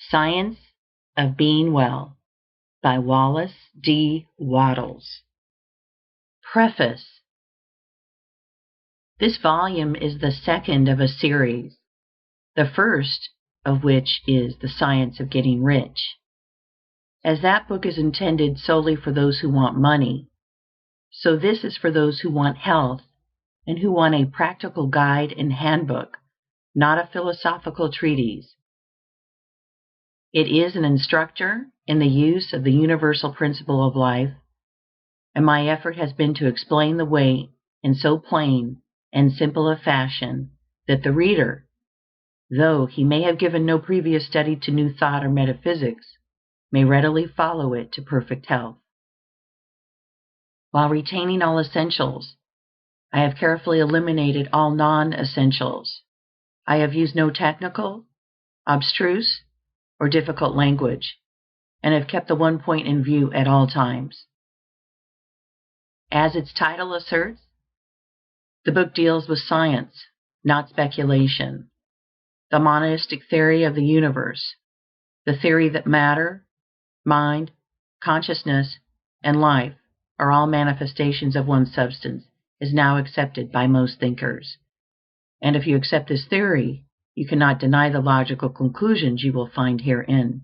Science of Being Well by Wallace D. Wattles. Preface. This volume is the second of a series, the first of which is The Science of Getting Rich. As that book is intended solely for those who want money, so this is for those who want health and who want a practical guide and handbook, not a philosophical treatise. It is an instructor in the use of the universal principle of life, and my effort has been to explain the way in so plain and simple a fashion that the reader, though he may have given no previous study to New Thought or metaphysics, may readily follow it to perfect health. While retaining all essentials, I have carefully eliminated all non-essentials. I have used no technical, abstruse, or difficult language, and have kept the one point in view at all times. As its title asserts, the book deals with science, not speculation, the monistic theory of the universe, the theory that matter, mind, consciousness, and life are all manifestations of one substance, is now accepted by most thinkers. And if you accept this theory, you cannot deny the logical conclusions you will find herein.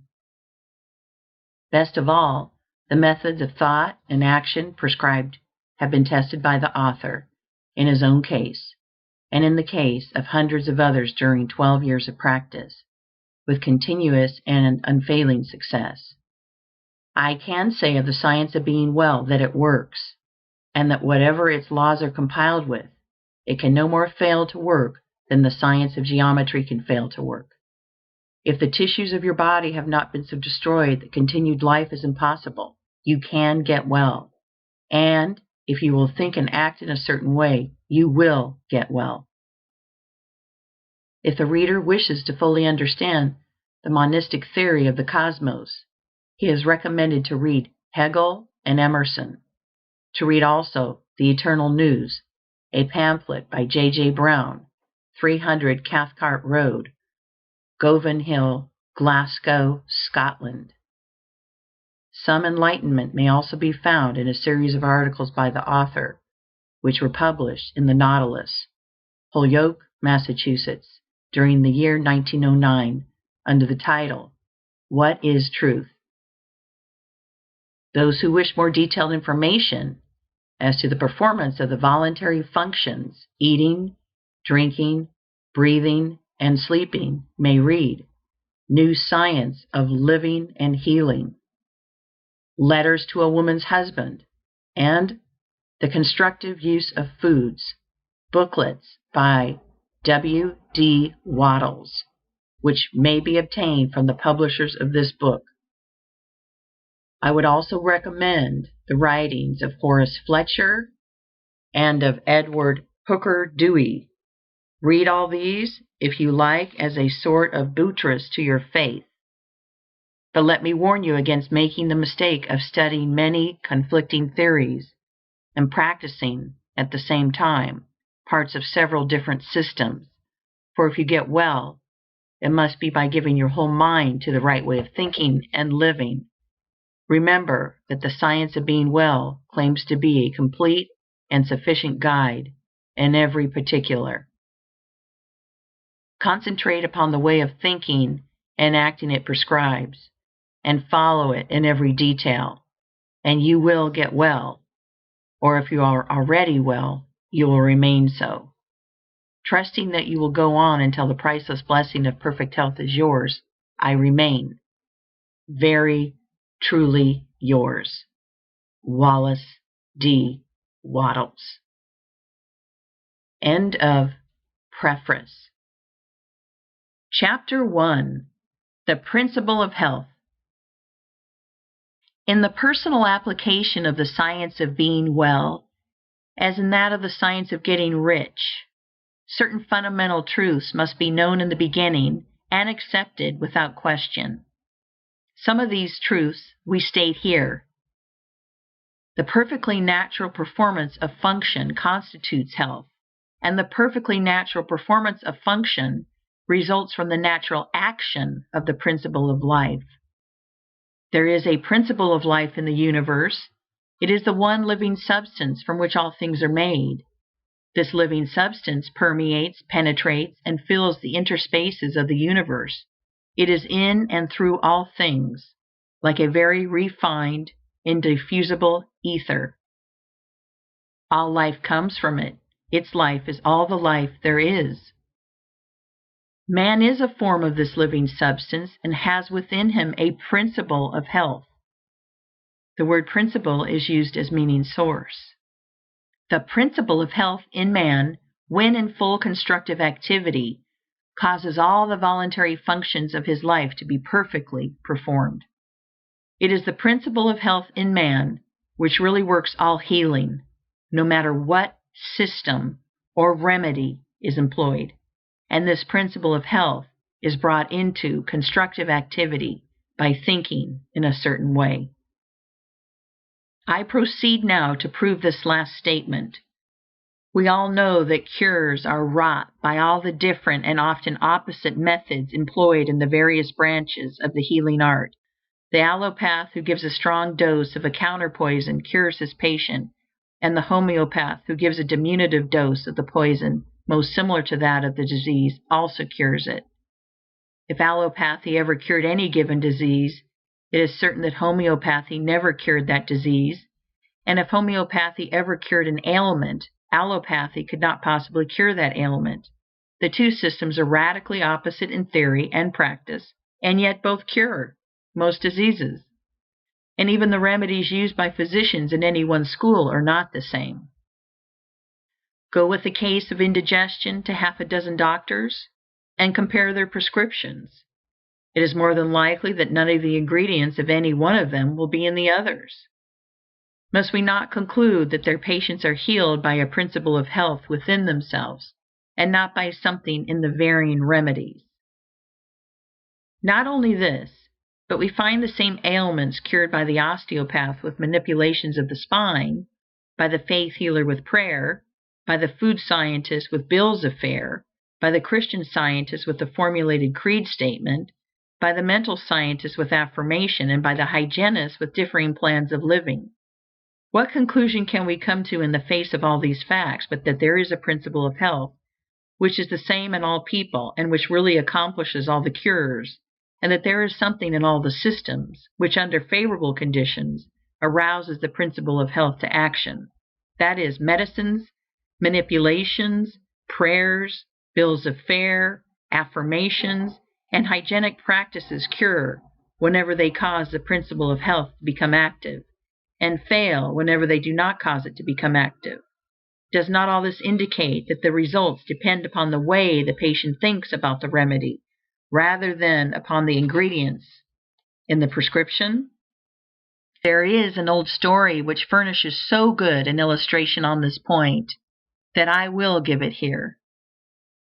Best of all, the methods of thought and action prescribed have been tested by the author in his own case, and in the case of hundreds of others during 12 years of practice, with continuous and unfailing success. I can say of the science of being well that it works, and that whatever its laws are compiled with, it can no more fail to work than the science of geometry can fail to work. If the tissues of your body have not been so destroyed that continued life is impossible, you can get well. And if you will think and act in a certain way, you will get well. If the reader wishes to fully understand the monistic theory of the cosmos, he is recommended to read Hegel and Emerson, to read also The Eternal News, a pamphlet by J. Brown, 300 Cathcart Road, Govan Hill, Glasgow, Scotland. Some enlightenment may also be found in a series of articles by the author, which were published in the Nautilus, Holyoke, Massachusetts, during the year 1909, under the title, What is Truth? Those who wish more detailed information as to the performance of the voluntary functions, eating, drinking, breathing, and sleeping, may read New Science of Living and Healing, Letters to a Woman's Husband, and The Constructive Use of Foods, booklets by W. D. Wattles, which may be obtained from the publishers of this book. I would also recommend the writings of Horace Fletcher and of Edward Hooker Dewey. Read all these, if you like, as a sort of buttress to your faith. But let me warn you against making the mistake of studying many conflicting theories and practicing, at the same time, parts of several different systems. For if you get well, it must be by giving your whole mind to the right way of thinking and living. Remember that the science of being well claims to be a complete and sufficient guide in every particular. Concentrate upon the way of thinking and acting it prescribes, and follow it in every detail, and you will get well, or if you are already well, you will remain so. Trusting that you will go on until the priceless blessing of perfect health is yours, I remain, very truly yours, Wallace D. Wattles. End of preface. Chapter 1. The Principle of Health. In the personal application of the science of being well, as in that of the science of getting rich, certain fundamental truths must be known in the beginning and accepted without question. Some of these truths we state here. The perfectly natural performance of function constitutes health, and the perfectly natural performance of function results from the natural action of the principle of life. There is a principle of life in the universe. It is the one living substance from which all things are made. This living substance permeates, penetrates, and fills the interspaces of the universe. It is in and through all things, like a very refined, indiffusible ether. All life comes from it. Its life is all the life there is. Man is a form of this living substance and has within him a principle of health. The word principle is used as meaning source. The principle of health in man, when in full constructive activity, causes all the voluntary functions of his life to be perfectly performed. It is the principle of health in man which really works all healing, no matter what system or remedy is employed. And this principle of health is brought into constructive activity by thinking in a certain way. I proceed now to prove this last statement. We all know that cures are wrought by all the different and often opposite methods employed in the various branches of the healing art. The allopath who gives a strong dose of a counterpoison cures his patient, and the homeopath who gives a diminutive dose of the poison most similar to that of the disease also cures it. If allopathy ever cured any given disease, it is certain that homeopathy never cured that disease, and if homeopathy ever cured an ailment, allopathy could not possibly cure that ailment. The two systems are radically opposite in theory and practice, and yet both cure most diseases. And even the remedies used by physicians in any one school are not the same. Go with a case of indigestion to half a dozen doctors and compare their prescriptions. It is more than likely that none of the ingredients of any one of them will be in the others. Must we not conclude that their patients are healed by a principle of health within themselves, and not by something in the varying remedies? Not only this, but we find the same ailments cured by the osteopath with manipulations of the spine, by the faith healer with prayer, by the food scientist with bills of fare, by the Christian scientist with a formulated creed statement, by the mental scientist with affirmation, and by the hygienist with differing plans of living. What conclusion can we come to in the face of all these facts but that there is a principle of health which is the same in all people and which really accomplishes all the cures, and that there is something in all the systems which under favorable conditions arouses the principle of health to action? That is, medicines, manipulations, prayers, bills of fare, affirmations, and hygienic practices cure whenever they cause the principle of health to become active, and fail whenever they do not cause it to become active. Does not all this indicate that the results depend upon the way the patient thinks about the remedy, rather than upon the ingredients in the prescription? There is an old story which furnishes so good an illustration on this point that I will give it here.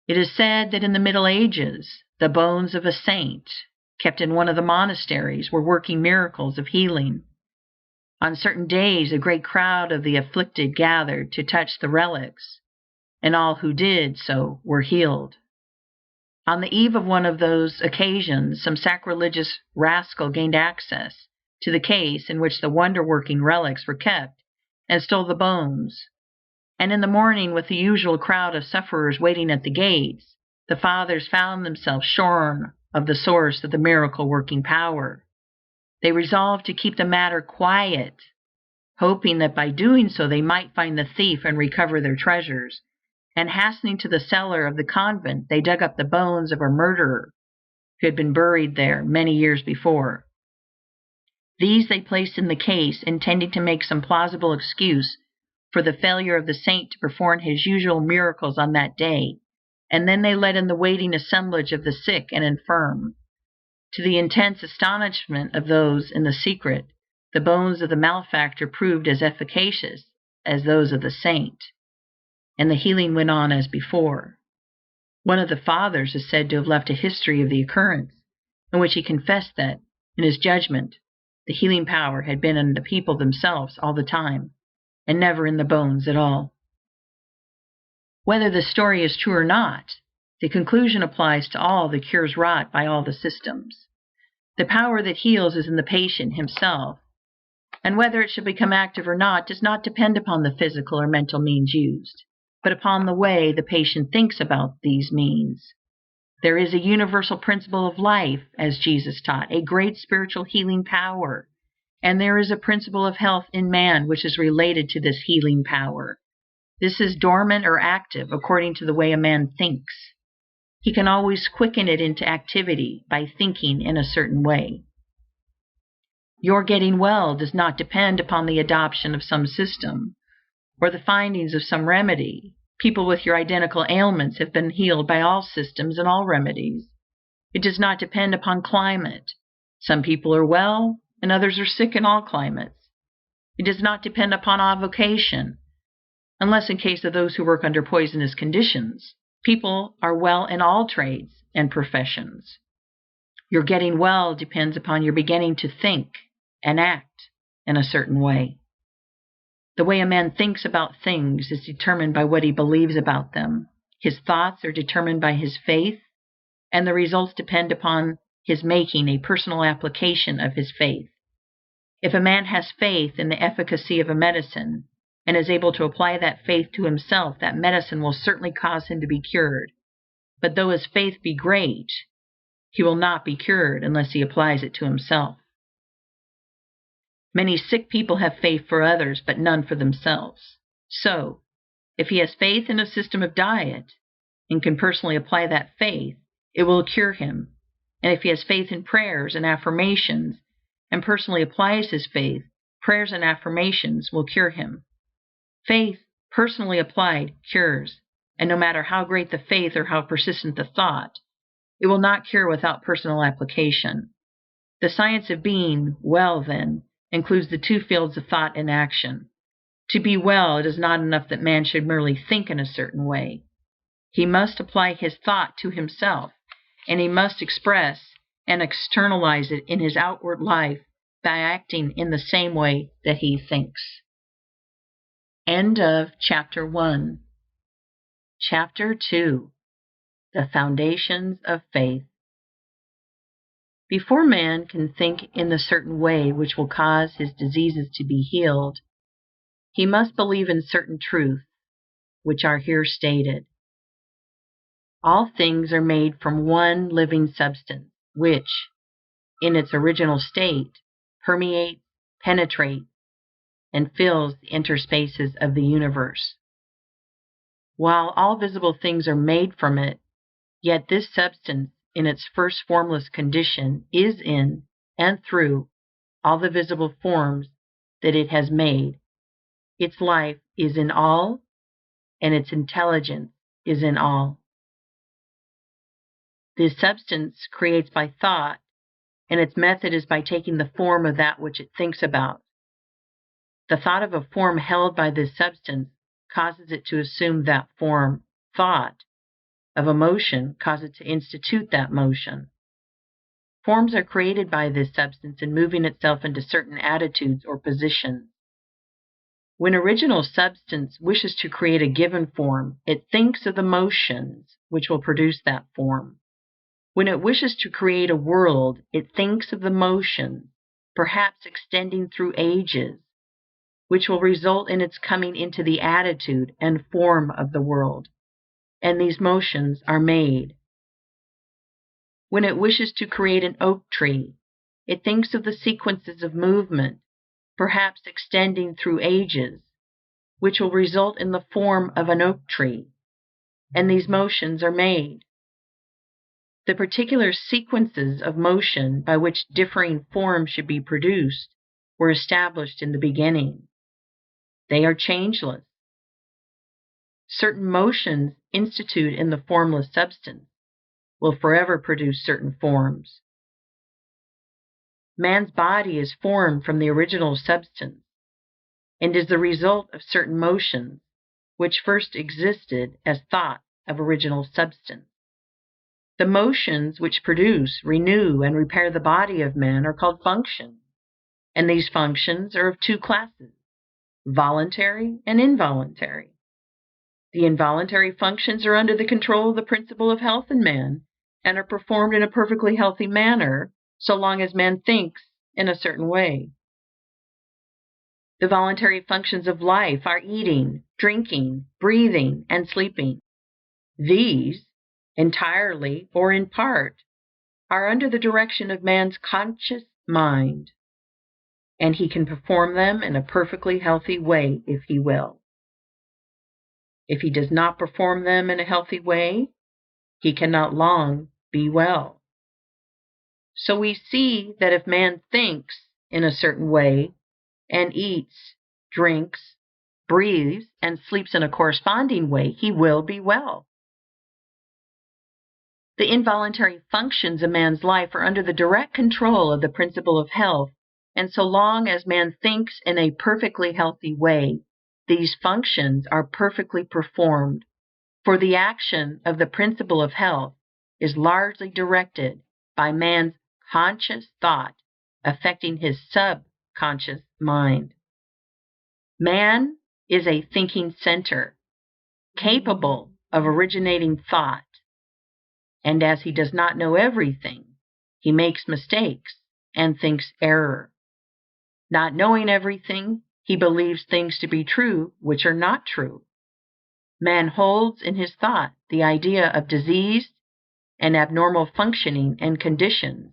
It is said that in the Middle Ages, the bones of a saint, kept in one of the monasteries, were working miracles of healing. On certain days, a great crowd of the afflicted gathered to touch the relics, and all who did so were healed. On the eve of one of those occasions, some sacrilegious rascal gained access to the case in which the wonder-working relics were kept, and stole the bones. And in the morning, with the usual crowd of sufferers waiting at the gates, the fathers found themselves shorn of the source of the miracle-working power. They resolved to keep the matter quiet, hoping that by doing so they might find the thief and recover their treasures. And hastening to the cellar of the convent, they dug up the bones of a murderer who had been buried there many years before. These they placed in the case, intending to make some plausible excuse for the failure of the saint to perform his usual miracles on that day, and then they let in the waiting assemblage of the sick and infirm. To the intense astonishment of those in the secret, the bones of the malefactor proved as efficacious as those of the saint, and the healing went on as before. One of the fathers is said to have left a history of the occurrence, in which he confessed that, in his judgment, the healing power had been in the people themselves all the time, and never in the bones at all. Whether the story is true or not, The conclusion applies to all the cures wrought by all the systems. The power that heals is in the patient himself, and whether it shall become active or not does not depend upon the physical or mental means used, but upon the way the patient thinks about these means. There is a universal principle of life, as Jesus taught, a great spiritual healing power, and there is a principle of health in man which is related to this healing power. This is dormant or active according to the way a man thinks. He can always quicken it into activity by thinking in a certain way. Your getting well does not depend upon the adoption of some system or the findings of some remedy. People with your identical ailments have been healed by all systems and all remedies. It does not depend upon climate. Some people are well and others are sick in all climates. It does not depend upon avocation, unless in case of those who work under poisonous conditions. People are well in all trades and professions. Your getting well depends upon your beginning to think and act in a certain way. The way a man thinks about things is determined by what he believes about them. His thoughts are determined by his faith, and the results depend upon his making a personal application of his faith. If a man has faith in the efficacy of a medicine, and is able to apply that faith to himself, that medicine will certainly cause him to be cured. But though his faith be great, he will not be cured unless he applies it to himself. Many sick people have faith for others, but none for themselves. So, if he has faith in a system of diet, and can personally apply that faith, it will cure him. And if he has faith in prayers and affirmations, and personally applies his faith, prayers and affirmations will cure him. Faith, personally applied, cures, and no matter how great the faith or how persistent the thought, it will not cure without personal application. The science of being well, then, includes the two fields of thought and action. To be well, it is not enough that man should merely think in a certain way. He must apply his thought to himself, and he must express and externalize it in his outward life by acting in the same way that he thinks. End of Chapter 1. Chapter 2. The Foundations of Faith. Before man can think in the certain way which will cause his diseases to be healed, he must believe in certain truths, which are here stated. All things are made from one living substance, which, in its original state, permeates, penetrates, and fills the interspaces of the universe. While all visible things are made from it, yet this substance, in its first formless condition, is in and through all the visible forms that it has made. Its life is in all, and its intelligence is in all. This substance creates by thought, and its method is by taking the form of that which it thinks about. The thought of a form held by this substance causes it to assume that form. Thought of a motion causes it to institute that motion. Forms are created by this substance in moving itself into certain attitudes or positions. When original substance wishes to create a given form, it thinks of the motions which will produce that form. When it wishes to create a world, it thinks of the motions, perhaps extending through ages, which will result in its coming into the attitude and form of the world, and these motions are made. When it wishes to create an oak tree, it thinks of the sequences of movement, perhaps extending through ages, which will result in the form of an oak tree, and these motions are made. The particular sequences of motion by which differing forms should be produced were established in the beginning. They are changeless. Certain motions instituted in the formless substance will forever produce certain forms. Man's body is formed from the original substance and is the result of certain motions which first existed as thought of original substance. The motions which produce, renew, and repair the body of man are called functions, and these functions are of two classes: voluntary and involuntary. The involuntary functions are under the control of the principle of health in man, and are performed in a perfectly healthy manner so long as man thinks in a certain way. The voluntary functions of life are eating, drinking, breathing, and sleeping. These, entirely or in part, are under the direction of man's conscious mind, and he can perform them in a perfectly healthy way if he will. If he does not perform them in a healthy way, he cannot long be well. So we see that if man thinks in a certain way, and eats, drinks, breathes, and sleeps in a corresponding way, he will be well. The involuntary functions of man's life are under the direct control of the principle of health, and so long as man thinks in a perfectly healthy way, these functions are perfectly performed, for the action of the principle of health is largely directed by man's conscious thought affecting his subconscious mind. Man is a thinking center, capable of originating thought, and as he does not know everything, he makes mistakes and thinks error. Not knowing everything, he believes things to be true which are not true. Man holds in his thought the idea of diseased and abnormal functioning and conditions,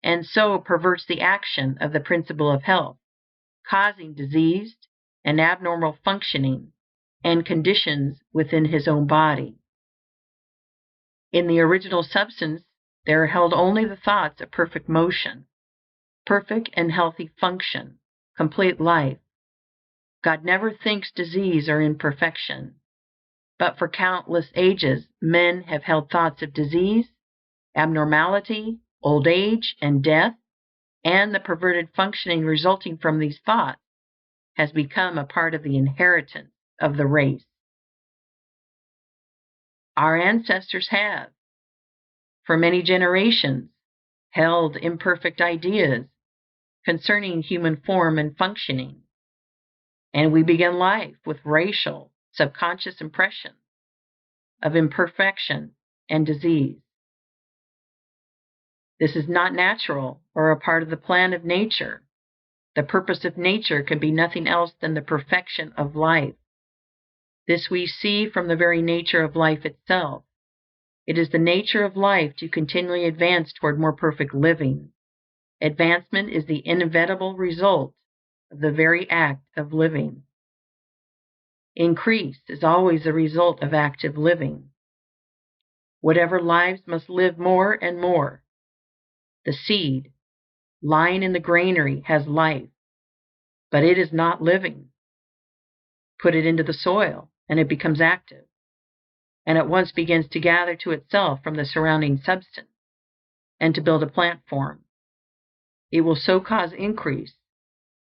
and so perverts the action of the principle of health, causing diseased and abnormal functioning and conditions within his own body. In the original substance there are held only the thoughts of perfect motion, perfect and healthy function, complete life. God never thinks disease or imperfection, but for countless ages men have held thoughts of disease, abnormality, old age, and death, and the perverted functioning resulting from these thoughts has become a part of the inheritance of the race. Our ancestors have, for many generations, held imperfect ideas concerning human form and functioning, and we begin life with racial, subconscious impressions of imperfection and disease. This is not natural or a part of the plan of nature. The purpose of nature can be nothing else than the perfection of life. This we see from the very nature of life itself. It is the nature of life to continually advance toward more perfect living. Advancement is the inevitable result of the very act of living. Increase is always a result of active living. Whatever lives must live more and more. The seed lying in the granary has life, but it is not living. Put it into the soil, and it becomes active, and at once begins to gather to itself from the surrounding substance, and to build a plant form. It will so cause increase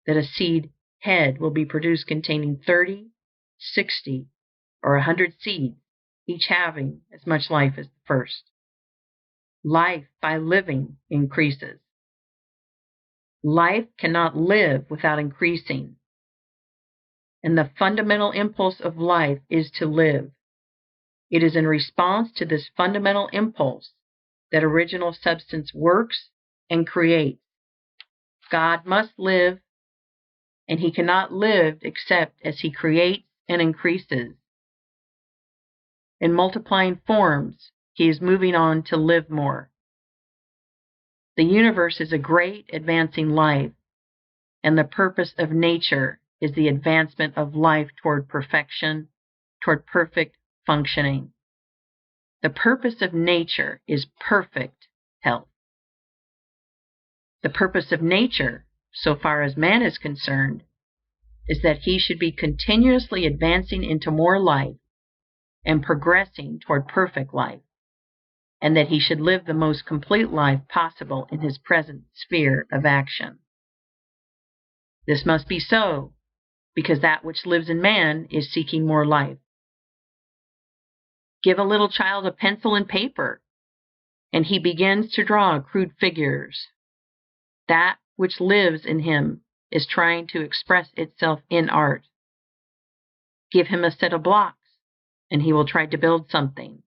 that a seed head will be produced containing 30, 60, or 100 seeds, each having as much life as the first. Life by living increases. Life cannot live without increasing, and the fundamental impulse of life is to live. It is in response to this fundamental impulse that original substance works and creates. God must live, and he cannot live except as he creates and increases. In multiplying forms, he is moving on to live more. The universe is a great advancing life, and the purpose of nature is the advancement of life toward perfection, toward perfect functioning. The purpose of nature is perfect health. The purpose of nature, so far as man is concerned, is that he should be continuously advancing into more life and progressing toward perfect life, and that he should live the most complete life possible in his present sphere of action. This must be so, because that which lives in man is seeking more life. Give a little child a pencil and paper, and he begins to draw crude figures. That which lives in him is trying to express itself in art. Give him a set of blocks, and he will try to build something.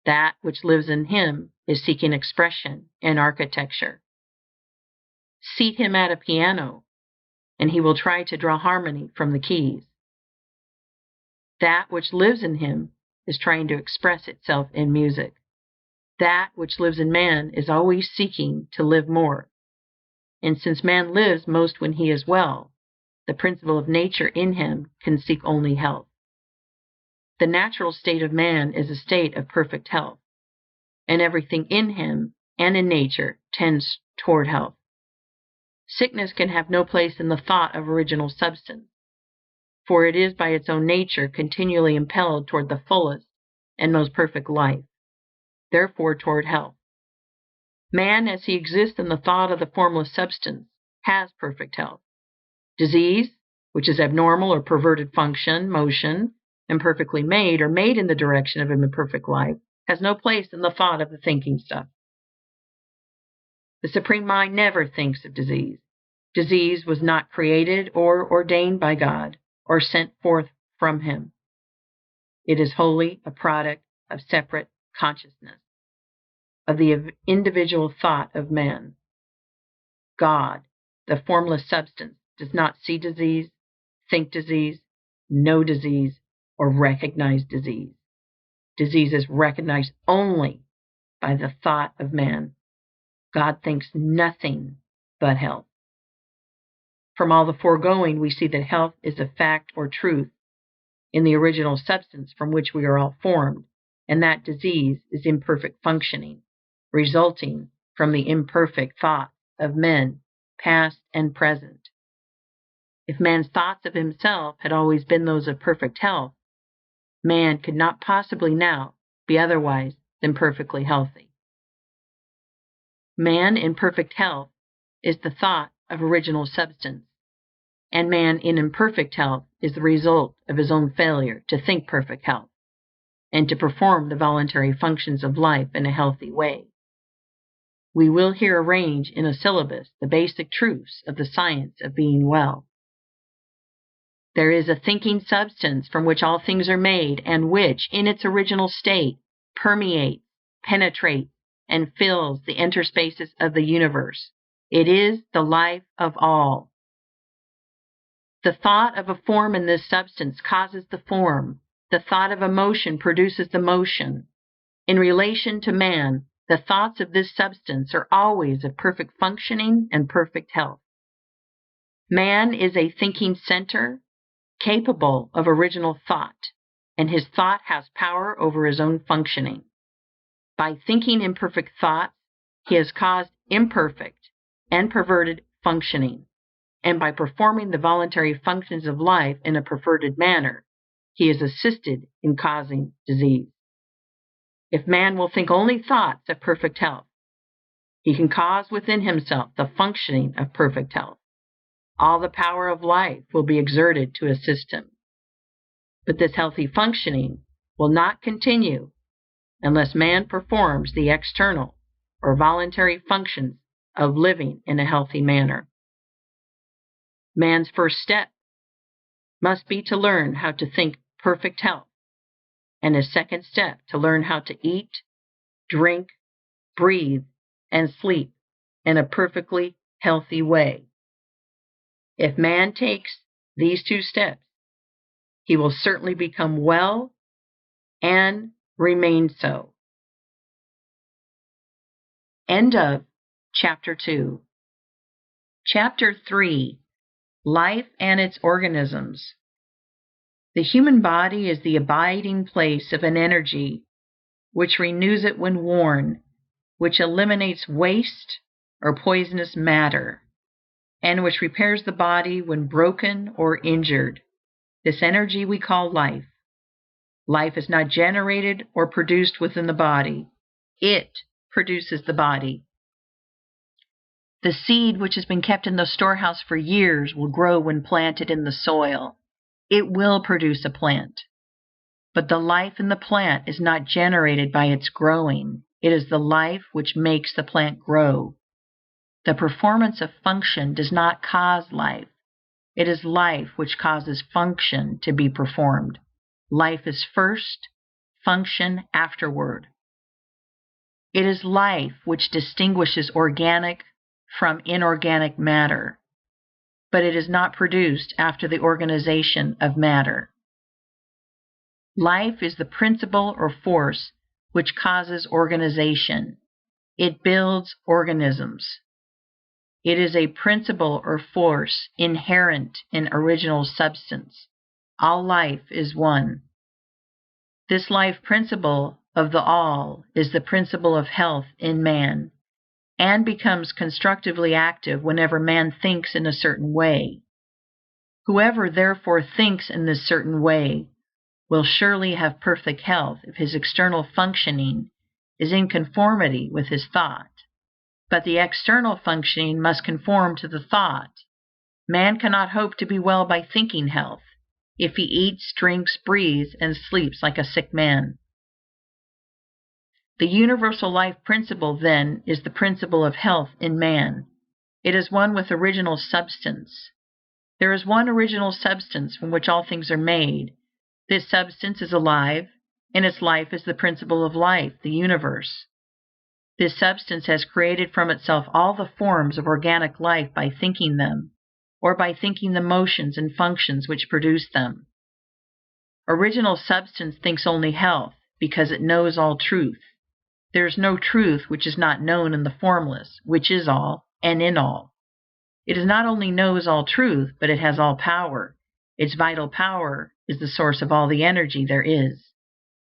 That which lives in him is seeking expression in architecture. Seat him at a piano, and he will try to draw harmony from the keys. That which lives in him is trying to express itself in music. That which lives in man is always seeking to live more. And since man lives most when he is well, the principle of nature in him can seek only health. The natural state of man is a state of perfect health, and everything in him and in nature tends toward health. Sickness can have no place in the thought of original substance, for it is by its own nature continually impelled toward the fullest and most perfect life, therefore toward health. Man, as he exists in the thought of the formless substance, has perfect health. Disease, which is abnormal or perverted function, motion, imperfectly made or made in the direction of an imperfect life, has no place in the thought of the thinking stuff. The Supreme Mind never thinks of disease. Disease was not created or ordained by God or sent forth from Him. It is wholly a product of separate consciousness, of the individual thought of man. God, the formless substance, does not see disease, think disease, know disease, or recognize disease. Disease is recognized only by the thought of man. God thinks nothing but health. From all the foregoing, we see that health is a fact or truth in the original substance from which we are all formed, and that disease is imperfect functioning, resulting from the imperfect thoughts of men, past and present. If man's thoughts of himself had always been those of perfect health, man could not possibly now be otherwise than perfectly healthy. Man in perfect health is the thought of original substance, and man in imperfect health is the result of his own failure to think perfect health and to perform the voluntary functions of life in a healthy way. We will here arrange in a syllabus the basic truths of the science of being well. There is a thinking substance from which all things are made, and which, in its original state, permeates, penetrates, and fills the interspaces of the universe. It is the life of all. The thought of a form in this substance causes the form. The thought of a motion produces the motion. In relation to man, the thoughts of this substance are always of perfect functioning and perfect health. Man is a thinking center, capable of original thought, and his thought has power over his own functioning. By thinking imperfect thoughts, he has caused imperfect and perverted functioning, and by performing the voluntary functions of life in a perverted manner, he is assisted in causing disease. If man will think only thoughts of perfect health, he can cause within himself the functioning of perfect health. All the power of life will be exerted to assist him. But this healthy functioning will not continue unless man performs the external or voluntary functions of living in a healthy manner. Man's first step must be to learn how to think perfect health, and his second step to learn how to eat, drink, breathe, and sleep in a perfectly healthy way. If man takes these two steps, he will certainly become well and remain so. End of Chapter 2. Chapter 3. Life and its organisms. The human body is the abiding place of an energy which renews it when worn, which eliminates waste or poisonous matter, and which repairs the body when broken or injured. This energy we call life. Life is not generated or produced within the body. It produces the body. The seed which has been kept in the storehouse for years will grow when planted in the soil. It will produce a plant. But the life in the plant is not generated by its growing. It is the life which makes the plant grow. The performance of function does not cause life. It is life which causes function to be performed. Life is first, function afterward. It is life which distinguishes organic from inorganic matter, but it is not produced after the organization of matter. Life is the principle or force which causes organization. It builds organisms. It is a principle or force inherent in original substance. All life is one. This life principle of the all is the principle of health in man, and becomes constructively active whenever man thinks in a certain way. Whoever therefore thinks in this certain way will surely have perfect health if his external functioning is in conformity with his thought. But the external functioning must conform to the thought. Man cannot hope to be well by thinking health, if he eats, drinks, breathes, and sleeps like a sick man. The universal life principle, then, is the principle of health in man. It is one with original substance. There is one original substance from which all things are made. This substance is alive, and its life is the principle of life, the universe. This substance has created from itself all the forms of organic life by thinking them, or by thinking the motions and functions which produce them. Original substance thinks only health, because it knows all truth. There is no truth which is not known in the formless, which is all, and in all. It not only knows all truth, but it has all power. Its vital power is the source of all the energy there is.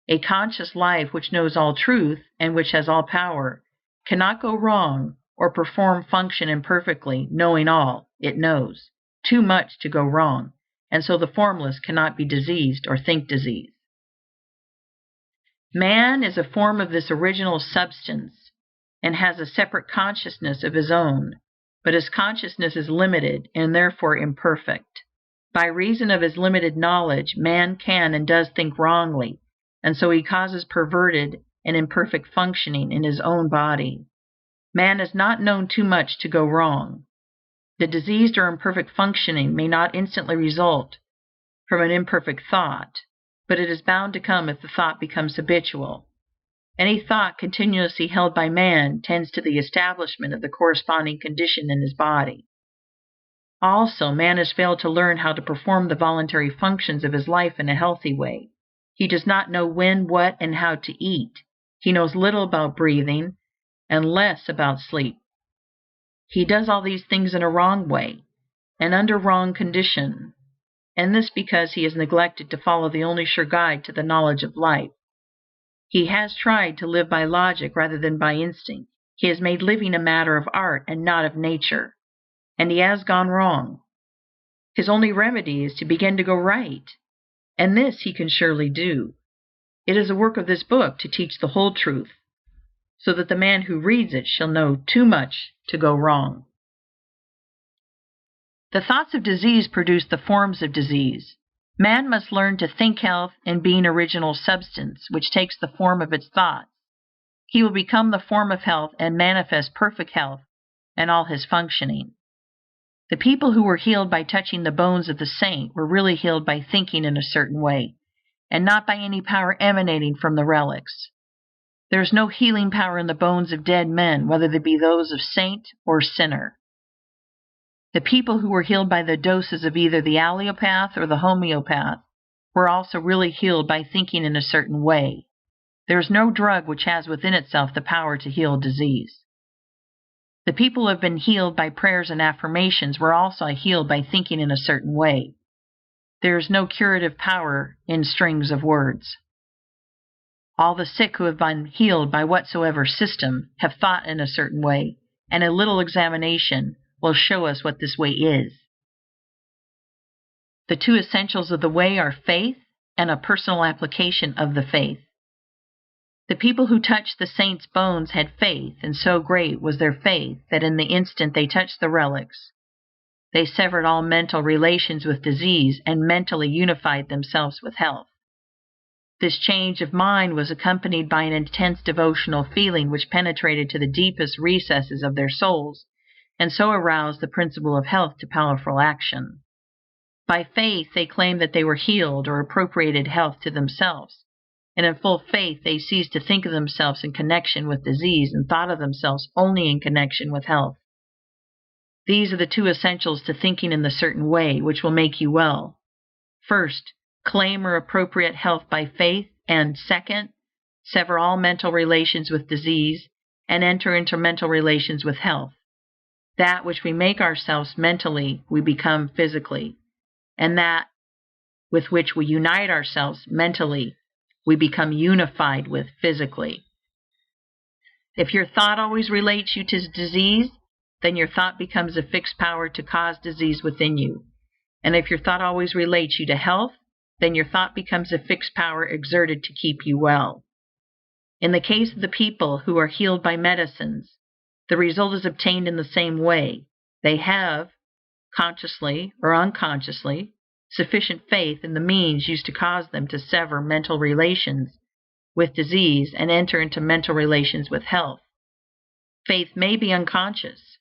A conscious life which knows all truth, and which has all power, cannot go wrong or perform function imperfectly, knowing all it knows. Too much to go wrong, and so the formless cannot be diseased or think disease. Man is a form of this original substance, and has a separate consciousness of his own, but his consciousness is limited and therefore imperfect. By reason of his limited knowledge, man can and does think wrongly, and so he causes perverted and imperfect functioning in his own body. Man has not known too much to go wrong. The diseased or imperfect functioning may not instantly result from an imperfect thought, but it is bound to come if the thought becomes habitual. Any thought continuously held by man tends to the establishment of the corresponding condition in his body. Also, man has failed to learn how to perform the voluntary functions of his life in a healthy way. He does not know when, what, and how to eat. He knows little about breathing and less about sleep. He does all these things in a wrong way and under wrong condition, and this because he has neglected to follow the only sure guide to the knowledge of life. He has tried to live by logic rather than by instinct. He has made living a matter of art and not of nature, and he has gone wrong. His only remedy is to begin to go right, and this he can surely do. It is the work of this book to teach the whole truth, so that the man who reads it shall know too much to go wrong. The thoughts of disease produce the forms of disease. Man must learn to think health and being original substance, which takes the form of its thoughts. He will become the form of health and manifest perfect health and all his functioning. The people who were healed by touching the bones of the saint were really healed by thinking in a certain way, and not by any power emanating from the relics. There is no healing power in the bones of dead men, whether they be those of saint or sinner. The people who were healed by the doses of either the allopath or the homeopath were also really healed by thinking in a certain way. There is no drug which has within itself the power to heal disease. The people who have been healed by prayers and affirmations were also healed by thinking in a certain way. There is no curative power in strings of words. All the sick who have been healed by whatsoever system have thought in a certain way, and a little examination will show us what this way is. The two essentials of the way are faith and a personal application of the faith. The people who touched the saints' bones had faith, and so great was their faith that in the instant they touched the relics, they severed all mental relations with disease and mentally unified themselves with health. This change of mind was accompanied by an intense devotional feeling which penetrated to the deepest recesses of their souls, and so aroused the principle of health to powerful action. By faith, they claimed that they were healed or appropriated health to themselves, and in full faith they ceased to think of themselves in connection with disease and thought of themselves only in connection with health. These are the two essentials to thinking in the certain way which will make you well. First, claim or appropriate health by faith, and second, sever all mental relations with disease and enter into mental relations with health. That which we make ourselves mentally, we become physically, and that with which we unite ourselves mentally, we become unified with physically. If your thought always relates you to disease, then your thought becomes a fixed power to cause disease within you. And if your thought always relates you to health, then your thought becomes a fixed power exerted to keep you well. In the case of the people who are healed by medicines, the result is obtained in the same way. They have, consciously or unconsciously, sufficient faith in the means used to cause them to sever mental relations with disease and enter into mental relations with health. Faith may be unconscious.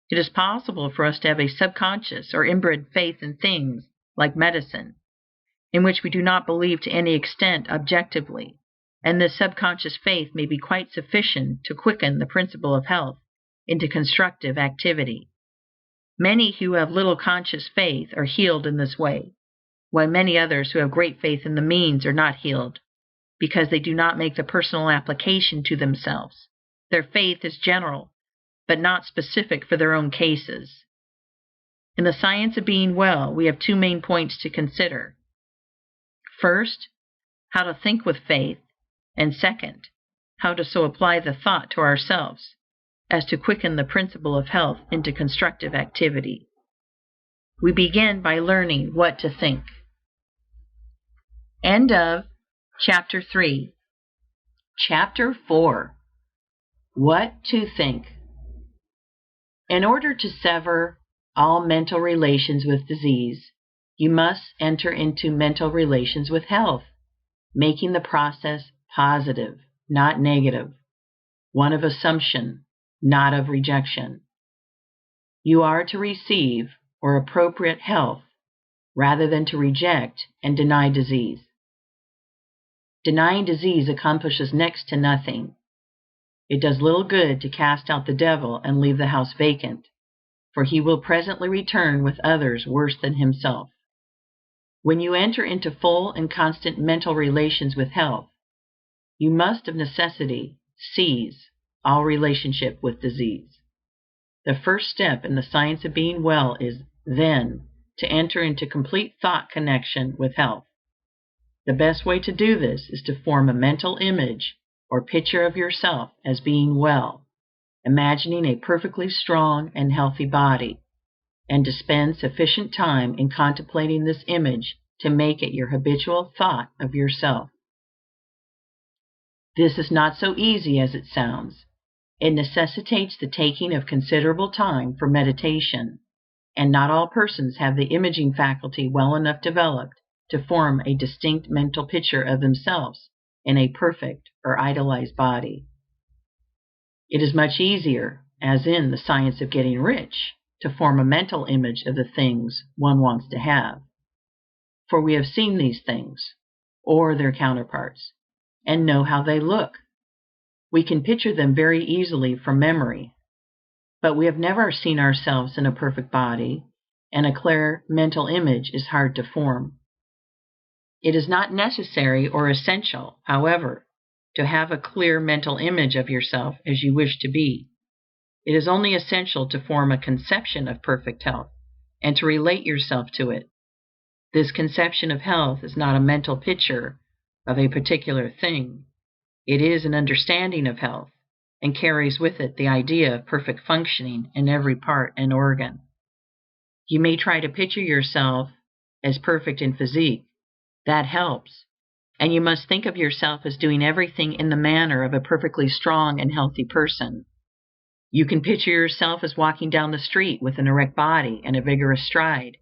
It is possible for us to have a subconscious or inbred faith in things like medicine, in which we do not believe to any extent objectively, and this subconscious faith may be quite sufficient to quicken the principle of health into constructive activity. Many who have little conscious faith are healed in this way, while many others who have great faith in the means are not healed, because they do not make the personal application to themselves. Their faith is general, but not specific for their own cases. In the science of being well, we have two main points to consider. First, how to think with faith, and second, how to so apply the thought to ourselves as to quicken the principle of health into constructive activity. We begin by learning what to think. End of Chapter 3. Chapter 4. What to think. In order to sever all mental relations with disease, you must enter into mental relations with health, making the process positive, not negative, one of assumption, not of rejection. You are to receive or appropriate health rather than to reject and deny disease. Denying disease accomplishes next to nothing. It does little good to cast out the devil and leave the house vacant, for he will presently return with others worse than himself. When you enter into full and constant mental relations with health, you must of necessity cease all relationship with disease. The first step in the science of being well is, then, to enter into complete thought connection with health. The best way to do this is to form a mental image or picture of yourself as being well, imagining a perfectly strong and healthy body, and to spend sufficient time in contemplating this image to make it your habitual thought of yourself. This is not so easy as it sounds. It necessitates the taking of considerable time for meditation, and not all persons have the imaging faculty well enough developed to form a distinct mental picture of themselves in a perfect or idealized body. It is much easier, as in the science of getting rich, to form a mental image of the things one wants to have, for we have seen these things, or their counterparts, and know how they look. We can picture them very easily from memory, but we have never seen ourselves in a perfect body, and a clear mental image is hard to form. It is not necessary or essential, however, to have a clear mental image of yourself as you wish to be. It is only essential to form a conception of perfect health and to relate yourself to it. This conception of health is not a mental picture of a particular thing. It is an understanding of health, and carries with it the idea of perfect functioning in every part and organ. You may try to picture yourself as perfect in physique. That helps, and you must think of yourself as doing everything in the manner of a perfectly strong and healthy person. You can picture yourself as walking down the street with an erect body and a vigorous stride.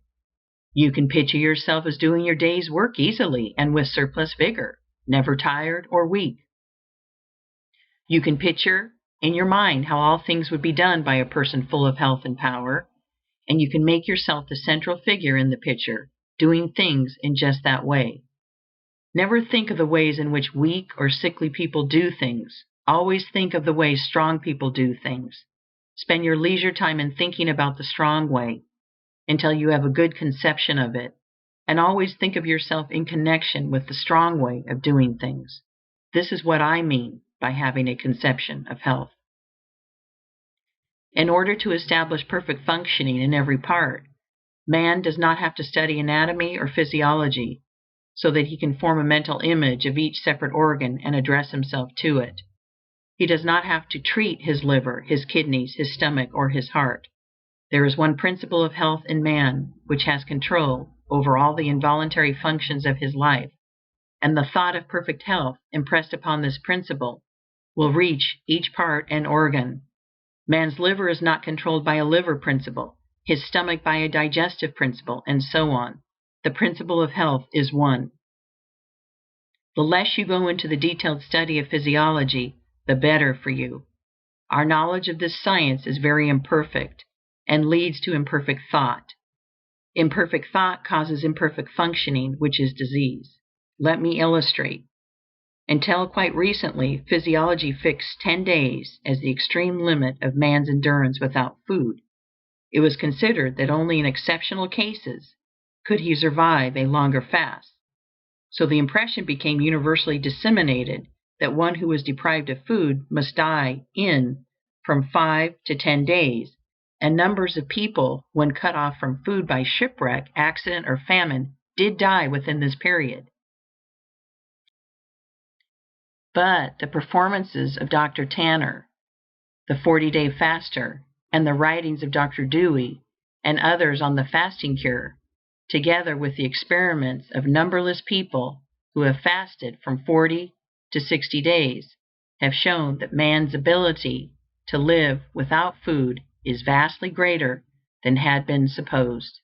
You can picture yourself as doing your day's work easily and with surplus vigor, never tired or weak. You can picture in your mind how all things would be done by a person full of health and power, and you can make yourself the central figure in the picture, doing things in just that way. Never think of the ways in which weak or sickly people do things. Always think of the way strong people do things. Spend your leisure time in thinking about the strong way until you have a good conception of it, and always think of yourself in connection with the strong way of doing things. This is what I mean by having a conception of health. In order to establish perfect functioning in every part, man does not have to study anatomy or physiology so that he can form a mental image of each separate organ and address himself to it. He does not have to treat his liver, his kidneys, his stomach, or his heart. There is one principle of health in man which has control over all the involuntary functions of his life, and the thought of perfect health impressed upon this principle will reach each part and organ. Man's liver is not controlled by a liver principle, his stomach by a digestive principle, and so on. The principle of health is one. The less you go into the detailed study of physiology, the better for you. Our knowledge of this science is very imperfect and leads to imperfect thought. Imperfect thought causes imperfect functioning, which is disease. Let me illustrate. Until quite recently, physiology fixed 10 days as the extreme limit of man's endurance without food. It was considered that only in exceptional cases could he survive a longer fast. So the impression became universally disseminated that one who was deprived of food must die in from 5 to 10 days, and numbers of people, when cut off from food by shipwreck, accident, or famine, did die within this period. But the performances of Dr. Tanner, the 40-day faster, and the writings of Dr. Dewey and others on the fasting cure, together with the experiments of numberless people who have fasted from 40 to 60 days, have shown that man's ability to live without food is vastly greater than had been supposed.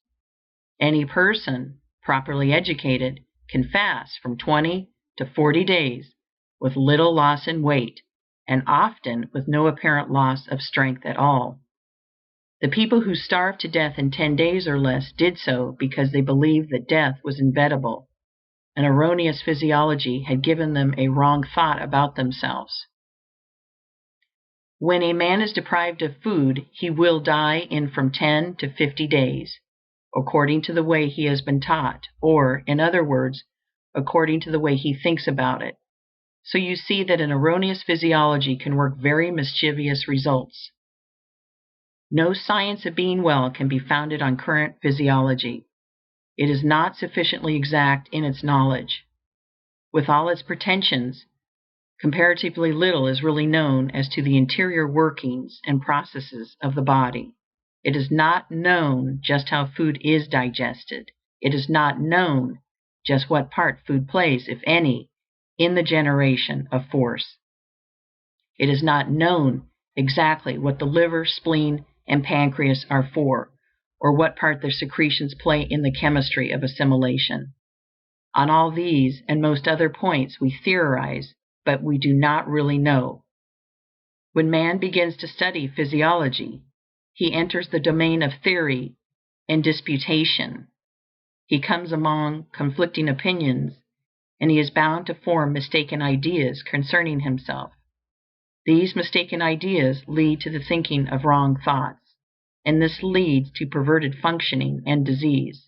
Any person, properly educated, can fast from 20 to 40 days with little loss in weight, and often with no apparent loss of strength at all. The people who starved to death in 10 days or less did so because they believed that death was inevitable. An erroneous physiology had given them a wrong thought about themselves. When a man is deprived of food, he will die in from 10 to 50 days, according to the way he has been taught, or, in other words, according to the way he thinks about it. So you see that an erroneous physiology can work very mischievous results. No science of being well can be founded on current physiology. It is not sufficiently exact in its knowledge. With all its pretensions, comparatively little is really known as to the interior workings and processes of the body. It is not known just how food is digested. It is not known just what part food plays, if any, in the generation of force. It is not known exactly what the liver, spleen, and pancreas are for, or what part their secretions play in the chemistry of assimilation. On all these and most other points we theorize, but we do not really know. When man begins to study physiology, he enters the domain of theory and disputation. He comes among conflicting opinions, and he is bound to form mistaken ideas concerning himself. These mistaken ideas lead to the thinking of wrong thoughts, and this leads to perverted functioning and disease.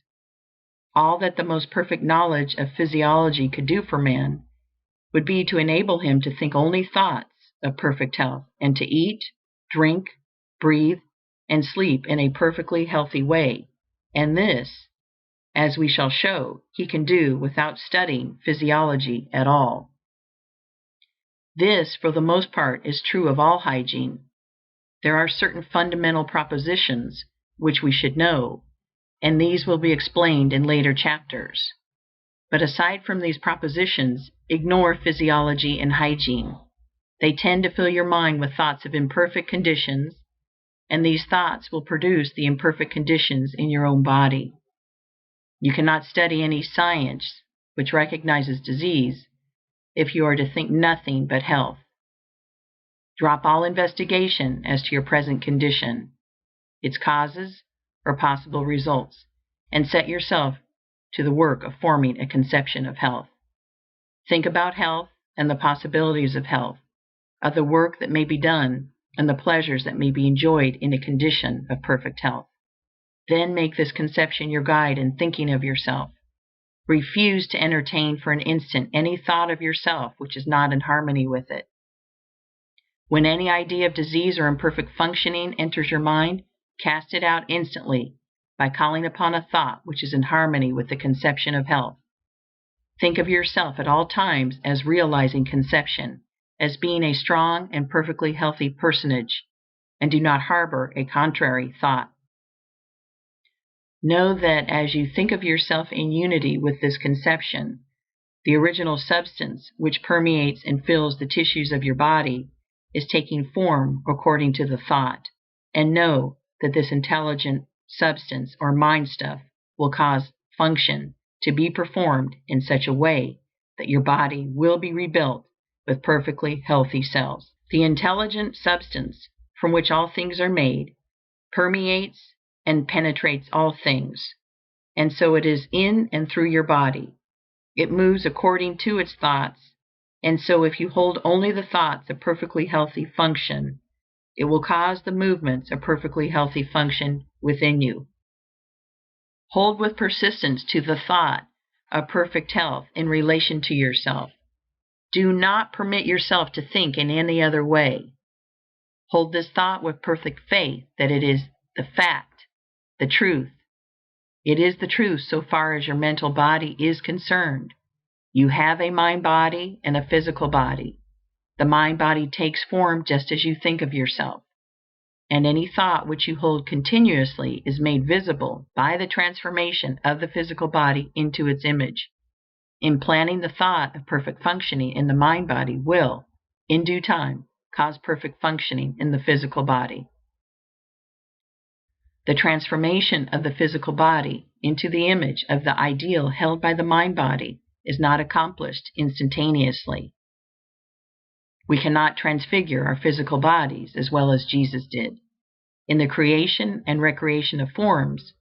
All that the most perfect knowledge of physiology could do for man would be to enable him to think only thoughts of perfect health, and to eat, drink, breathe, and sleep in a perfectly healthy way, and this, as we shall show, he can do without studying physiology at all. This, for the most part, is true of all hygiene. There are certain fundamental propositions which we should know, and these will be explained in later chapters. But aside from these propositions, ignore physiology and hygiene. They tend to fill your mind with thoughts of imperfect conditions, and these thoughts will produce the imperfect conditions in your own body. You cannot study any science which recognizes disease if you are to think nothing but health. Drop all investigation as to your present condition, its causes or possible results, and set yourself to the work of forming a conception of health. Think about health and the possibilities of health, of the work that may be done, and the pleasures that may be enjoyed in a condition of perfect health. Then make this conception your guide in thinking of yourself. Refuse to entertain for an instant any thought of yourself which is not in harmony with it. When any idea of disease or imperfect functioning enters your mind, cast it out instantly by calling upon a thought which is in harmony with the conception of health. Think of yourself at all times as realizing conception, as being a strong and perfectly healthy personage, and do not harbor a contrary thought. Know that as you think of yourself in unity with this conception, the original substance which permeates and fills the tissues of your body is taking form according to the thought, and know that this intelligent substance or mind stuff will cause function to be performed in such a way that your body will be rebuilt with perfectly healthy cells. The intelligent substance from which all things are made permeates and penetrates all things, and so it is in and through your body. It moves according to its thoughts, and so if you hold only the thoughts of perfectly healthy function, it will cause the movements of perfectly healthy function within you. Hold with persistence to the thought of perfect health in relation to yourself. Do not permit yourself to think in any other way. Hold this thought with perfect faith that it is the fact, the truth. It is the truth so far as your mental body is concerned. You have a mind-body and a physical body. The mind-body takes form just as you think of yourself, and any thought which you hold continuously is made visible by the transformation of the physical body into its image. Implanting the thought of perfect functioning in the mind-body will, in due time, cause perfect functioning in the physical body. The transformation of the physical body into the image of the ideal held by the mind-body is not accomplished instantaneously. We cannot transfigure our physical bodies as well as Jesus did. In the creation and recreation of forms,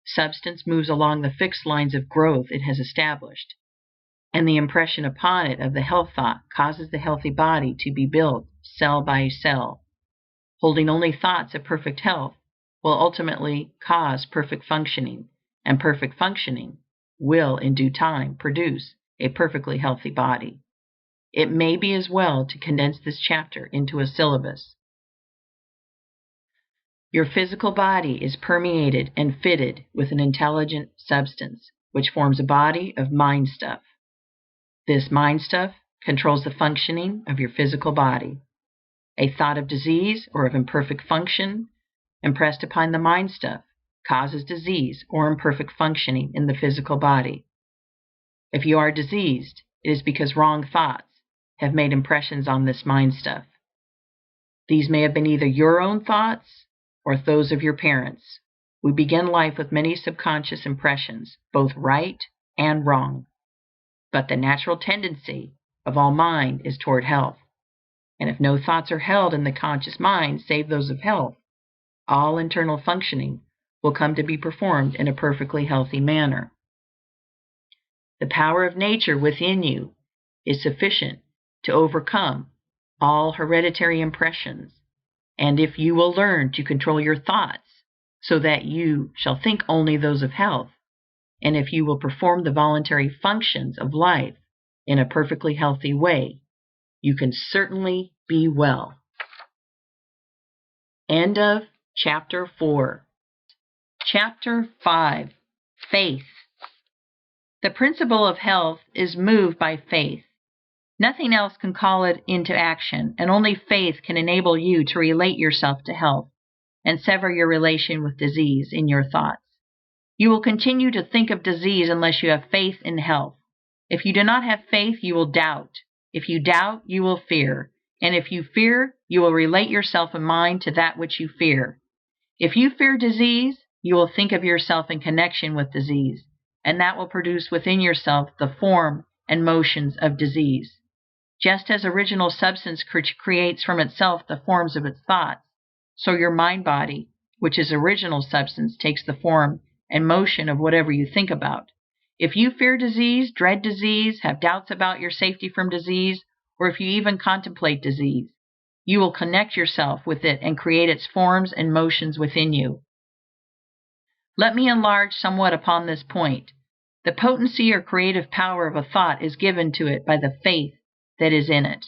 substance moves along the fixed lines of growth it has established, and the impression upon it of the health thought causes the healthy body to be built cell by cell. Holding only thoughts of perfect health will ultimately cause perfect functioning, and perfect functioning will in due time produce a perfectly healthy body. It may be as well to condense this chapter into a syllabus. Your physical body is permeated and fitted with an intelligent substance, which forms a body of mind stuff. This mind stuff controls the functioning of your physical body. A thought of disease or of imperfect function impressed upon the mind stuff causes disease or imperfect functioning in the physical body. If you are diseased, it is because wrong thoughts have made impressions on this mind stuff. These may have been either your own thoughts or those of your parents. We begin life with many subconscious impressions, both right and wrong. But the natural tendency of all mind is toward health. And if no thoughts are held in the conscious mind save those of health, all internal functioning will come to be performed in a perfectly healthy manner. The power of nature within you is sufficient to overcome all hereditary impressions, and if you will learn to control your thoughts so that you shall think only those of health, and if you will perform the voluntary functions of life in a perfectly healthy way, you can certainly be well. End of Chapter 4. Chapter 5. Faith. The principle of health is moved by faith. Nothing else can call it into action, and only faith can enable you to relate yourself to health and sever your relation with disease in your thoughts. You will continue to think of disease unless you have faith in health. If you do not have faith, you will doubt. If you doubt, you will fear. And if you fear, you will relate yourself in mind to that which you fear. If you fear disease, you will think of yourself in connection with disease, and that will produce within yourself the form and motions of disease. Just as original substance creates from itself the forms of its thoughts, so your mind-body, which is original substance, takes the form and motion of whatever you think about. If you fear disease, dread disease, have doubts about your safety from disease, or if you even contemplate disease, you will connect yourself with it and create its forms and motions within you. Let me enlarge somewhat upon this point. The potency or creative power of a thought is given to it by the faith that is in it.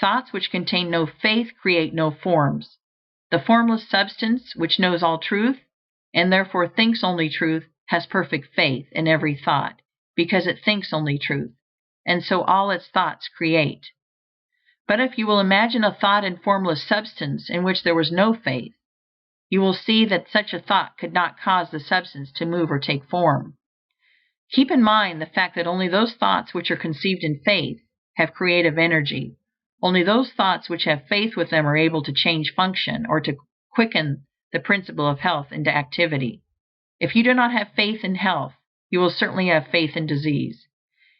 Thoughts which contain no faith create no forms. The formless substance, which knows all truth, and therefore thinks only truth, has perfect faith in every thought, because it thinks only truth, and so all its thoughts create. But if you will imagine a thought in formless substance in which there was no faith, you will see that such a thought could not cause the substance to move or take form. Keep in mind the fact that only those thoughts which are conceived in faith have creative energy. Only those thoughts which have faith with them are able to change function or to quicken the principle of health into activity. If you do not have faith in health, you will certainly have faith in disease.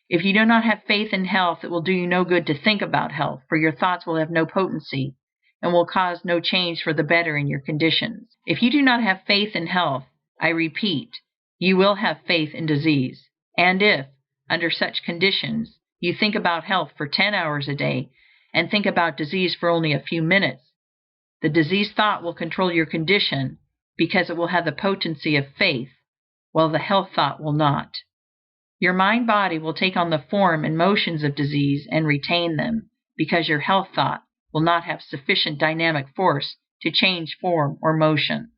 If you do not have faith in health, it will do you no good to think about health, for your thoughts will have no potency and will cause no change for the better in your conditions. If you do not have faith in health, I repeat, you will have faith in disease. And if, under such conditions, you think about health for 10 hours a day and think about disease for only a few minutes, the disease thought will control your condition because it will have the potency of faith, while the health thought will not. Your mind-body will take on the form and motions of disease and retain them, because your health thought will not have sufficient dynamic force to change form or motion.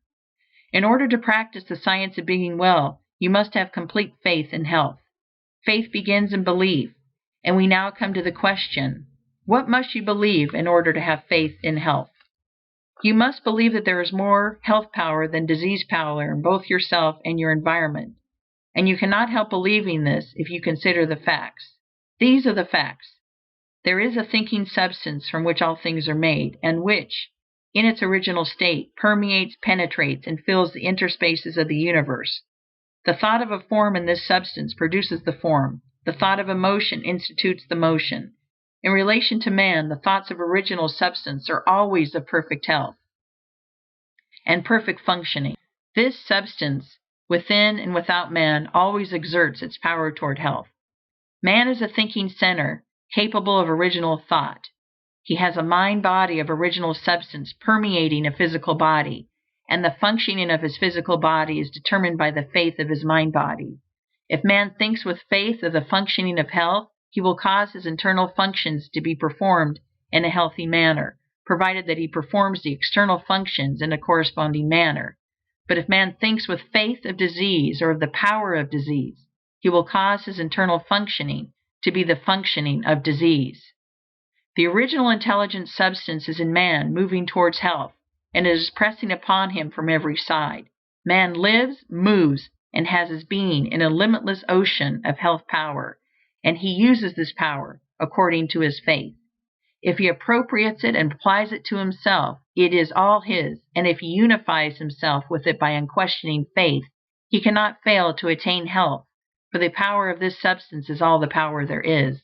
In order to practice the science of being well, you must have complete faith in health. Faith begins in belief, and we now come to the question, what must you believe in order to have faith in health? You must believe that there is more health power than disease power in both yourself and your environment, and you cannot help believing this if you consider the facts. These are the facts. There is a thinking substance from which all things are made, and which, in its original state, permeates, penetrates, and fills the interspaces of the universe. The thought of a form in this substance produces the form. The thought of a motion institutes the motion. In relation to man, the thoughts of original substance are always of perfect health and perfect functioning. This substance, within and without man, always exerts its power toward health. Man is a thinking center, capable of original thought. He has a mind-body of original substance permeating a physical body, and the functioning of his physical body is determined by the faith of his mind-body. If man thinks with faith of the functioning of health, he will cause his internal functions to be performed in a healthy manner, provided that he performs the external functions in a corresponding manner. But if man thinks with faith of disease or of the power of disease, he will cause his internal functioning to be the functioning of disease. The original intelligent substance is in man, moving towards health, and it is pressing upon him from every side. Man lives, moves, and has his being in a limitless ocean of health power, and he uses this power according to his faith. If he appropriates it and applies it to himself, it is all his, and if he unifies himself with it by unquestioning faith, he cannot fail to attain health, for the power of this substance is all the power there is.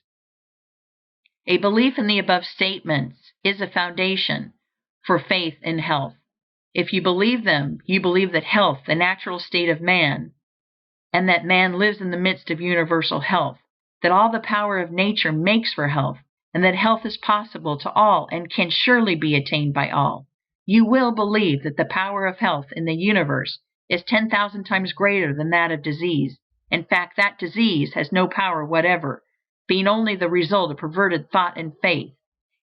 A belief in the above statements is a foundation for faith in health. If you believe them, you believe that health, the natural state of man, and that man lives in the midst of universal health, that all the power of nature makes for health, and that health is possible to all and can surely be attained by all. You will believe that the power of health in the universe is 10,000 times greater than that of disease. In fact, that disease has no power whatever, being only the result of perverted thought and faith.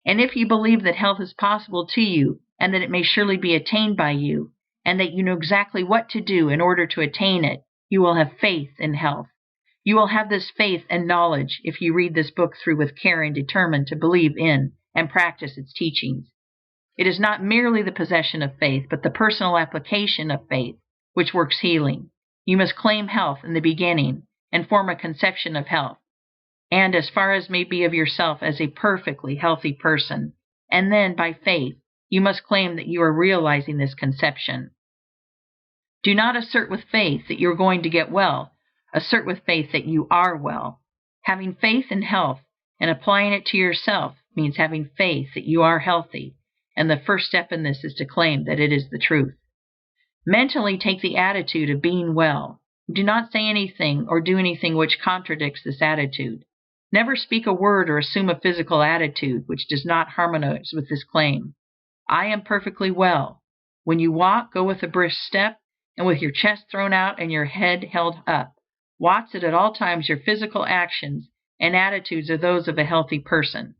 And if you believe that health is possible to you, and that it may surely be attained by you, and that you know exactly what to do in order to attain it, you will have faith in health. You will have this faith and knowledge if you read this book through with care and determine to believe in and practice its teachings. It is not merely the possession of faith, but the personal application of faith, which works healing. You must claim health in the beginning and form a conception of health, and as far as may be of yourself as a perfectly healthy person, and then, by faith, you must claim that you are realizing this conception. Do not assert with faith that you are going to get well. Assert with faith that you are well. Having faith in health and applying it to yourself means having faith that you are healthy, and the first step in this is to claim that it is the truth. Mentally take the attitude of being well. Do not say anything or do anything which contradicts this attitude. Never speak a word or assume a physical attitude which does not harmonize with this claim. I am perfectly well. When you walk, go with a brisk step and with your chest thrown out and your head held up. Watch that at all times your physical actions and attitudes are those of a healthy person.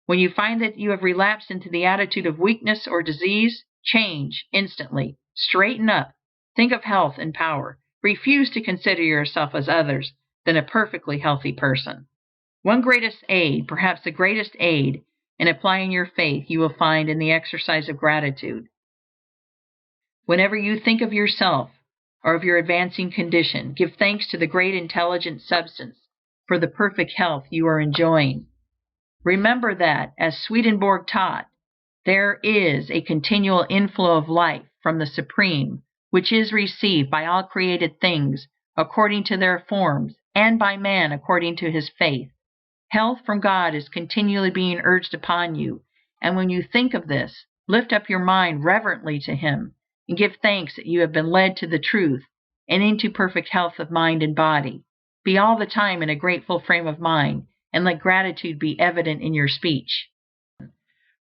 When you find that you have relapsed into the attitude of weakness or disease, change instantly. Straighten up. Think of health and power. Refuse to consider yourself as others than a perfectly healthy person. One greatest aid, perhaps the greatest aid, in applying your faith you will find in the exercise of gratitude. Whenever you think of yourself or of your advancing condition, give thanks to the great intelligent substance for the perfect health you are enjoying. Remember that, as Swedenborg taught, there is a continual inflow of life from the Supreme, which is received by all created things according to their forms, and by man according to his faith. Health from God is continually being urged upon you, and when you think of this, lift up your mind reverently to Him, and give thanks that you have been led to the truth and into perfect health of mind and body. Be all the time in a grateful frame of mind, and let gratitude be evident in your speech.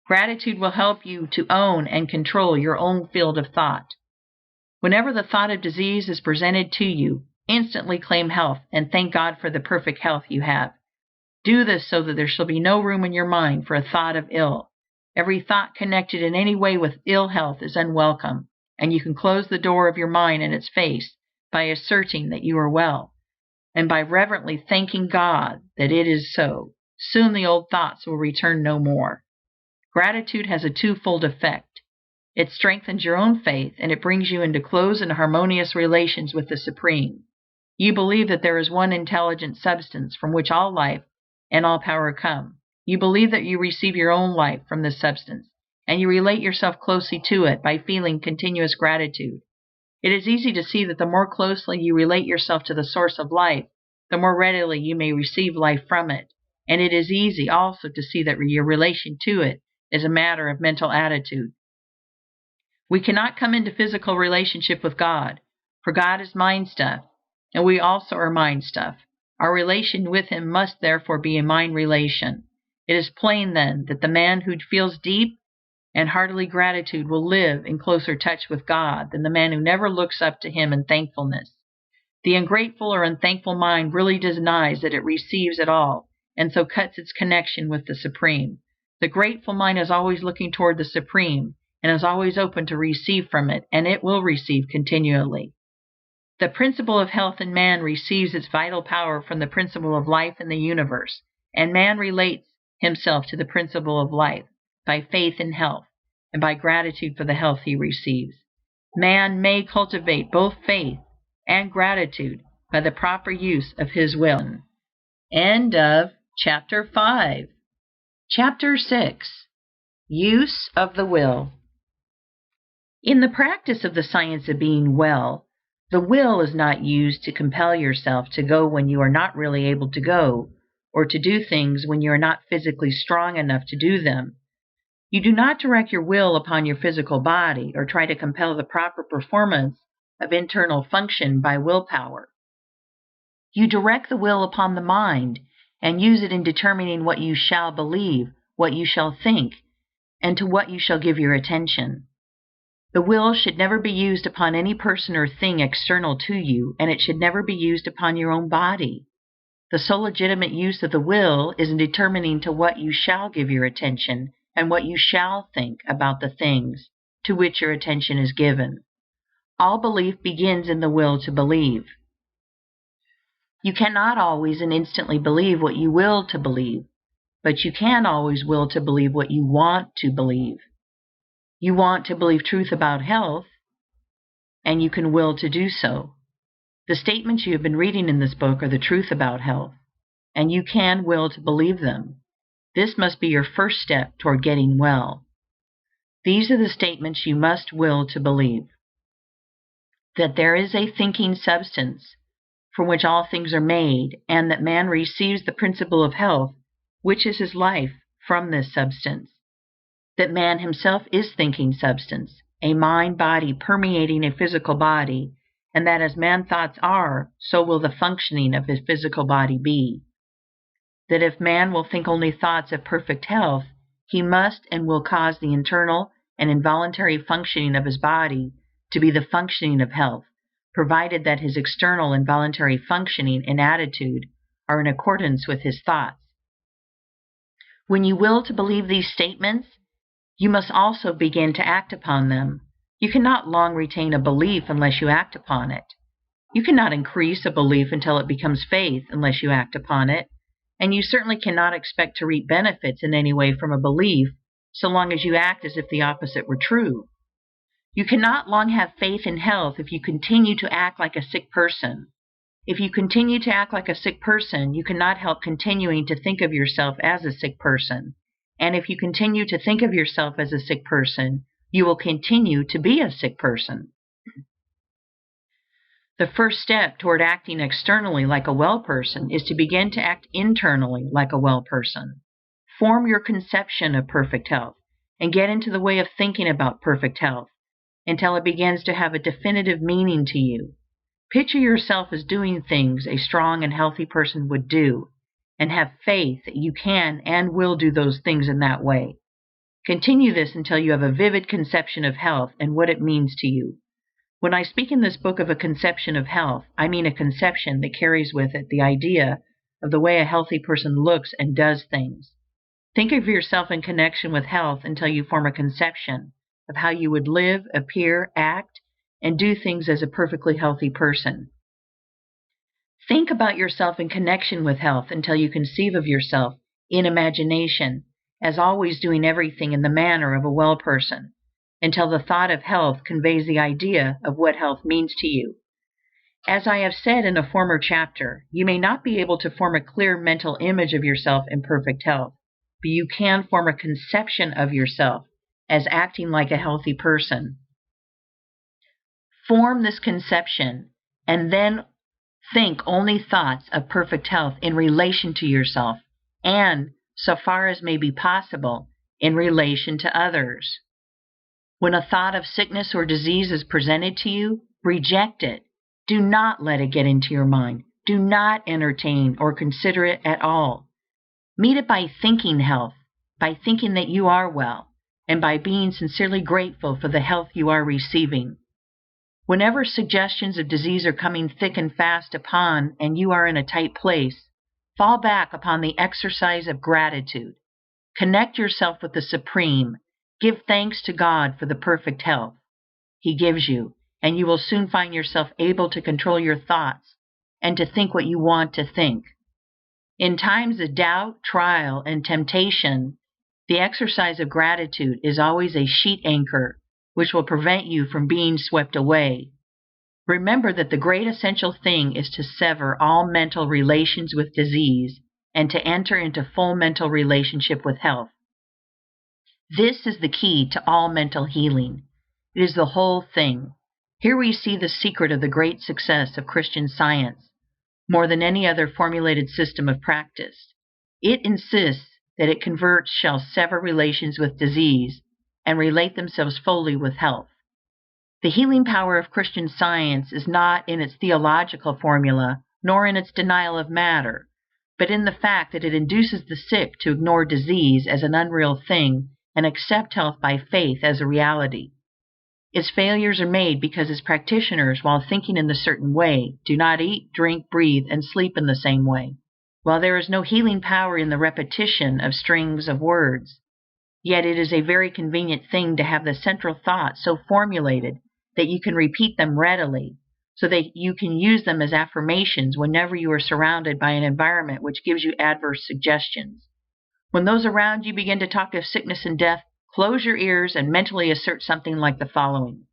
Gratitude will help you to own and control your own field of thought. Whenever the thought of disease is presented to you, instantly claim health and thank God for the perfect health you have. Do this so that there shall be no room in your mind for a thought of ill. Every thought connected in any way with ill health is unwelcome, and you can close the door of your mind in its face by asserting that you are well, and by reverently thanking God that it is so. Soon the old thoughts will return no more. Gratitude has a twofold effect. It strengthens your own faith, and it brings you into close and harmonious relations with the Supreme. You believe that there is one intelligent substance from which all life and all power come. You believe that you receive your own life from this substance, and you relate yourself closely to it by feeling continuous gratitude. It is easy to see that the more closely you relate yourself to the source of life, the more readily you may receive life from it, and it is easy also to see that your relation to it is a matter of mental attitude. We cannot come into physical relationship with God, for God is mind stuff, and we also are mind stuff. Our relation with Him must therefore be a mind relation. It is plain, then, that the man who feels deep and heartily gratitude will live in closer touch with God than the man who never looks up to Him in thankfulness. The ungrateful or unthankful mind really denies that it receives at all, and so cuts its connection with the Supreme. The grateful mind is always looking toward the Supreme, and is always open to receive from it, and it will receive continually. The principle of health in man receives its vital power from the principle of life in the universe, and man relates himself to the principle of life by faith in health, and by gratitude for the health he receives. Man may cultivate both faith and gratitude by the proper use of his will. End of Chapter 5. Chapter 6. Use of the Will. In the practice of the science of being well, the will is not used to compel yourself to go when you are not really able to go, or to do things when you are not physically strong enough to do them. You do not direct your will upon your physical body, or try to compel the proper performance of internal function by willpower. You direct the will upon the mind, and use it in determining what you shall believe, what you shall think, and to what you shall give your attention. The will should never be used upon any person or thing external to you, and it should never be used upon your own body. The sole legitimate use of the will is in determining to what you shall give your attention and what you shall think about the things to which your attention is given. All belief begins in the will to believe. You cannot always and instantly believe what you will to believe, but you can always will to believe what you want to believe. You want to believe truth about health, and you can will to do so. The statements you have been reading in this book are the truth about health, and you can will to believe them. This must be your first step toward getting well. These are the statements you must will to believe: that there is a thinking substance from which all things are made, and that man receives the principle of health, which is his life, from this substance. That man himself is thinking substance, a mind body permeating a physical body, and that as man thoughts are, so will the functioning of his physical body be. That if man will think only thoughts of perfect health, he must and will cause the internal and involuntary functioning of his body to be the functioning of health, provided that his external and voluntary functioning and attitude are in accordance with his thoughts. When you will to believe these statements, you must also begin to act upon them. You cannot long retain a belief unless you act upon it. You cannot increase a belief until it becomes faith unless you act upon it, and you certainly cannot expect to reap benefits in any way from a belief so long as you act as if the opposite were true. You cannot long have faith in health if you continue to act like a sick person. If you continue to act like a sick person, you cannot help continuing to think of yourself as a sick person. And if you continue to think of yourself as a sick person, you will continue to be a sick person. The first step toward acting externally like a well person is to begin to act internally like a well person. Form your conception of perfect health and get into the way of thinking about perfect health until it begins to have a definitive meaning to you. Picture yourself as doing things a strong and healthy person would do, and have faith that you can and will do those things in that way. Continue this until you have a vivid conception of health and what it means to you. When I speak in this book of a conception of health, I mean a conception that carries with it the idea of the way a healthy person looks and does things. Think of yourself in connection with health until you form a conception of how you would live, appear, act, and do things as a perfectly healthy person. Think about yourself in connection with health until you conceive of yourself in imagination as always doing everything in the manner of a well person, until the thought of health conveys the idea of what health means to you. As I have said in a former chapter, you may not be able to form a clear mental image of yourself in perfect health, but you can form a conception of yourself as acting like a healthy person. Form this conception and then think only thoughts of perfect health in relation to yourself and, so far as may be possible, in relation to others. When a thought of sickness or disease is presented to you, reject it. Do not let it get into your mind. Do not entertain or consider it at all. Meet it by thinking health, by thinking that you are well, and by being sincerely grateful for the health you are receiving. Whenever suggestions of disease are coming thick and fast upon, and you are in a tight place, fall back upon the exercise of gratitude. Connect yourself with the Supreme. Give thanks to God for the perfect health He gives you, and you will soon find yourself able to control your thoughts and to think what you want to think. In times of doubt, trial, and temptation, the exercise of gratitude is always a sheet anchor which will prevent you from being swept away. Remember that the great essential thing is to sever all mental relations with disease and to enter into full mental relationship with health. This is the key to all mental healing. It is the whole thing. Here we see the secret of the great success of Christian Science, more than any other formulated system of practice. It insists that its converts shall sever relations with disease and relate themselves fully with health. The healing power of Christian Science is not in its theological formula, nor in its denial of matter, but in the fact that it induces the sick to ignore disease as an unreal thing and accept health by faith as a reality. Its failures are made because its practitioners, while thinking in a certain way, do not eat, drink, breathe, and sleep in the same way. While there is no healing power in the repetition of strings of words, yet it is a very convenient thing to have the central thoughts so formulated that you can repeat them readily, so that you can use them as affirmations whenever you are surrounded by an environment which gives you adverse suggestions. When those around you begin to talk of sickness and death, close your ears and mentally assert something like the following: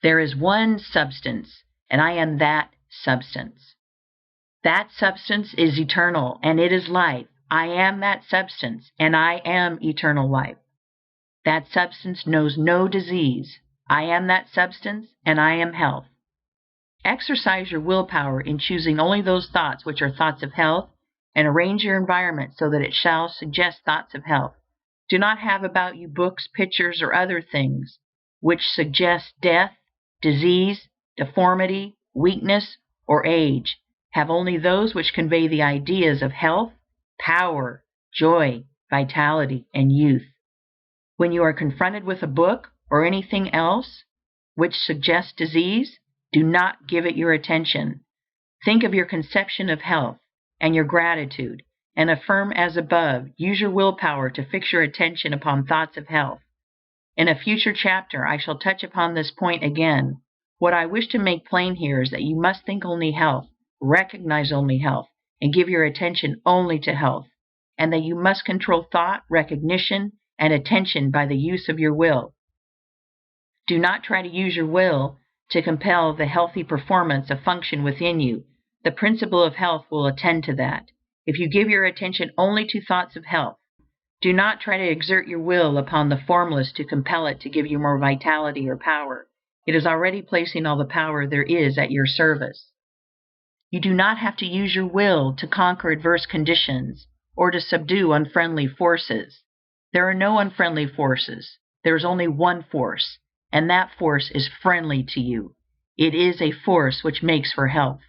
There is one substance, and I am that substance. That substance is eternal, and it is life. I am that substance, and I am eternal life. That substance knows no disease. I am that substance, and I am health. Exercise your willpower in choosing only those thoughts which are thoughts of health, and arrange your environment so that it shall suggest thoughts of health. Do not have about you books, pictures, or other things which suggest death, disease, deformity, weakness, or age. Have only those which convey the ideas of health, power, joy, vitality, and youth. When you are confronted with a book or anything else which suggests disease, do not give it your attention. Think of your conception of health and your gratitude, and affirm as above. Use your willpower to fix your attention upon thoughts of health. In a future chapter I shall touch upon this point again. What I wish to make plain here is that you must think only health, recognize only health, and give your attention only to health, and that you must control thought, recognition, and attention by the use of your will. Do not try to use your will to compel the healthy performance of function within you. The principle of health will attend to that. If you give your attention only to thoughts of health, do not try to exert your will upon the formless to compel it to give you more vitality or power. It is already placing all the power there is at your service. You do not have to use your will to conquer adverse conditions or to subdue unfriendly forces. There are no unfriendly forces. There is only one force, and that force is friendly to you. It is a force which makes for health.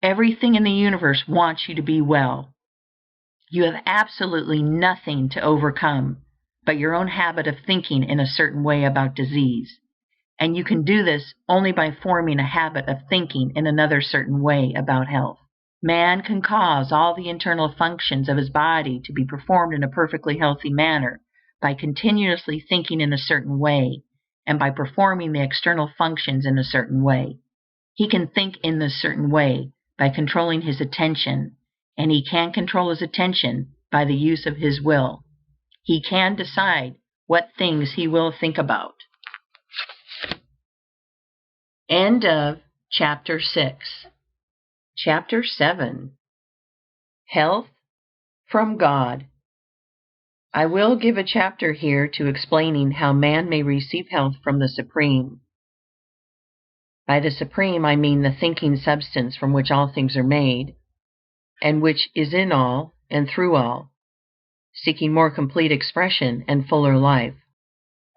Everything in the universe wants you to be well. You have absolutely nothing to overcome but your own habit of thinking in a certain way about disease, and you can do this only by forming a habit of thinking in another certain way about health. Man can cause all the internal functions of his body to be performed in a perfectly healthy manner by continuously thinking in a certain way and by performing the external functions in a certain way. He can think in this certain way by controlling his attention, and he can control his attention by the use of his will. He can decide what things he will think about. End of Chapter 6. Chapter 7. Health from God. I will give a chapter here to explaining how man may receive health from the Supreme. By the Supreme I mean the thinking substance from which all things are made, and which is in all and through all, seeking more complete expression and fuller life.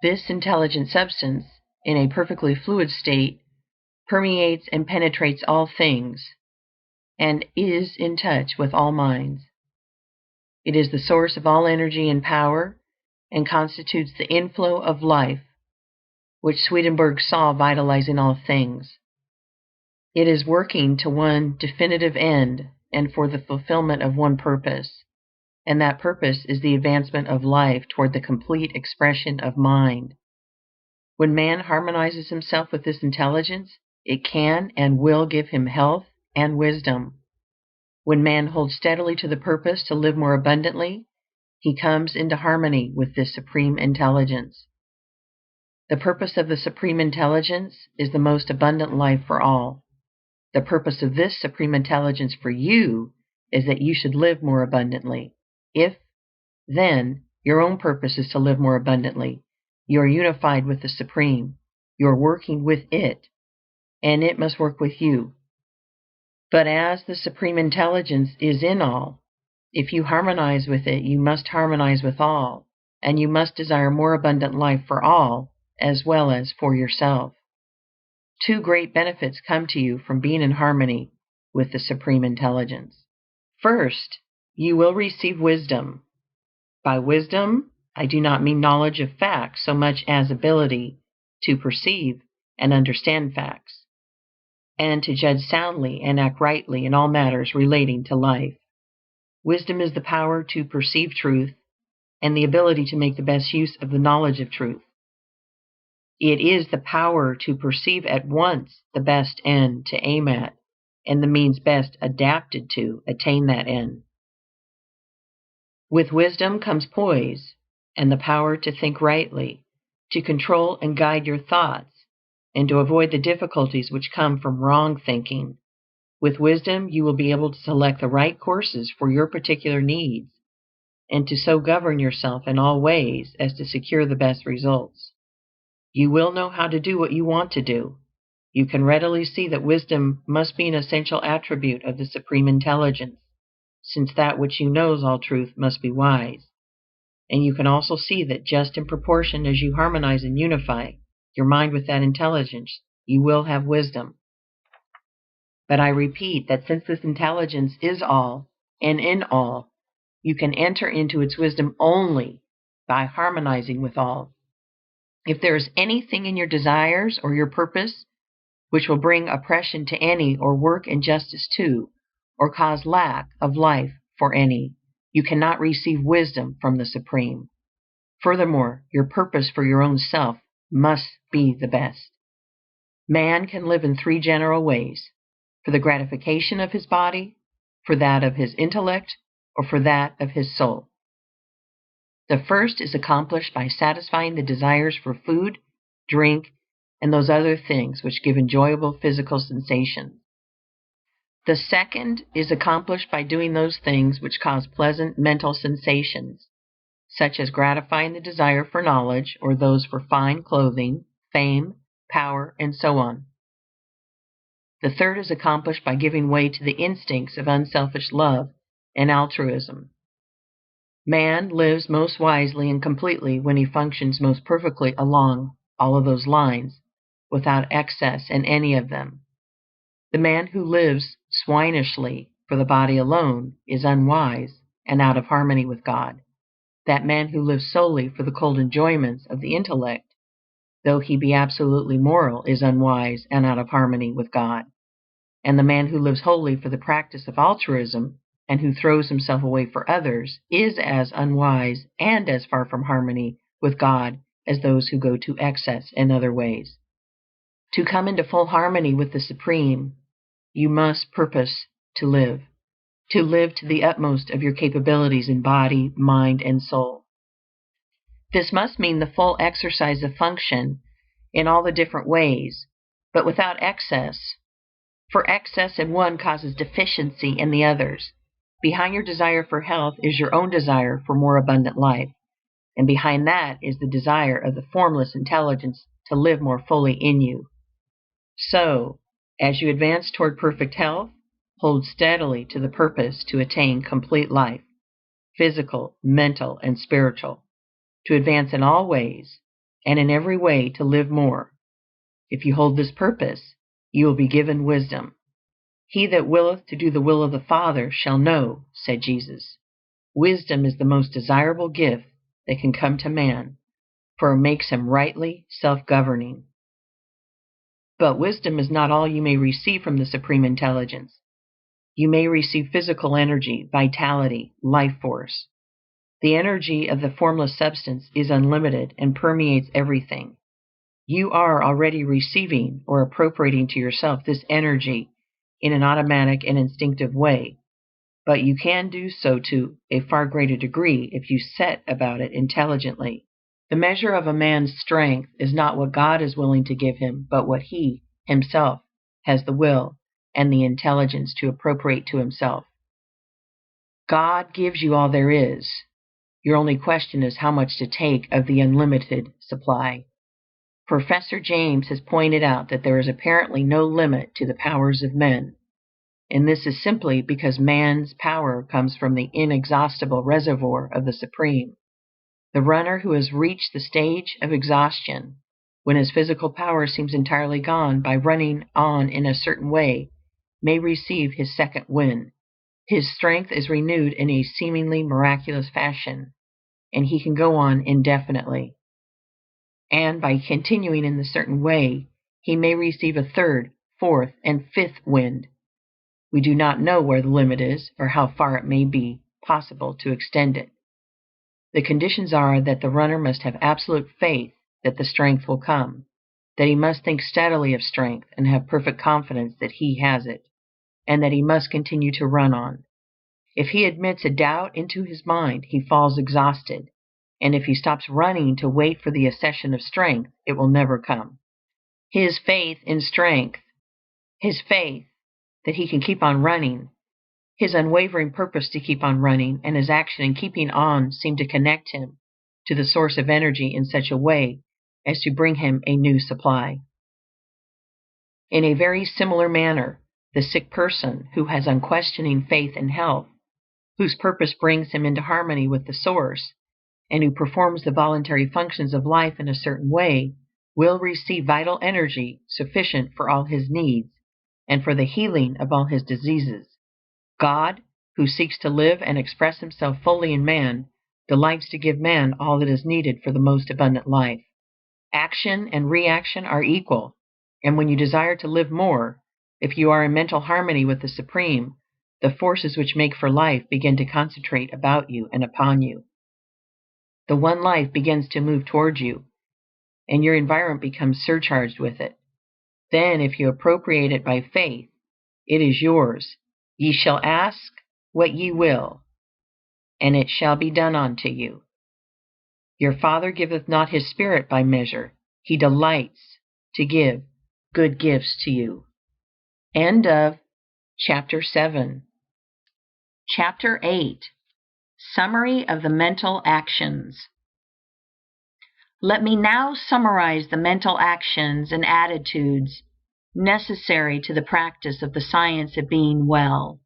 This intelligent substance, in a perfectly fluid state, permeates and penetrates all things, and is in touch with all minds. It is the source of all energy and power, and constitutes the inflow of life, which Swedenborg saw vitalizing all things. It is working to one definitive end and for the fulfillment of one purpose, and that purpose is the advancement of life toward the complete expression of mind. When man harmonizes himself with this intelligence, it can and will give him health and wisdom. When man holds steadily to the purpose to live more abundantly, he comes into harmony with this supreme intelligence. The purpose of the supreme intelligence is the most abundant life for all. The purpose of this supreme intelligence for you is that you should live more abundantly. If, then, your own purpose is to live more abundantly, you are unified with the Supreme. You are working with it, and it must work with you. But as the Supreme Intelligence is in all, if you harmonize with it, you must harmonize with all, and you must desire more abundant life for all as well as for yourself. Two great benefits come to you from being in harmony with the Supreme Intelligence. First, you will receive wisdom. By wisdom, I do not mean knowledge of facts so much as ability to perceive and understand facts, and to judge soundly and act rightly in all matters relating to life. Wisdom is the power to perceive truth and the ability to make the best use of the knowledge of truth. It is the power to perceive at once the best end to aim at and the means best adapted to attain that end. With wisdom comes poise and the power to think rightly, to control and guide your thoughts, and to avoid the difficulties which come from wrong thinking. With wisdom, you will be able to select the right courses for your particular needs, and to so govern yourself in all ways as to secure the best results. You will know how to do what you want to do. You can readily see that wisdom must be an essential attribute of the Supreme Intelligence, since that which you knows all truth must be wise. And you can also see that just in proportion as you harmonize and unify your mind with that intelligence, you will have wisdom. But I repeat that since this intelligence is all and in all, you can enter into its wisdom only by harmonizing with all. If there is anything in your desires or your purpose which will bring oppression to any, or work injustice to, or cause lack of life for any, you cannot receive wisdom from the Supreme. Furthermore, your purpose for your own self must be the best. Man can live in three general ways: for the gratification of his body, for that of his intellect, or for that of his soul. The first is accomplished by satisfying the desires for food, drink, and those other things which give enjoyable physical sensations. The second is accomplished by doing those things which cause pleasant mental sensations, such as gratifying the desire for knowledge, or those for fine clothing, fame, power, and so on. The third is accomplished by giving way to the instincts of unselfish love and altruism. Man lives most wisely and completely when he functions most perfectly along all of those lines, without excess in any of them. The man who lives swinishly for the body alone is unwise and out of harmony with God. That man who lives solely for the cold enjoyments of the intellect, though he be absolutely moral, is unwise and out of harmony with God. And the man who lives wholly for the practice of altruism, and who throws himself away for others, is as unwise and as far from harmony with God as those who go to excess in other ways. To come into full harmony with the Supreme, you must purpose to live to the utmost of your capabilities in body, mind, and soul. This must mean the full exercise of function in all the different ways, but without excess, for excess in one causes deficiency in the others. Behind your desire for health is your own desire for more abundant life, and behind that is the desire of the formless intelligence to live more fully in you. So, as you advance toward perfect health, hold steadily to the purpose to attain complete life, physical, mental, and spiritual, to advance in all ways, and in every way to live more. If you hold this purpose, you will be given wisdom. He that willeth to do the will of the Father shall know, said Jesus. Wisdom is the most desirable gift that can come to man, for it makes him rightly self-governing. But wisdom is not all you may receive from the Supreme Intelligence. You may receive physical energy, vitality, life force. The energy of the formless substance is unlimited and permeates everything. You are already receiving or appropriating to yourself this energy in an automatic and instinctive way, but you can do so to a far greater degree if you set about it intelligently. The measure of a man's strength is not what God is willing to give him, but what he himself has the will and the intelligence to appropriate to himself. God gives you all there is. Your only question is how much to take of the unlimited supply. Professor James has pointed out that there is apparently no limit to the powers of men, and this is simply because man's power comes from the inexhaustible reservoir of the Supreme. The runner who has reached the stage of exhaustion, when his physical power seems entirely gone, by running on in a certain way, may receive his second wind. His strength is renewed in a seemingly miraculous fashion, and he can go on indefinitely. And by continuing in the certain way, he may receive a third, fourth, and fifth wind. We do not know where the limit is, or how far it may be possible to extend it. The conditions are that the runner must have absolute faith that the strength will come, that he must think steadily of strength and have perfect confidence that he has it, and that he must continue to run on. If he admits a doubt into his mind, he falls exhausted, and if he stops running to wait for the accession of strength, it will never come. His faith in strength, his faith that he can keep on running, his unwavering purpose to keep on running, and his action in keeping on seem to connect him to the source of energy in such a way as to bring him a new supply. In a very similar manner, the sick person who has unquestioning faith in health, whose purpose brings him into harmony with the source, and who performs the voluntary functions of life in a certain way, will receive vital energy sufficient for all his needs and for the healing of all his diseases. God, who seeks to live and express himself fully in man, delights to give man all that is needed for the most abundant life. Action and reaction are equal, and when you desire to live more, if you are in mental harmony with the Supreme, the forces which make for life begin to concentrate about you and upon you. The One Life begins to move towards you, and your environment becomes surcharged with it. Then, if you appropriate it by faith, it is yours. Ye shall ask what ye will, and it shall be done unto you. Your Father giveth not his Spirit by measure. He delights to give good gifts to you. End of Chapter 7. Chapter 8. Summary of the Mental Actions. Let me now summarize the mental actions and attitudes necessary to the practice of the science of being well.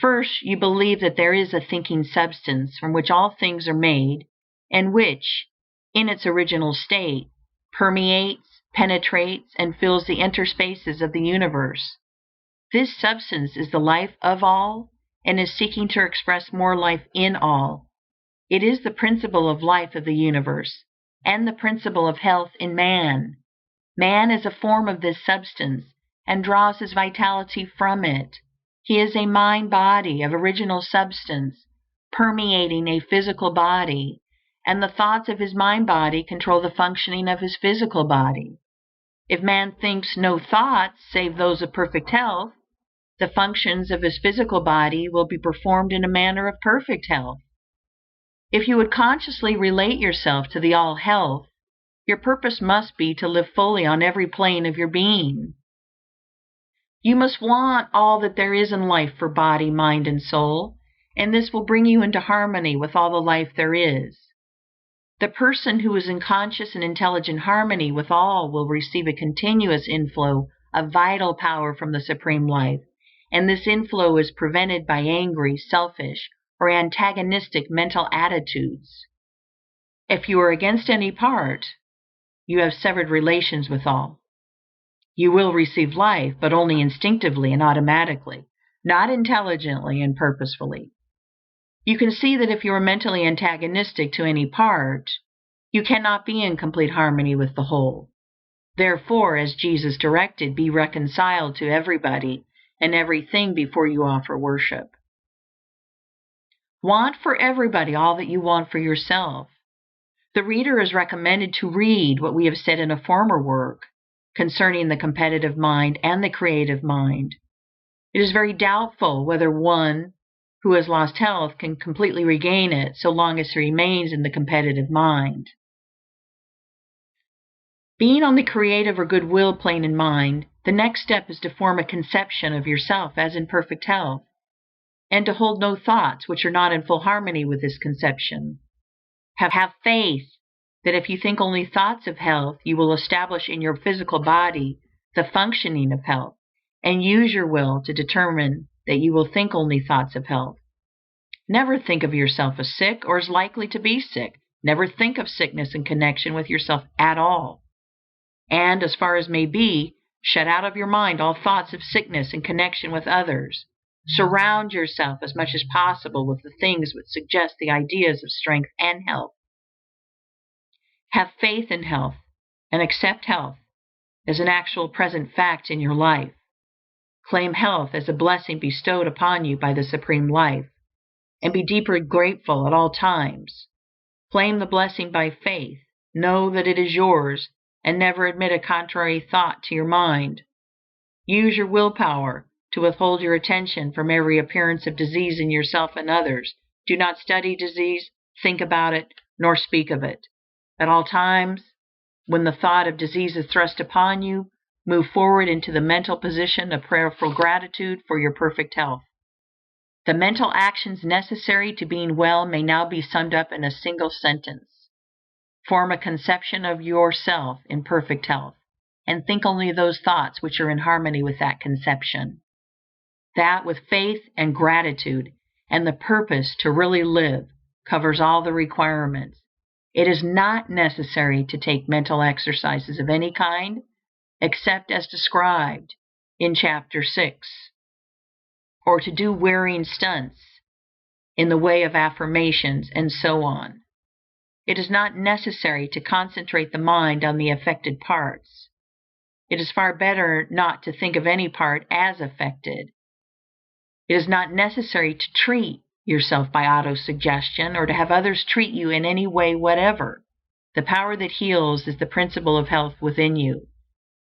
First, you believe that there is a thinking substance from which all things are made, and which, in its original state, permeates, penetrates, and fills the interspaces of the universe. This substance is the life of all, and is seeking to express more life in all. It is the principle of life of the universe, and the principle of health in man. Man is a form of this substance, and draws his vitality from it. He is a mind-body of original substance, permeating a physical body, and the thoughts of his mind-body control the functioning of his physical body. If man thinks no thoughts save those of perfect health, the functions of his physical body will be performed in a manner of perfect health. If you would consciously relate yourself to the All Health, your purpose must be to live fully on every plane of your being. You must want all that there is in life for body, mind, and soul, and this will bring you into harmony with all the life there is. The person who is in conscious and intelligent harmony with all will receive a continuous inflow of vital power from the Supreme Life, and this inflow is prevented by angry, selfish, or antagonistic mental attitudes. If you are against any part, you have severed relations with all. You will receive life, but only instinctively and automatically, not intelligently and purposefully. You can see that if you are mentally antagonistic to any part, you cannot be in complete harmony with the whole. Therefore, as Jesus directed, be reconciled to everybody and everything before you offer worship. Want for everybody all that you want for yourself. The reader is recommended to read what we have said in a former work concerning the competitive mind and the creative mind. It is very doubtful whether one who has lost health can completely regain it so long as he remains in the competitive mind. Being on the creative or goodwill plane in mind, the next step is to form a conception of yourself as in perfect health, and to hold no thoughts which are not in full harmony with this conception. Have faith that if you think only thoughts of health, you will establish in your physical body the functioning of health, and use your will to determine that you will think only thoughts of health. Never think of yourself as sick or as likely to be sick. Never think of sickness in connection with yourself at all. And, as far as may be, shut out of your mind all thoughts of sickness in connection with others. Surround yourself as much as possible with the things which suggest the ideas of strength and health. Have faith in health, and accept health as an actual present fact in your life. Claim health as a blessing bestowed upon you by the Supreme Life, and be deeply grateful at all times. Claim the blessing by faith. Know that it is yours, and never admit a contrary thought to your mind. Use your willpower to withhold your attention from every appearance of disease in yourself and others. Do not study disease, think about it, nor speak of it. At all times, when the thought of disease is thrust upon you, move forward into the mental position of prayerful gratitude for your perfect health. The mental actions necessary to being well may now be summed up in a single sentence. Form a conception of yourself in perfect health, and think only those thoughts which are in harmony with that conception. That, with faith and gratitude and the purpose to really live, covers all the requirements. It is not necessary to take mental exercises of any kind except as described in Chapter 6, or to do wearying stunts in the way of affirmations and so on. It is not necessary to concentrate the mind on the affected parts. It is far better not to think of any part as affected. It is not necessary to treat yourself by autosuggestion or to have others treat you in any way whatever. The power that heals is the principle of health within you,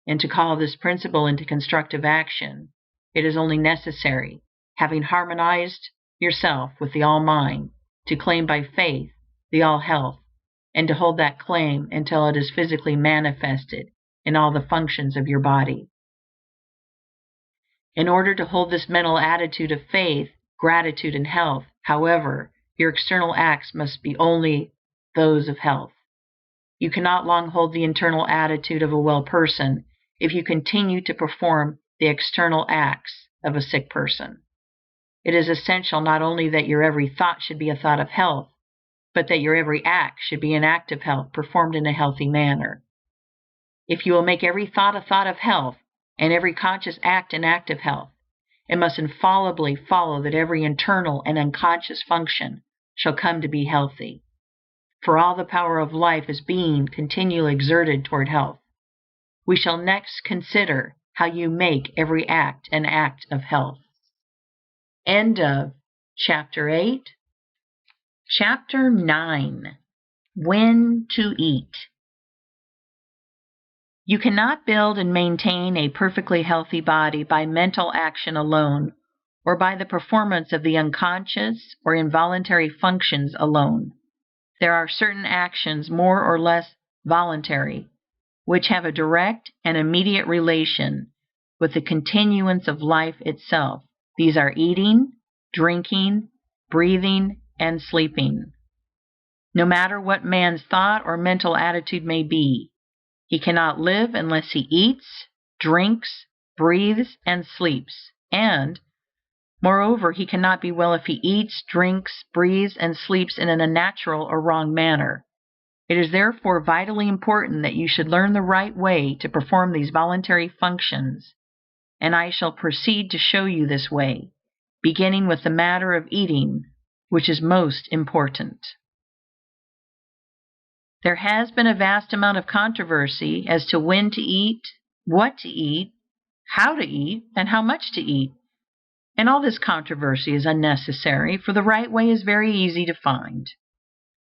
and to call this principle into constructive action, it is only necessary, having harmonized yourself with the All-Mind, to claim by faith the All-Health, and to hold that claim until it is physically manifested in all the functions of your body. In order to hold this mental attitude of faith, gratitude, and health, however, your external acts must be only those of health. You cannot long hold the internal attitude of a well person if you continue to perform the external acts of a sick person. It is essential not only that your every thought should be a thought of health, but that your every act should be an act of health performed in a healthy manner. If you will make every thought a thought of health, and every conscious act an act of health, it must infallibly follow that every internal and unconscious function shall come to be healthy. For all the power of life is being continually exerted toward health. We shall next consider how you make every act an act of health. End of Chapter 8. Chapter 9. When to Eat. You cannot build and maintain a perfectly healthy body by mental action alone, or by the performance of the unconscious or involuntary functions alone. There are certain actions, more or less voluntary, which have a direct and immediate relation with the continuance of life itself. These are eating, drinking, breathing, and sleeping. No matter what man's thought or mental attitude may be, he cannot live unless he eats, drinks, breathes, and sleeps. And, moreover, he cannot be well if he eats, drinks, breathes, and sleeps in an unnatural or wrong manner. It is therefore vitally important that you should learn the right way to perform these voluntary functions, and I shall proceed to show you this way, beginning with the matter of eating, which is most important. There has been a vast amount of controversy as to when to eat, what to eat, how to eat, and how much to eat. And all this controversy is unnecessary, for the right way is very easy to find.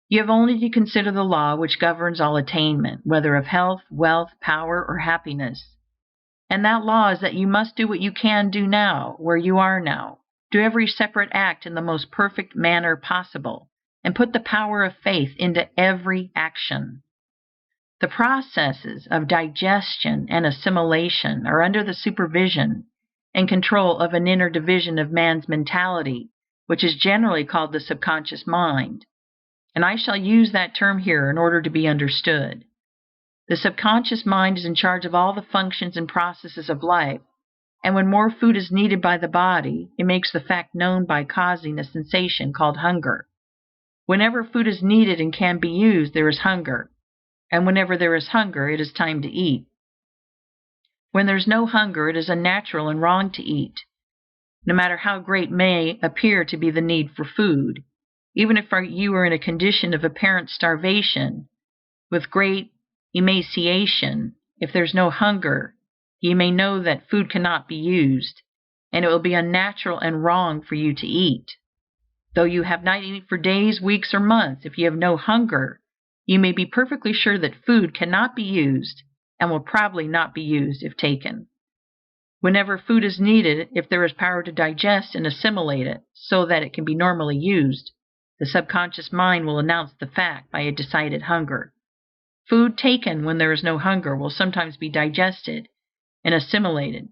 You have only to consider the law which governs all attainment, whether of health, wealth, power, or happiness. And that law is that you must do what you can do now, where you are now. Do every separate act in the most perfect manner possible, and put the power of faith into every action. The processes of digestion and assimilation are under the supervision and control of an inner division of man's mentality, which is generally called the subconscious mind, and I shall use that term here in order to be understood. The subconscious mind is in charge of all the functions and processes of life, and when more food is needed by the body, it makes the fact known by causing a sensation called hunger. Whenever food is needed and can be used, there is hunger, and whenever there is hunger, it is time to eat. When there is no hunger, it is unnatural and wrong to eat, no matter how great may appear to be the need for food. Even if you are in a condition of apparent starvation, with great emaciation, if there is no hunger, you may know that food cannot be used, and it will be unnatural and wrong for you to eat. Though you have not eaten for days, weeks, or months, if you have no hunger, you may be perfectly sure that food cannot be used and will probably not be used if taken. Whenever food is needed, if there is power to digest and assimilate it so that it can be normally used, the subconscious mind will announce the fact by a decided hunger. Food taken when there is no hunger will sometimes be digested and assimilated,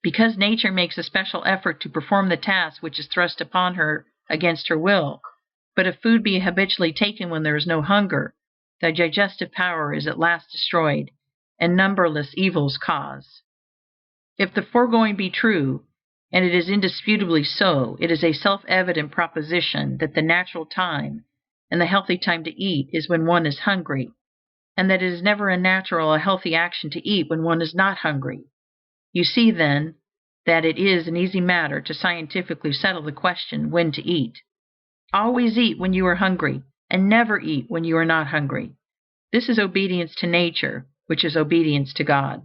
because nature makes a special effort to perform the task which is thrust upon her against her will. But if food be habitually taken when there is no hunger, the digestive power is at last destroyed, and numberless evils caused. If the foregoing be true, and it is indisputably so, it is a self-evident proposition that the natural time and the healthy time to eat is when one is hungry, and that it is never a natural or healthy action to eat when one is not hungry. You see, then, that it is an easy matter to scientifically settle the question when to eat. Always eat when you are hungry, and never eat when you are not hungry. This is obedience to nature, which is obedience to God.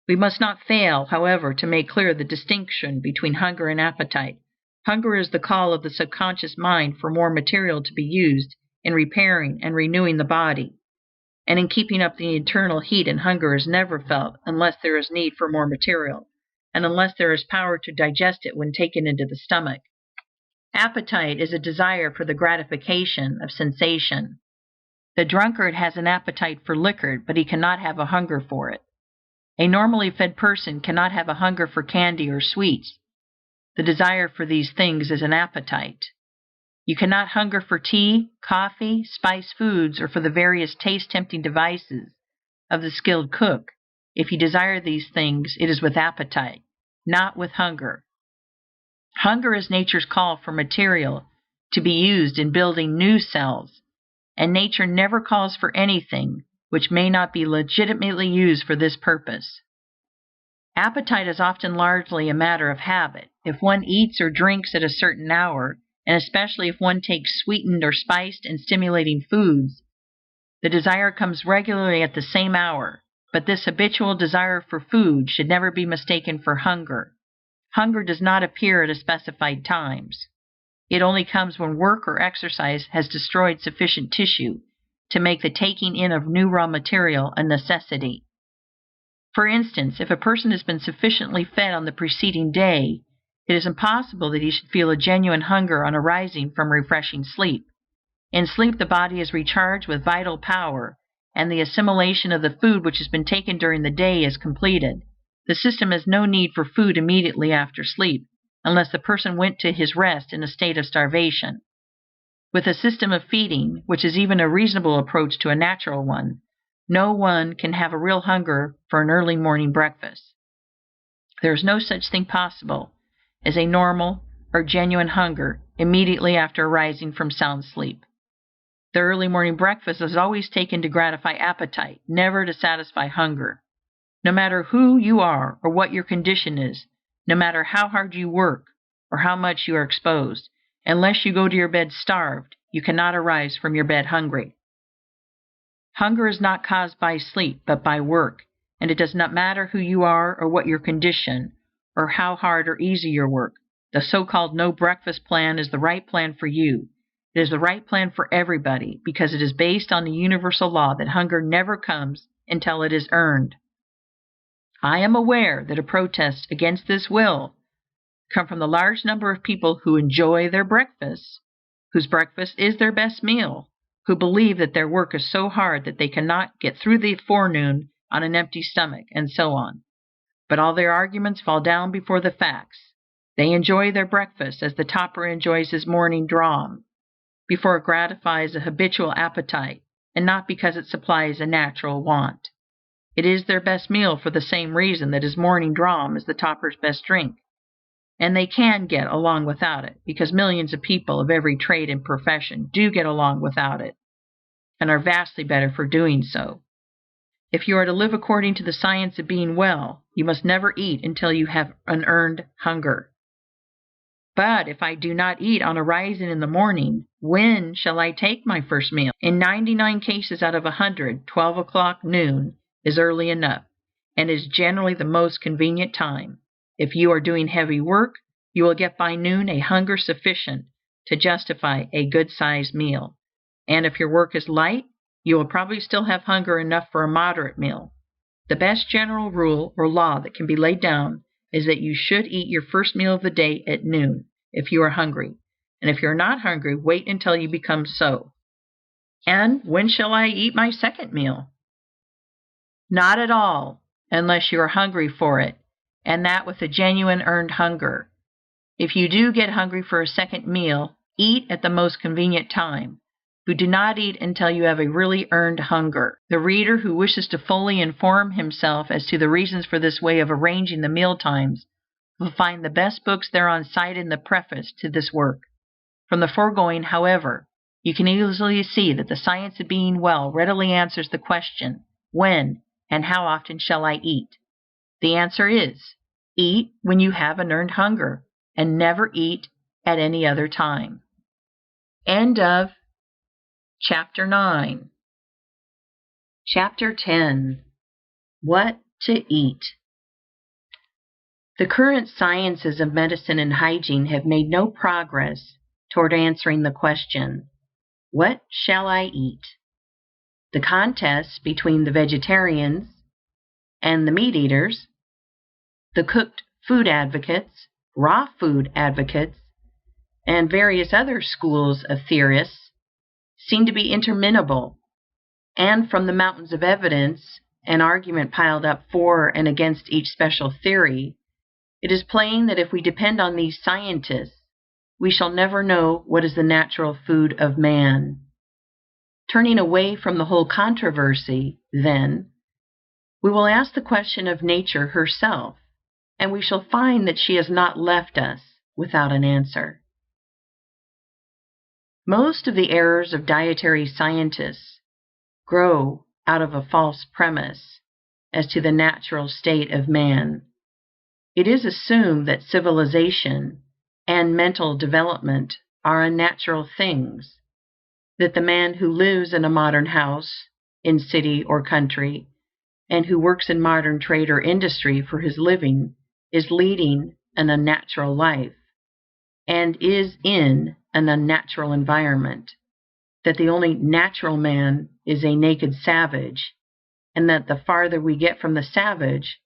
We must not fail, however, to make clear the distinction between hunger and appetite. Hunger is the call of the subconscious mind for more material to be used in repairing and renewing the body, and in keeping up the internal heat, and hunger is never felt unless there is need for more material, and unless there is power to digest it when taken into the stomach. Appetite is a desire for the gratification of sensation. The drunkard has an appetite for liquor, but he cannot have a hunger for it. A normally fed person cannot have a hunger for candy or sweets. The desire for these things is an appetite. You cannot hunger for tea, coffee, spiced foods, or for the various taste-tempting devices of the skilled cook. If you desire these things, it is with appetite, not with hunger. Hunger is nature's call for material to be used in building new cells, and nature never calls for anything which may not be legitimately used for this purpose. Appetite is often largely a matter of habit. If one eats or drinks at a certain hour, and especially if one takes sweetened or spiced and stimulating foods, the desire comes regularly at the same hour. But this habitual desire for food should never be mistaken for hunger. Hunger does not appear at specified times. It only comes when work or exercise has destroyed sufficient tissue to make the taking in of new raw material a necessity. For instance, if a person has been sufficiently fed on the preceding day, it is impossible that he should feel a genuine hunger on arising from refreshing sleep. In sleep, the body is recharged with vital power, and the assimilation of the food which has been taken during the day is completed. The system has no need for food immediately after sleep, unless the person went to his rest in a state of starvation. With a system of feeding, which is even a reasonable approach to a natural one, no one can have a real hunger for an early morning breakfast. There is no such thing possible as a normal or genuine hunger immediately after arising from sound sleep. The early morning breakfast is always taken to gratify appetite, never to satisfy hunger. No matter who you are or what your condition is, no matter how hard you work or how much you are exposed, unless you go to your bed starved, you cannot arise from your bed hungry. Hunger is not caused by sleep, but by work, and it does not matter who you are or what your condition, or how hard or easy your work. The so-called no breakfast plan is the right plan for you. It is the right plan for everybody, because it is based on the universal law that hunger never comes until it is earned. I am aware that a protest against this will come from the large number of people who enjoy their breakfast, whose breakfast is their best meal, who believe that their work is so hard that they cannot get through the forenoon on an empty stomach, and so on. But all their arguments fall down before the facts. They enjoy their breakfast as the toper enjoys his morning dram, before it gratifies a habitual appetite, and not because it supplies a natural want. It is their best meal for the same reason that his morning dram is the toper's best drink, and they can get along without it, because millions of people of every trade and profession do get along without it, and are vastly better for doing so. If you are to live according to the science of being well, you must never eat until you have an earned hunger. But if I do not eat on arising in the morning, when shall I take my first meal? In 99 cases out of 100, 12 o'clock noon is early enough, and is generally the most convenient time. If you are doing heavy work, you will get by noon a hunger sufficient to justify a good-sized meal. And if your work is light, you will probably still have hunger enough for a moderate meal. The best general rule or law that can be laid down is that you should eat your first meal of the day at noon if you are hungry, and if you are not hungry, wait until you become so. And when shall I eat my second meal? Not at all, unless you are hungry for it, and that with a genuine earned hunger. If you do get hungry for a second meal, eat at the most convenient time, but do not eat until you have a really earned hunger. The reader who wishes to fully inform himself as to the reasons for this way of arranging the meal times will find the best books thereon cited in the preface to this work. From the foregoing, however, You can easily see that the science of being well readily answers the question, when and how often shall I eat? The answer is, eat when you have an earned hunger, and never eat at any other time. End of Chapter 9. Chapter 10. What to Eat. The current sciences of medicine and hygiene have made no progress toward answering the question, what shall I eat? The contest between the vegetarians and the meat eaters, the cooked food advocates, raw food advocates, and various other schools of theorists seem to be interminable, and from the mountains of evidence and argument piled up for and against each special theory, it is plain that if we depend on these scientists, we shall never know what is the natural food of man. Turning away from the whole controversy, then, we will ask the question of Nature herself, and we shall find that she has not left us without an answer. Most of the errors of dietary scientists grow out of a false premise as to the natural state of man. It is assumed that civilization and mental development are unnatural things, that the man who lives in a modern house, in city or country, and who works in modern trade or industry for his living is leading an unnatural life, and is in an unnatural environment, that the only natural man is a naked savage, and that the farther we get from the savage,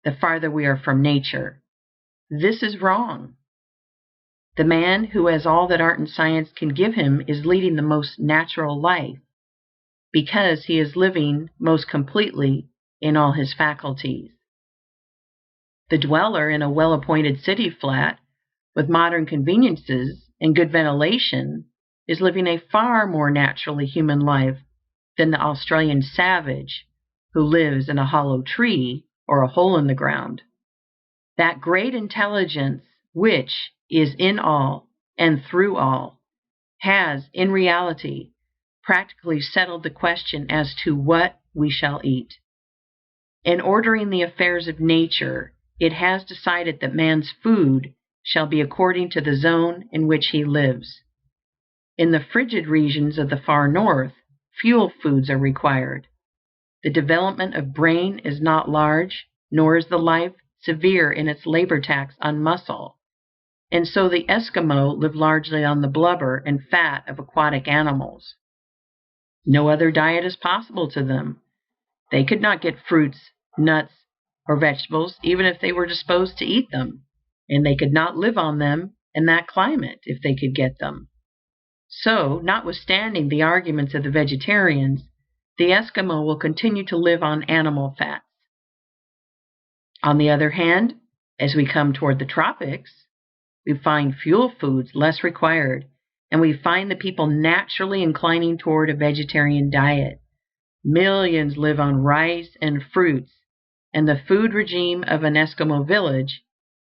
the farther we are from nature. This is wrong. The man who has all that art and science can give him is leading the most natural life, because he is living most completely in all his faculties. The dweller in a well-appointed city flat with modern conveniences and good ventilation is living a far more naturally human life than the Australian savage who lives in a hollow tree or a hole in the ground. That great intelligence which is in all and through all has, in reality, practically settled the question as to what we shall eat. In ordering the affairs of nature, it has decided that man's food shall be according to the zone in which he lives. In the frigid regions of the far north, fuel foods are required. The development of brain is not large, nor is the life severe in its labor tax on muscle, and so the Eskimo live largely on the blubber and fat of aquatic animals. No other diet is possible to them. They could not get fruits, nuts, or vegetables even if they were disposed to eat them, and they could not live on them in that climate if they could get them. So, notwithstanding the arguments of the vegetarians, the Eskimo will continue to live on animal fats. On the other hand, as we come toward the tropics, we find fuel foods less required, and we find the people naturally inclining toward a vegetarian diet. Millions live on rice and fruits, and the food regime of an Eskimo village,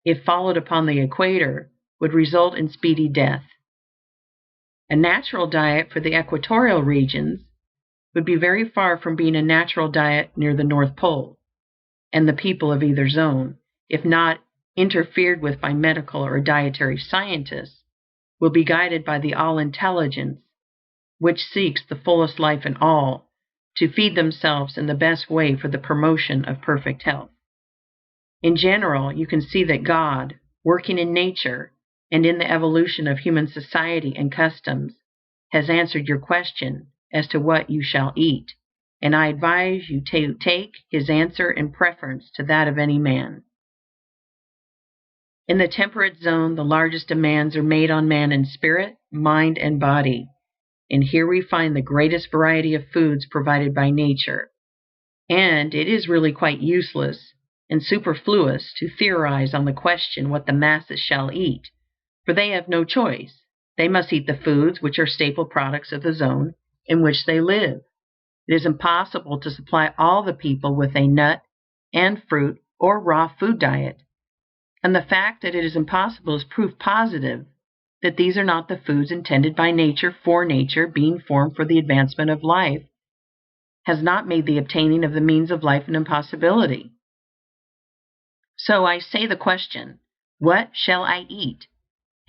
if followed upon the equator, would result in speedy death. A natural diet for the equatorial regions would be very far from being a natural diet near the North Pole, and the people of either zone, if not interfered with by medical or dietary scientists, will be guided by the all-intelligence which seeks the fullest life in all, to feed themselves in the best way for the promotion of perfect health. In general, you can see that God, working in nature and in the evolution of human society and customs, has answered your question as to what you shall eat, and I advise you to take his answer in preference to that of any man. In the temperate zone, the largest demands are made on man in spirit, mind, and body, and here we find the greatest variety of foods provided by nature, and it is really quite useless and superfluous to theorize on the question what the masses shall eat, for they have no choice. They must eat the foods which are staple products of the zone in which they live. It is impossible to supply all the people with a nut and fruit or raw food diet, and the fact that it is impossible is proof positive that these are not the foods intended by nature for nature, being formed for the advancement of life, has not made the obtaining of the means of life an impossibility. So I say the question, "What shall I eat?"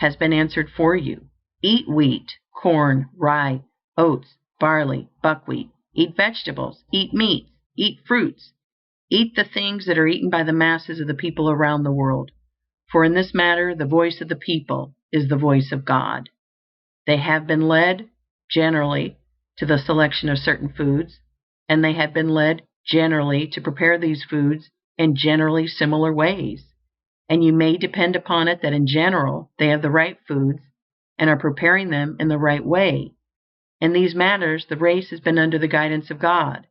has been answered for you. Eat wheat, corn, rye, oats, barley, buckwheat. Eat vegetables, eat meat, eat fruits. Eat the things that are eaten by the masses of the people around the world. For in this matter, the voice of the people is the voice of God. They have been led, generally, to the selection of certain foods, and they have been led, generally, to prepare these foods in generally similar ways. And you may depend upon it that in general they have the right foods and are preparing them in the right way. In these matters, the race has been under the guidance of God.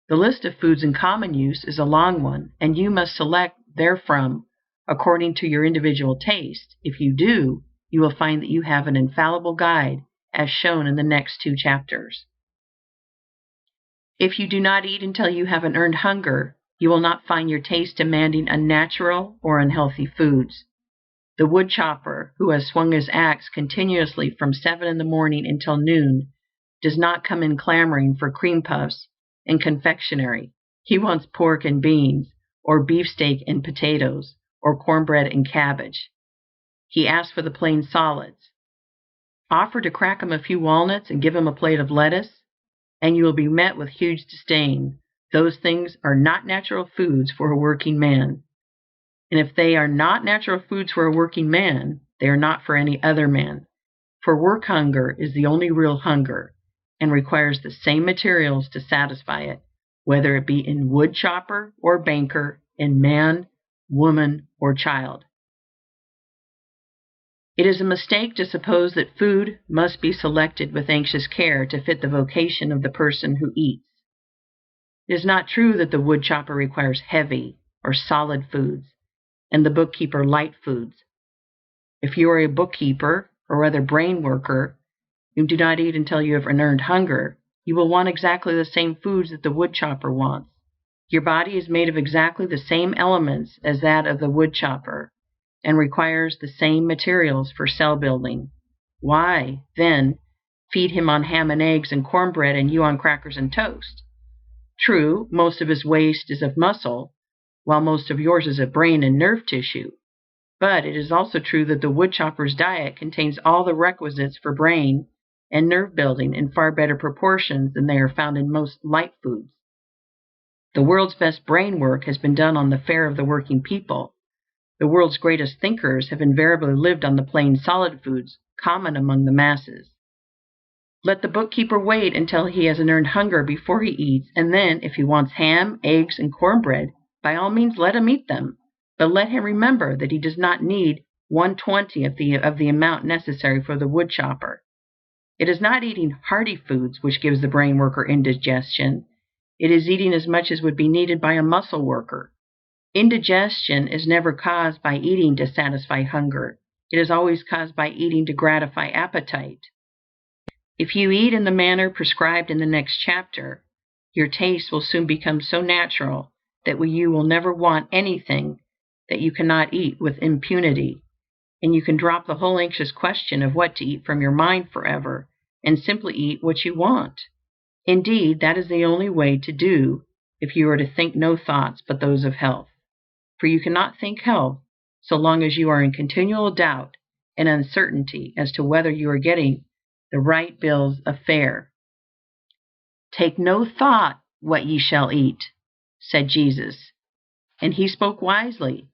The list of foods in common use is a long one, and you must select therefrom according to your individual taste. If you do, you will find that you have an infallible guide, as shown in the next 2 chapters. If you do not eat until you have an earned hunger, you will not find your taste demanding unnatural or unhealthy foods. The wood chopper, who has swung his axe continuously from 7 in the morning until noon, does not come in clamoring for cream puffs and confectionery. He wants pork and beans, or beefsteak and potatoes, or cornbread and cabbage. He asks for the plain solids. Offer to crack him a few walnuts and give him a plate of lettuce, and you will be met with huge disdain. Those things are not natural foods for a working man. And if they are not natural foods for a working man, they are not for any other man. For work hunger is the only real hunger, and requires the same materials to satisfy it, whether it be in wood chopper or banker, in man, woman, or child. It is a mistake to suppose that food must be selected with anxious care to fit the vocation of the person who eats. It is not true that the wood chopper requires heavy or solid foods, and the bookkeeper light foods. If you are a bookkeeper or other brain worker, you do not eat until you have an earned hunger, you will want exactly the same foods that the wood chopper wants. Your body is made of exactly the same elements as that of the wood chopper, and requires the same materials for cell building. Why, then, feed him on ham and eggs and cornbread and you on crackers and toast? True, most of his waste is of muscle, while most of yours is of brain and nerve tissue. But it is also true that the woodchopper's diet contains all the requisites for brain and nerve building in far better proportions than they are found in most light foods. The world's best brain work has been done on the fare of the working people. The world's greatest thinkers have invariably lived on the plain solid foods common among the masses. Let the bookkeeper wait until he has an earned hunger before he eats, and then, if he wants ham, eggs, and cornbread, by all means let him eat them. But let him remember that he does not need 1/20 of the amount necessary for the wood chopper. It is not eating hearty foods which gives the brain worker indigestion. It is eating as much as would be needed by a muscle worker. Indigestion is never caused by eating to satisfy hunger. It is always caused by eating to gratify appetite. If you eat in the manner prescribed in the next chapter, your taste will soon become so natural that you will never want anything that you cannot eat with impunity, and you can drop the whole anxious question of what to eat from your mind forever, and simply eat what you want. Indeed, that is the only way to do if you are to think no thoughts but those of health. For you cannot think health so long as you are in continual doubt and uncertainty as to whether you are getting the right bills of fare. Take no thought what ye shall eat, said Jesus, and he spoke wisely.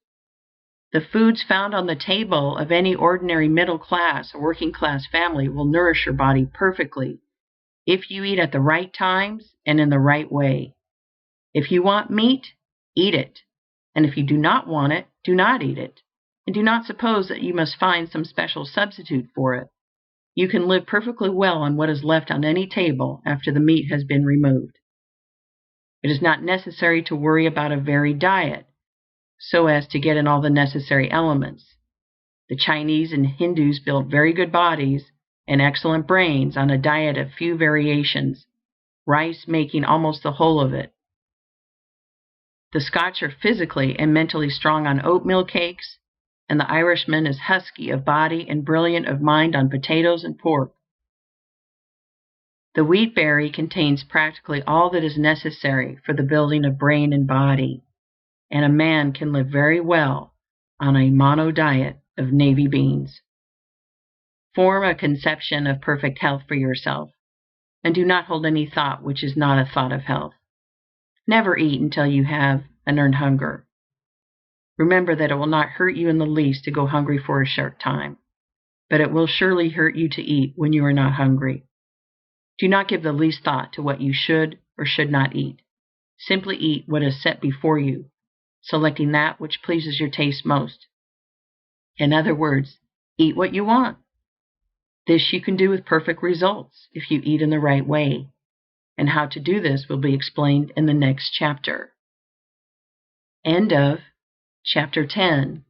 The foods found on the table of any ordinary middle class or working class family will nourish your body perfectly if you eat at the right times and in the right way. If you want meat, eat it, and if you do not want it, do not eat it, and do not suppose that you must find some special substitute for it. You can live perfectly well on what is left on any table after the meat has been removed. It is not necessary to worry about a varied diet, so as to get in all the necessary elements. The Chinese and Hindus build very good bodies and excellent brains on a diet of few variations, rice making almost the whole of it. The Scotch are physically and mentally strong on oatmeal cakes, and the Irishman is husky of body and brilliant of mind on potatoes and pork. The wheat berry contains practically all that is necessary for the building of brain and body, and a man can live very well on a mono diet of navy beans. Form a conception of perfect health for yourself, and do not hold any thought which is not a thought of health. Never eat until you have an earned hunger. Remember that it will not hurt you in the least to go hungry for a short time, but it will surely hurt you to eat when you are not hungry. Do not give the least thought to what you should or should not eat. Simply eat what is set before you, selecting that which pleases your taste most. In other words, eat what you want. This you can do with perfect results if you eat in the right way, and how to do this will be explained in the next chapter. End of Chapter 10.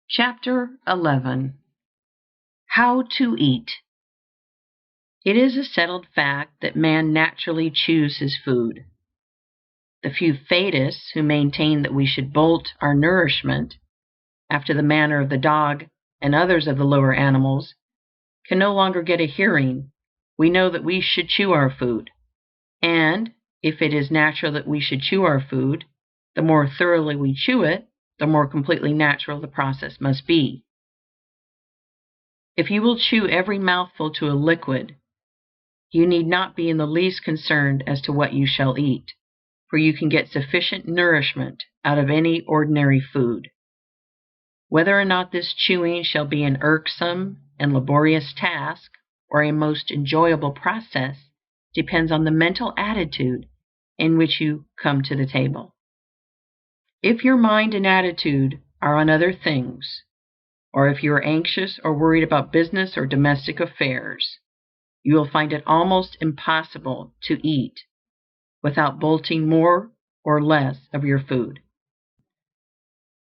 Chapter 11. How to Eat. It is a settled fact that man naturally chews his food. The few fatists who maintain that we should bolt our nourishment, after the manner of the dog and others of the lower animals, can no longer get a hearing. We know that we should chew our food, and if it is natural that we should chew our food, the more thoroughly we chew it, the more completely natural the process must be. If you will chew every mouthful to a liquid, you need not be in the least concerned as to what you shall eat, for you can get sufficient nourishment out of any ordinary food. Whether or not this chewing shall be an irksome and laborious task or a most enjoyable process depends on the mental attitude in which you come to the table. If your mind and attitude are on other things, or if you are anxious or worried about business or domestic affairs, you will find it almost impossible to eat without bolting more or less of your food.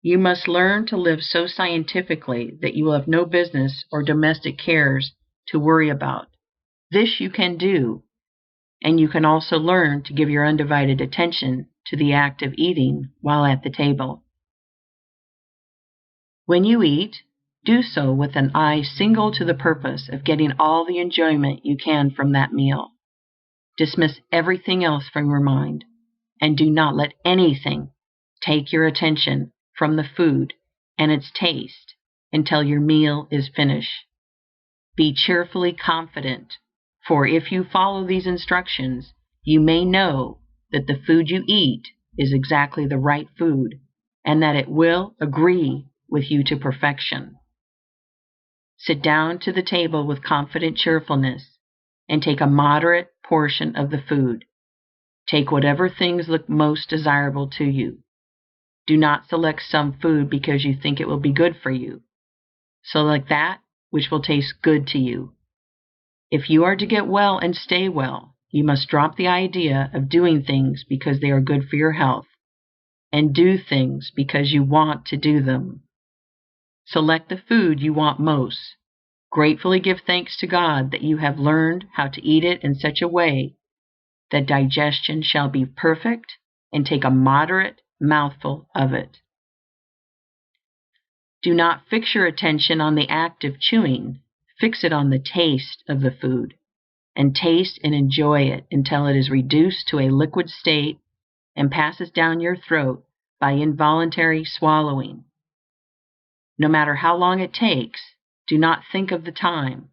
You must learn to live so scientifically that you will have no business or domestic cares to worry about. This you can do, and you can also learn to give your undivided attention to the act of eating while at the table. When you eat, do so with an eye single to the purpose of getting all the enjoyment you can from that meal. Dismiss everything else from your mind, and do not let anything take your attention from the food and its taste until your meal is finished. Be cheerfully confident, for if you follow these instructions, you may know that the food you eat is exactly the right food, and that it will agree with you to perfection. Sit down to the table with confident cheerfulness, and take a moderate portion of the food. Take whatever things look most desirable to you. Do not select some food because you think it will be good for you. Select that which will taste good to you. If you are to get well and stay well, you must drop the idea of doing things because they are good for your health, and do things because you want to do them. Select the food you want most. Gratefully give thanks to God that you have learned how to eat it in such a way that digestion shall be perfect, and take a moderate mouthful of it. Do not fix your attention on the act of chewing. Fix it on the taste of the food, and taste and enjoy it until it is reduced to a liquid state and passes down your throat by involuntary swallowing. No matter how long it takes, do not think of the time.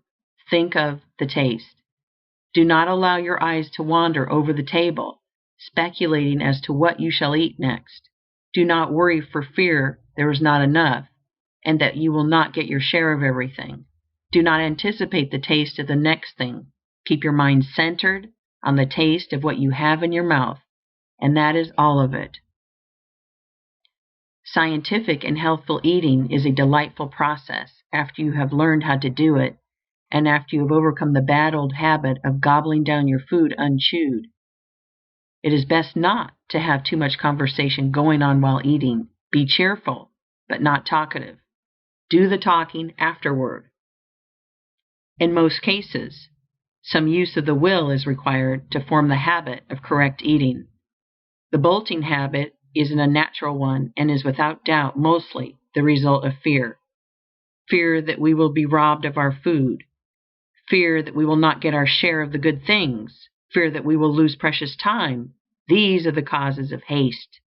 Think of the taste. Do not allow your eyes to wander over the table, speculating as to what you shall eat next. Do not worry for fear there is not enough, and that you will not get your share of everything. Do not anticipate the taste of the next thing. Keep your mind centered on the taste of what you have in your mouth, and that is all of it. Scientific and healthful eating is a delightful process after you have learned how to do it, and after you have overcome the bad old habit of gobbling down your food unchewed. It is best not to have too much conversation going on while eating. Be cheerful, but not talkative. Do the talking afterward. In most cases, some use of the will is required to form the habit of correct eating. The bolting habit is an unnatural one, and is without doubt mostly the result of fear. Fear that we will be robbed of our food. Fear that we will not get our share of the good things. Fear that we will lose precious time. These are the causes of haste.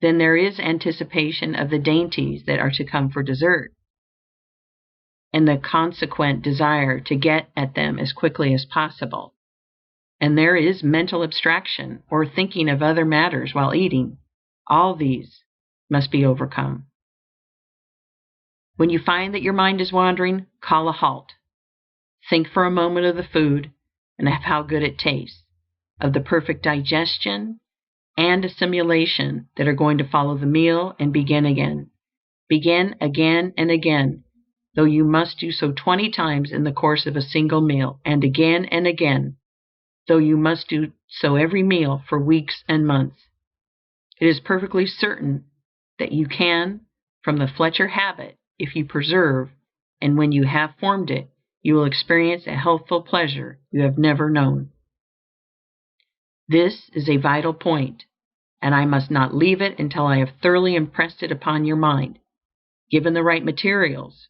Then there is anticipation of the dainties that are to come for dessert, and the consequent desire to get at them as quickly as possible. And there is mental abstraction, or thinking of other matters while eating. All these must be overcome. When you find that your mind is wandering, call a halt. Think for a moment of the food and of how good it tastes, of the perfect digestion and assimilation that are going to follow the meal, and begin again. Begin again and again, though you must do so 20 times in the course of a single meal, and again, though you must do so every meal for weeks and months. It is perfectly certain that you can, from the Fletcher habit, if you persevere, and when you have formed it, you will experience a healthful pleasure you have never known. This is a vital point, and I must not leave it until I have thoroughly impressed it upon your mind. Given the right materials,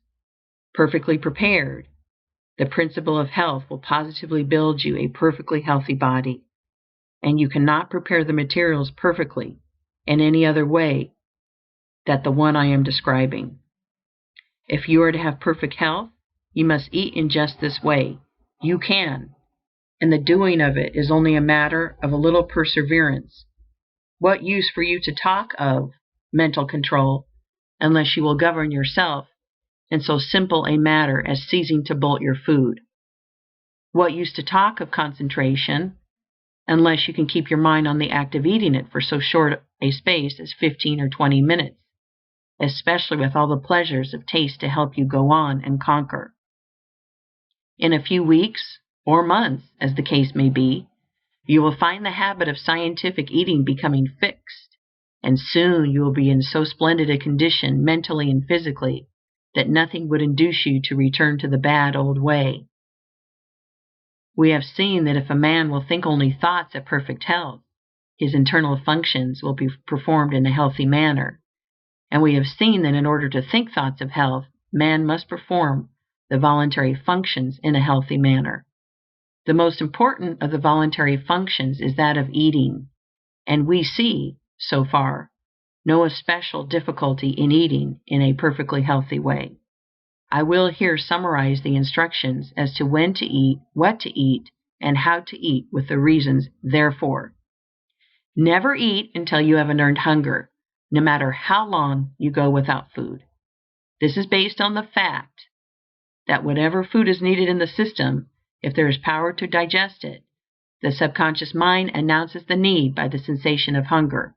perfectly prepared, the principle of health will positively build you a perfectly healthy body, and you cannot prepare the materials perfectly in any other way than the one I am describing. If you are to have perfect health, you must eat in just this way. You can, and the doing of it is only a matter of a little perseverance. What use for you to talk of mental control unless you will govern yourself in so simple a matter as ceasing to bolt your food? What use to talk of concentration unless you can keep your mind on the act of eating it for so short a space as 15 or 20 minutes, especially with all the pleasures of taste to help you go on and conquer? In a few weeks, or months, as the case may be, you will find the habit of scientific eating becoming fixed, and soon you will be in so splendid a condition, mentally and physically, that nothing would induce you to return to the bad old way. We have seen that if a man will think only thoughts of perfect health, his internal functions will be performed in a healthy manner, and we have seen that in order to think thoughts of health, man must perform the voluntary functions in a healthy manner. The most important of the voluntary functions is that of eating, and we see, so far, no especial difficulty in eating in a perfectly healthy way. I will here summarize the instructions as to when to eat, what to eat, and how to eat, with the reasons therefor. Never eat until you have an earned hunger, no matter how long you go without food. This is based on the fact that whatever food is needed in the system, if there is power to digest it, the subconscious mind announces the need by the sensation of hunger.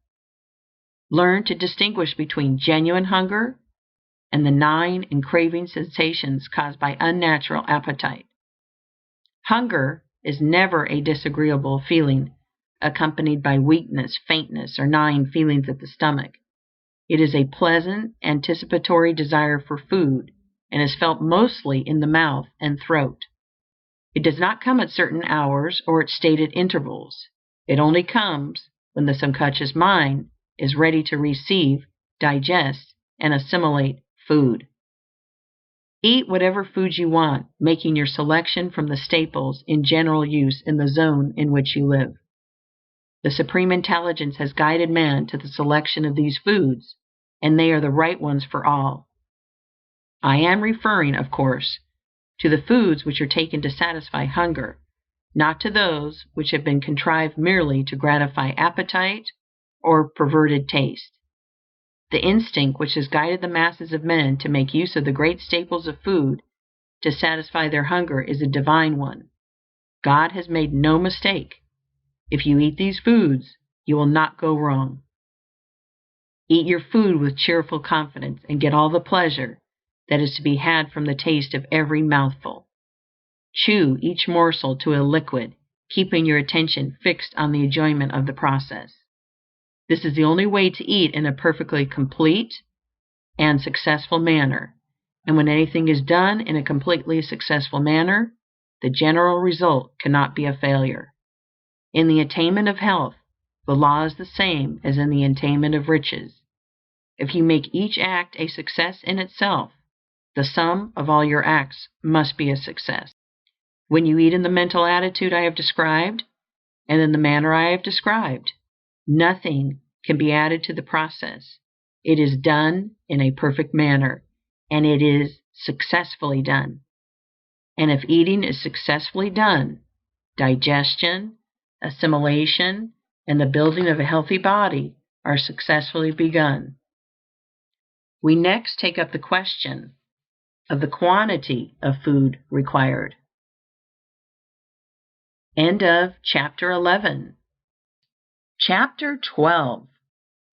Learn to distinguish between genuine hunger and the gnawing and craving sensations caused by unnatural appetite. Hunger is never a disagreeable feeling accompanied by weakness, faintness, or gnawing feelings at the stomach. It is a pleasant, anticipatory desire for food, and is felt mostly in the mouth and throat. It does not come at certain hours or at stated intervals. It only comes when the subconscious mind is ready to receive, digest, and assimilate food. Eat whatever foods you want, making your selection from the staples in general use in the zone in which you live. The Supreme Intelligence has guided man to the selection of these foods, and they are the right ones for all. I am referring, of course, to the foods which are taken to satisfy hunger, not to those which have been contrived merely to gratify appetite or perverted taste. The instinct which has guided the masses of men to make use of the great staples of food to satisfy their hunger is a divine one. God has made no mistake. If you eat these foods, you will not go wrong. Eat your food with cheerful confidence, and get all the pleasure that is to be had from the taste of every mouthful. Chew each morsel to a liquid, keeping your attention fixed on the enjoyment of the process. This is the only way to eat in a perfectly complete and successful manner, and when anything is done in a completely successful manner, the general result cannot be a failure. In the attainment of health, the law is the same as in the attainment of riches. If you make each act a success in itself, the sum of all your acts must be a success. When you eat in the mental attitude I have described, and in the manner I have described, nothing can be added to the process. It is done in a perfect manner, and it is successfully done. And if eating is successfully done, digestion, assimilation, and the building of a healthy body are successfully begun. We next take up the question of the quantity of food required. End of Chapter 11. Chapter 12.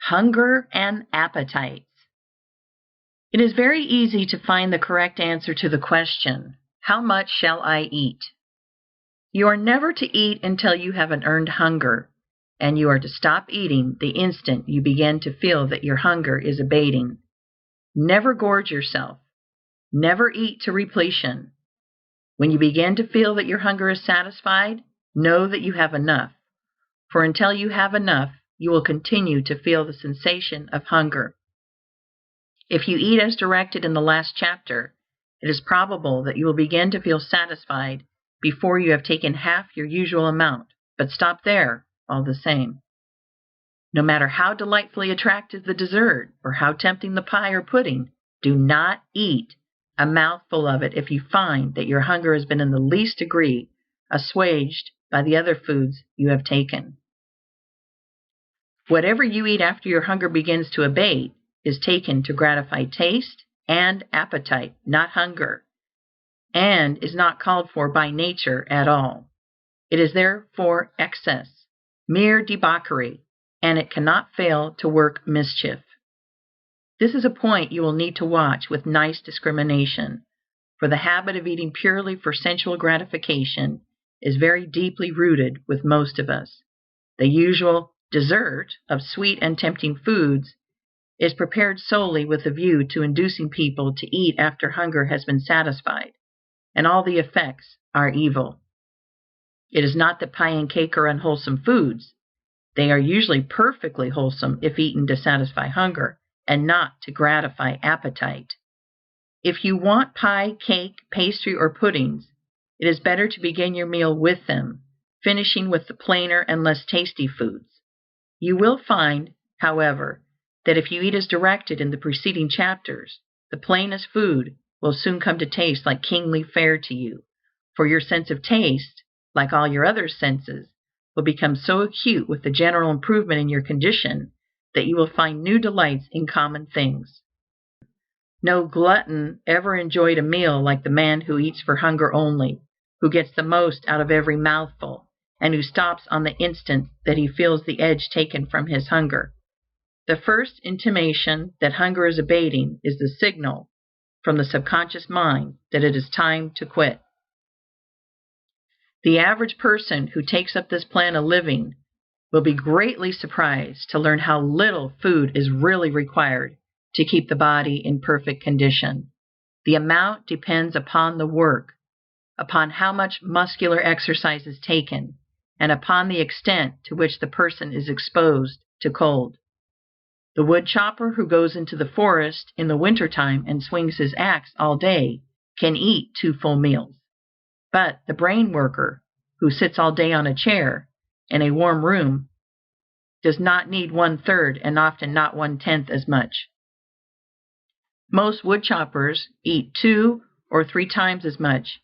Hunger and Appetites. It is very easy to find the correct answer to the question, how much shall I eat? You are never to eat until you have an earned hunger, and you are to stop eating the instant you begin to feel that your hunger is abating. Never gorge yourself. Never eat to repletion. When you begin to feel that your hunger is satisfied, know that you have enough, for until you have enough, you will continue to feel the sensation of hunger. If you eat as directed in the last chapter, it is probable that you will begin to feel satisfied before you have taken half your usual amount, but stop there all the same. No matter how delightfully attractive the dessert, or how tempting the pie or pudding, do not eat a mouthful of it if you find that your hunger has been in the least degree assuaged by the other foods you have taken. Whatever you eat after your hunger begins to abate is taken to gratify taste and appetite, not hunger, and is not called for by nature at all. It is therefore excess, mere debauchery, and it cannot fail to work mischief. This is a point you will need to watch with nice discrimination, for the habit of eating purely for sensual gratification is very deeply rooted with most of us. The usual dessert of sweet and tempting foods is prepared solely with a view to inducing people to eat after hunger has been satisfied, and all the effects are evil. It is not that pie and cake are unwholesome foods. They are usually perfectly wholesome if eaten to satisfy hunger and not to gratify appetite. If you want pie, cake, pastry, or puddings, it is better to begin your meal with them, finishing with the plainer and less tasty foods. You will find, however, that if you eat as directed in the preceding chapters, the plainest food will soon come to taste like kingly fare to you, for your sense of taste, like all your other senses, will become so acute with the general improvement in your condition that you will find new delights in common things. No glutton ever enjoyed a meal like the man who eats for hunger only, who gets the most out of every mouthful, and who stops on the instant that he feels the edge taken from his hunger. The first intimation that hunger is abating is the signal from the subconscious mind that it is time to quit. The average person who takes up this plan of living will be greatly surprised to learn how little food is really required to keep the body in perfect condition. The amount depends upon the work, upon how much muscular exercise is taken, and upon the extent to which the person is exposed to cold. The wood chopper who goes into the forest in the wintertime and swings his axe all day can eat 2 full meals. But the brain worker who sits all day on a chair in a warm room does not need 1/3 and often not 1/10 as much. Most wood choppers eat 2 or 3 times as much,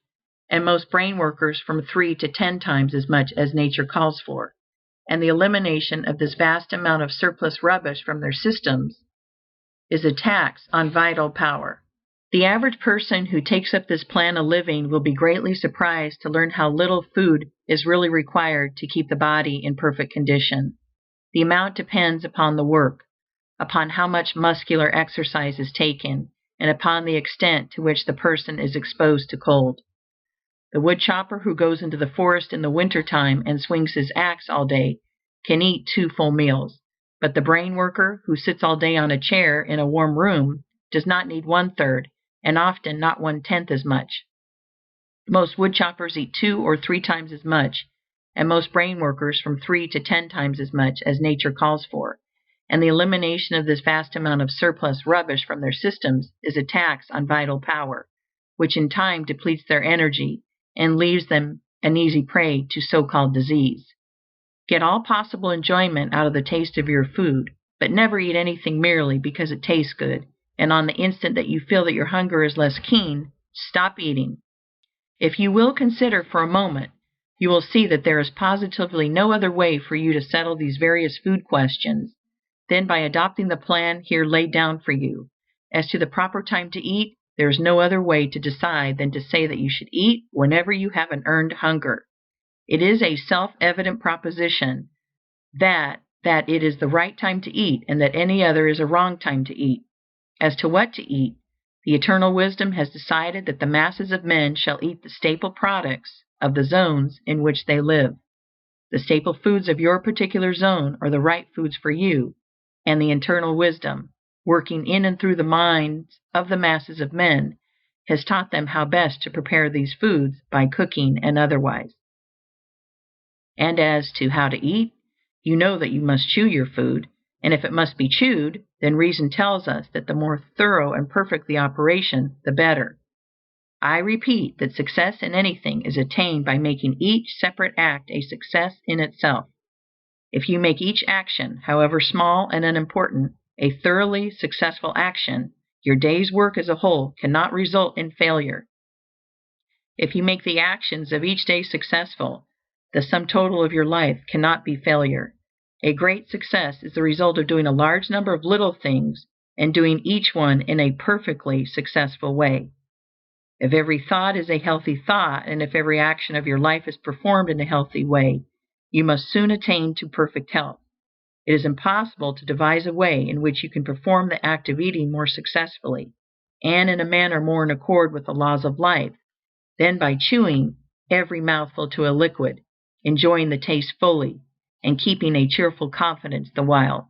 and most brain workers from 3 to 10 times as much as nature calls for, and the elimination of this vast amount of surplus rubbish from their systems is a tax on vital power. The average person who takes up this plan of living will be greatly surprised to learn how little food is really required to keep the body in perfect condition. The amount depends upon the work, upon how much muscular exercise is taken, and upon the extent to which the person is exposed to cold. The wood chopper who goes into the forest in the winter time and swings his axe all day can eat 2 full meals, but the brain worker who sits all day on a chair in a warm room does not need 1/3 and often not 1/10 as much. Most wood choppers eat 2 or 3 times as much, and most brain workers from 3 to 10 times as much as nature calls for, and the elimination of this vast amount of surplus rubbish from their systems is a tax on vital power, which in time depletes their energy and leaves them an easy prey to so-called disease. Get all possible enjoyment out of the taste of your food, but never eat anything merely because it tastes good, and on the instant that you feel that your hunger is less keen, stop eating. If you will consider for a moment, you will see that there is positively no other way for you to settle these various food questions than by adopting the plan here laid down for you. As to the proper time to eat, there is no other way to decide than to say that you should eat whenever you have an earned hunger. It is a self-evident proposition that it is the right time to eat and that any other is a wrong time to eat. As to what to eat, the eternal wisdom has decided that the masses of men shall eat the staple products of the zones in which they live. The staple foods of your particular zone are the right foods for you, and the eternal wisdom, working in and through the minds of the masses of men, has taught them how best to prepare these foods by cooking and otherwise. And as to how to eat, you know that you must chew your food, and if it must be chewed, then reason tells us that the more thorough and perfect the operation, the better. I repeat that success in anything is attained by making each separate act a success in itself. If you make each action, however small and unimportant, a thoroughly successful action, your day's work as a whole cannot result in failure. If you make the actions of each day successful, the sum total of your life cannot be failure. A great success is the result of doing a large number of little things and doing each one in a perfectly successful way. If every thought is a healthy thought, and if every action of your life is performed in a healthy way, you must soon attain to perfect health. It is impossible to devise a way in which you can perform the act of eating more successfully, and in a manner more in accord with the laws of life, than by chewing every mouthful to a liquid, enjoying the taste fully, and keeping a cheerful confidence the while.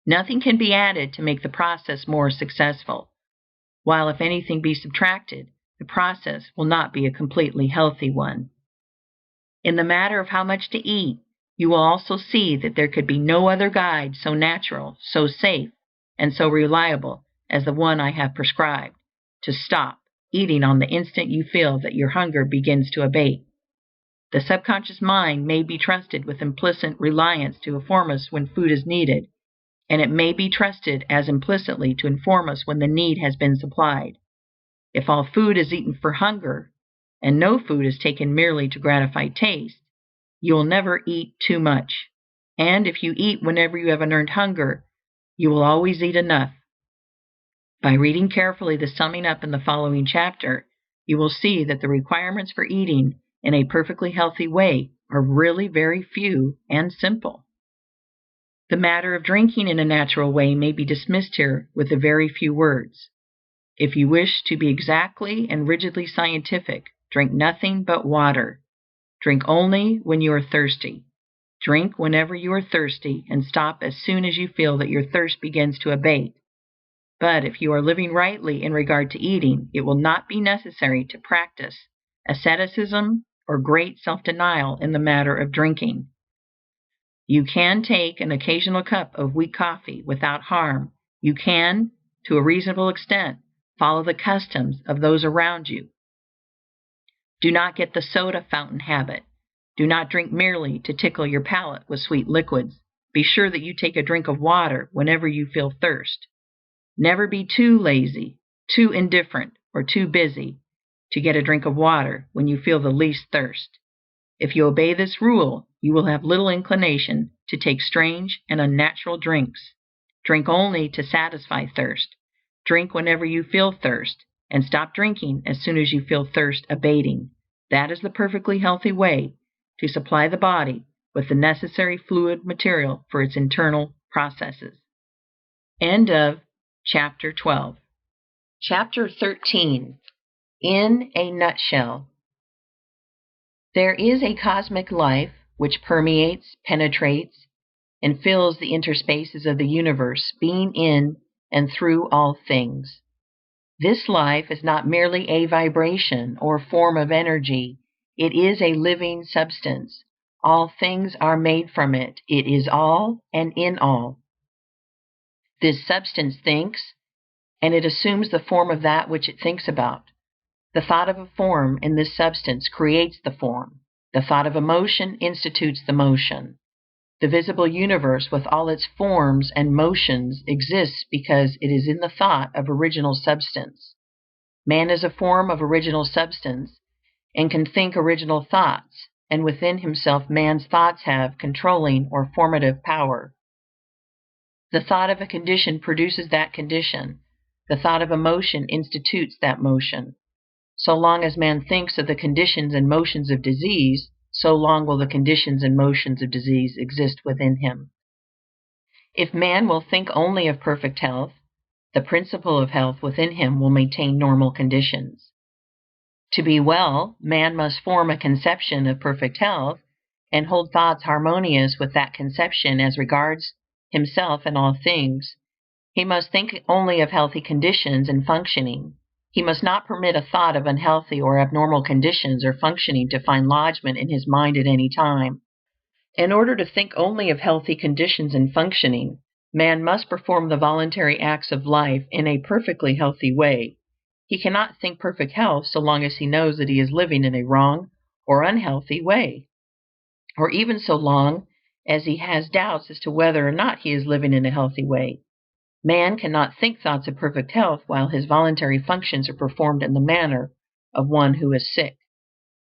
Nothing can be added to make the process more successful, while if anything be subtracted, the process will not be a completely healthy one. In the matter of how much to eat, you will also see that there could be no other guide so natural, so safe, and so reliable as the one I have prescribed: to stop eating on the instant you feel that your hunger begins to abate. The subconscious mind may be trusted with implicit reliance to inform us when food is needed, and it may be trusted as implicitly to inform us when the need has been supplied. If all food is eaten for hunger, and no food is taken merely to gratify taste, you will never eat too much. And if you eat whenever you have an earned hunger, you will always eat enough. By reading carefully the summing up in the following chapter, you will see that the requirements for eating in a perfectly healthy way are really very few and simple. The matter of drinking in a natural way may be dismissed here with a very few words. If you wish to be exactly and rigidly scientific, drink nothing but water. Drink only when you are thirsty. Drink whenever you are thirsty, and stop as soon as you feel that your thirst begins to abate. But if you are living rightly in regard to eating, it will not be necessary to practice asceticism or great self-denial in the matter of drinking. You can take an occasional cup of weak coffee without harm. You can, to a reasonable extent, follow the customs of those around you. Do not get the soda fountain habit. Do not drink merely to tickle your palate with sweet liquids. Be sure that you take a drink of water whenever you feel thirst. Never be too lazy, too indifferent, or too busy to get a drink of water when you feel the least thirst. If you obey this rule, you will have little inclination to take strange and unnatural drinks. Drink only to satisfy thirst. Drink whenever you feel thirst, and stop drinking as soon as you feel thirst abating. That is the perfectly healthy way to supply the body with the necessary fluid material for its internal processes. End of Chapter 12. Chapter 13. In a Nutshell. There is a cosmic life which permeates, penetrates, and fills the interspaces of the universe, being in and through all things. This life is not merely a vibration or form of energy, it is a living substance. All things are made from it. It is all and in all. This substance thinks, and it assumes the form of that which it thinks about. The thought of a form in this substance creates the form. The thought of a motion institutes the motion. The visible universe with all its forms and motions exists because it is in the thought of original substance. Man is a form of original substance and can think original thoughts, and within himself man's thoughts have controlling or formative power. The thought of a condition produces that condition. The thought of a motion institutes that motion. So long as man thinks of the conditions and motions of disease, so long will the conditions and motions of disease exist within him. If man will think only of perfect health, the principle of health within him will maintain normal conditions. To be well, man must form a conception of perfect health and hold thoughts harmonious with that conception as regards himself and all things. He must think only of healthy conditions and functioning. He must not permit a thought of unhealthy or abnormal conditions or functioning to find lodgment in his mind at any time. In order to think only of healthy conditions and functioning, man must perform the voluntary acts of life in a perfectly healthy way. He cannot think perfect health so long as he knows that he is living in a wrong or unhealthy way, or even so long as he has doubts as to whether or not he is living in a healthy way. Man cannot think thoughts of perfect health while his voluntary functions are performed in the manner of one who is sick.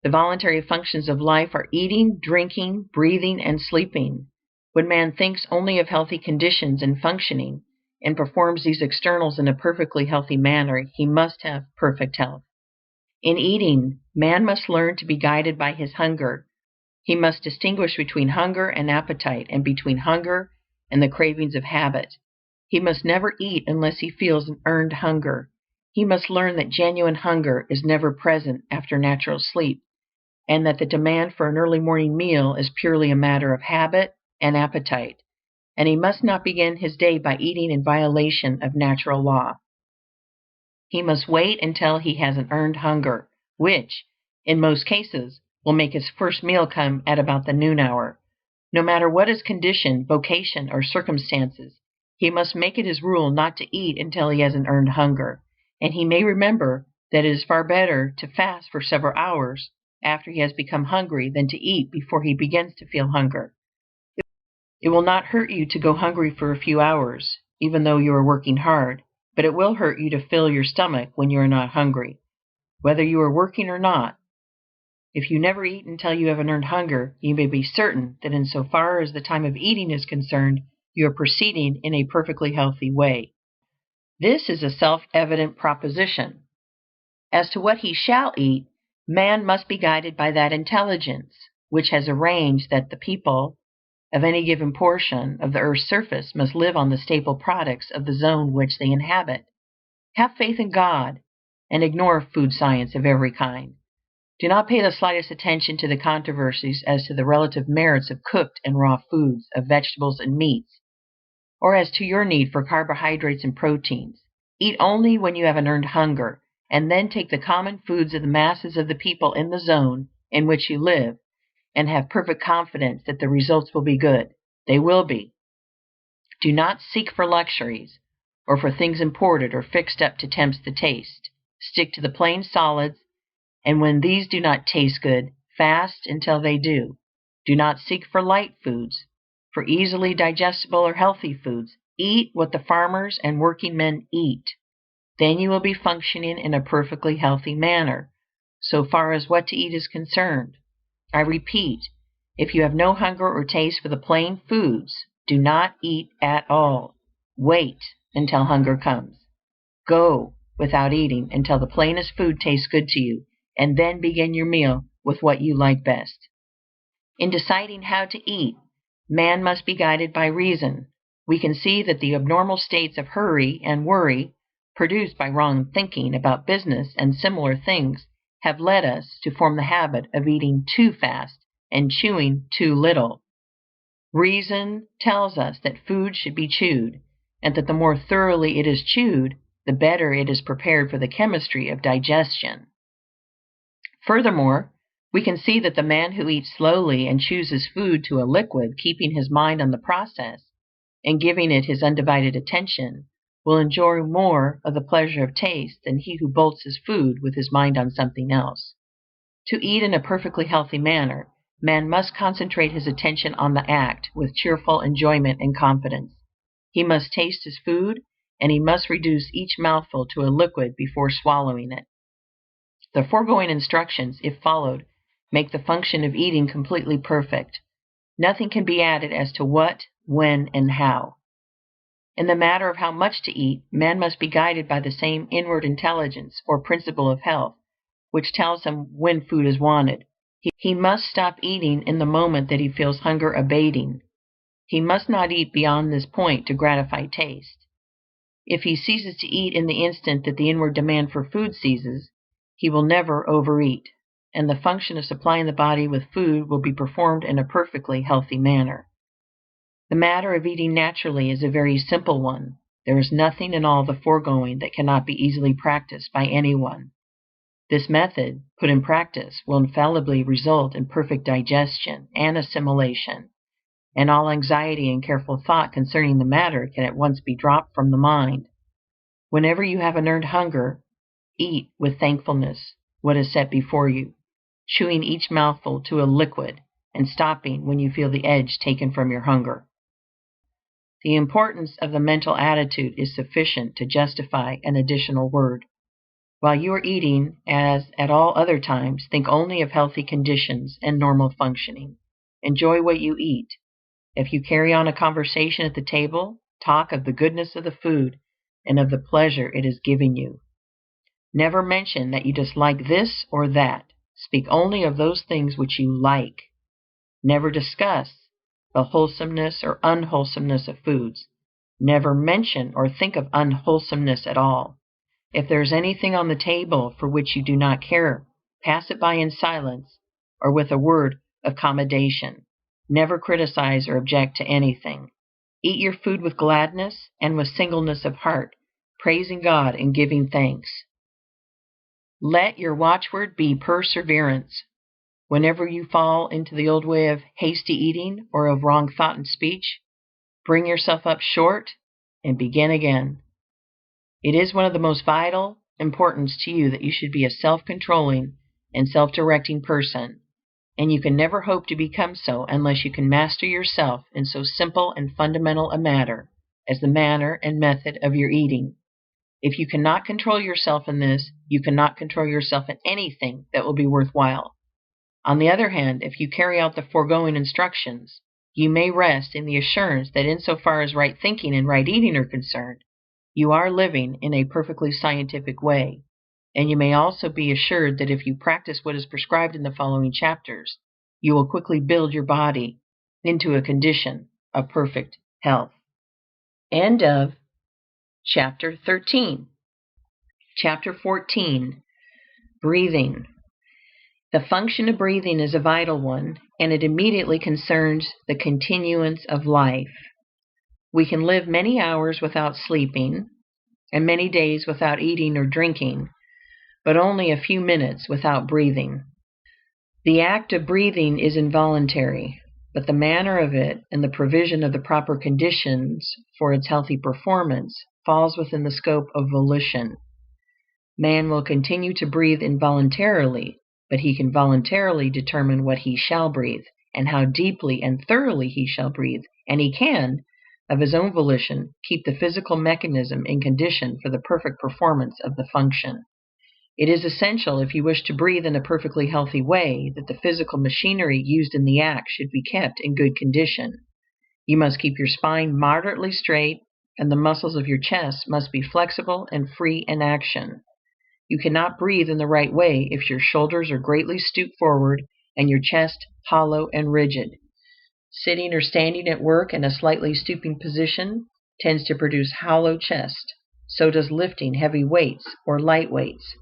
The voluntary functions of life are eating, drinking, breathing, and sleeping. When man thinks only of healthy conditions and functioning, and performs these externals in a perfectly healthy manner, he must have perfect health. In eating, man must learn to be guided by his hunger. He must distinguish between hunger and appetite, and between hunger and the cravings of habit. He must never eat unless he feels an earned hunger. He must learn that genuine hunger is never present after natural sleep, and that the demand for an early morning meal is purely a matter of habit and appetite, and he must not begin his day by eating in violation of natural law. He must wait until he has an earned hunger, which, in most cases, will make his first meal come at about the noon hour. No matter what his condition, vocation, or circumstances, he must make it his rule not to eat until he has an earned hunger, and he may remember that it is far better to fast for several hours after he has become hungry than to eat before he begins to feel hunger. It will not hurt you to go hungry for a few hours, even though you are working hard, but it will hurt you to fill your stomach when you are not hungry, whether you are working or not. If you never eat until you have an earned hunger, you may be certain that insofar as the time of eating is concerned, you are proceeding in a perfectly healthy way. This is a self-evident proposition. As to what he shall eat, man must be guided by that intelligence which has arranged that the people of any given portion of the earth's surface must live on the staple products of the zone which they inhabit. Have faith in God, and ignore food science of every kind. Do not pay the slightest attention to the controversies as to the relative merits of cooked and raw foods, of vegetables and meats, or as to your need for carbohydrates and proteins. Eat only when you have an earned hunger, and then take the common foods of the masses of the people in the zone in which you live, and have perfect confidence that the results will be good. They will be. Do not seek for luxuries, or for things imported or fixed up to tempt the taste. Stick to the plain solids, and when these do not taste good, fast until they do. Do not seek for light foods, for easily digestible or healthy foods. Eat what the farmers and working men eat. Then you will be functioning in a perfectly healthy manner, so far as what to eat is concerned. I repeat, if you have no hunger or taste for the plain foods, do not eat at all. Wait until hunger comes. Go without eating until the plainest food tastes good to you, and then begin your meal with what you like best. In deciding how to eat, man must be guided by reason. We can see that the abnormal states of hurry and worry, produced by wrong thinking about business and similar things, have led us to form the habit of eating too fast and chewing too little. Reason tells us that food should be chewed, and that the more thoroughly it is chewed, the better it is prepared for the chemistry of digestion. Furthermore, we can see that the man who eats slowly and chews his food to a liquid, keeping his mind on the process, and giving it his undivided attention, will enjoy more of the pleasure of taste than he who bolts his food with his mind on something else. To eat in a perfectly healthy manner, man must concentrate his attention on the act with cheerful enjoyment and confidence. He must taste his food, and he must reduce each mouthful to a liquid before swallowing it. The foregoing instructions, if followed, make the function of eating completely perfect. Nothing can be added as to what, when, and how. In the matter of how much to eat, man must be guided by the same inward intelligence or principle of health, which tells him when food is wanted. He must stop eating in the moment that he feels hunger abating. He must not eat beyond this point to gratify taste. If he ceases to eat in the instant that the inward demand for food ceases, he will never overeat, and the function of supplying the body with food will be performed in a perfectly healthy manner. The matter of eating naturally is a very simple one. There is nothing in all the foregoing that cannot be easily practiced by anyone. This method, put in practice, will infallibly result in perfect digestion and assimilation, and all anxiety and careful thought concerning the matter can at once be dropped from the mind. Whenever you have an earned hunger, eat with thankfulness what is set before you, chewing each mouthful to a liquid and stopping when you feel the edge taken from your hunger. The importance of the mental attitude is sufficient to justify an additional word. While you are eating, as at all other times, think only of healthy conditions and normal functioning. Enjoy what you eat. If you carry on a conversation at the table, talk of the goodness of the food and of the pleasure it is giving you. Never mention that you dislike this or that. Speak only of those things which you like. Never discuss the wholesomeness or unwholesomeness of foods. Never mention or think of unwholesomeness at all. If there is anything on the table for which you do not care, pass it by in silence or with a word of commendation. Never criticize or object to anything. Eat your food with gladness and with singleness of heart, praising God and giving thanks. Let your watchword be perseverance. Whenever you fall into the old way of hasty eating or of wrong thought and speech, bring yourself up short and begin again. It is one of the most vital importance to you that you should be a self-controlling and self-directing person, and you can never hope to become so unless you can master yourself in so simple and fundamental a matter as the manner and method of your eating. If you cannot control yourself in this, you cannot control yourself in anything that will be worthwhile. On the other hand, if you carry out the foregoing instructions, you may rest in the assurance that insofar as right thinking and right eating are concerned, you are living in a perfectly scientific way, and you may also be assured that if you practice what is prescribed in the following chapters, you will quickly build your body into a condition of perfect health. End of Chapter 13. Chapter 14. Breathing. The function of breathing is a vital one, and it immediately concerns the continuance of life. We can live many hours without sleeping, and many days without eating or drinking, but only a few minutes without breathing. The act of breathing is involuntary, but the manner of it and the provision of the proper conditions for its healthy performance falls within the scope of volition. Man will continue to breathe involuntarily, but he can voluntarily determine what he shall breathe, and how deeply and thoroughly he shall breathe, and he can, of his own volition, keep the physical mechanism in condition for the perfect performance of the function. It is essential, if you wish to breathe in a perfectly healthy way, that the physical machinery used in the act should be kept in good condition. You must keep your spine moderately straight, and the muscles of your chest must be flexible and free in action. You cannot breathe in the right way if your shoulders are greatly stooped forward and your chest hollow and rigid. Sitting or standing at work in a slightly stooping position tends to produce hollow chest. So does lifting heavy weights or light weights.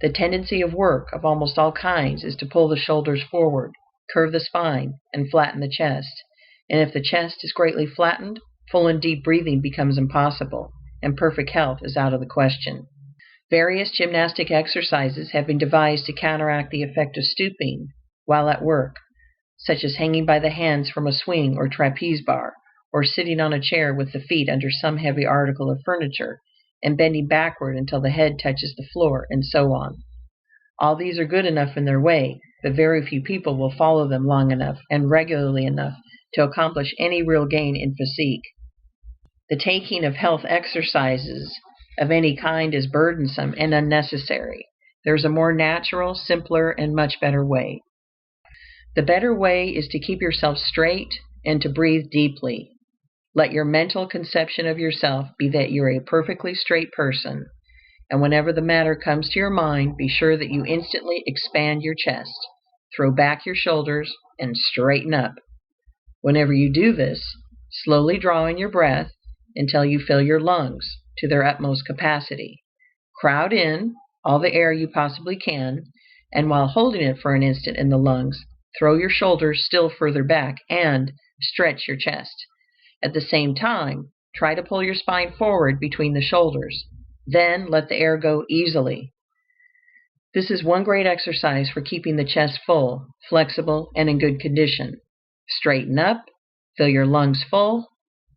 The tendency of work of almost all kinds is to pull the shoulders forward, curve the spine, and flatten the chest. And if the chest is greatly flattened, full and deep breathing becomes impossible, and perfect health is out of the question. Various gymnastic exercises have been devised to counteract the effect of stooping while at work, such as hanging by the hands from a swing or trapeze bar, or sitting on a chair with the feet under some heavy article of furniture, and bending backward until the head touches the floor, and so on. All these are good enough in their way, but very few people will follow them long enough and regularly enough to accomplish any real gain in physique. The taking of health exercises of any kind is burdensome and unnecessary. There is a more natural, simpler, and much better way. The better way is to keep yourself straight and to breathe deeply. Let your mental conception of yourself be that you're a perfectly straight person, and whenever the matter comes to your mind, be sure that you instantly expand your chest, throw back your shoulders, and straighten up. Whenever you do this, slowly draw in your breath until you fill your lungs to their utmost capacity. Crowd in all the air you possibly can, and while holding it for an instant in the lungs, throw your shoulders still further back and stretch your chest. At the same time, try to pull your spine forward between the shoulders. Then let the air go easily. This is one great exercise for keeping the chest full, flexible, and in good condition. Straighten up, fill your lungs full,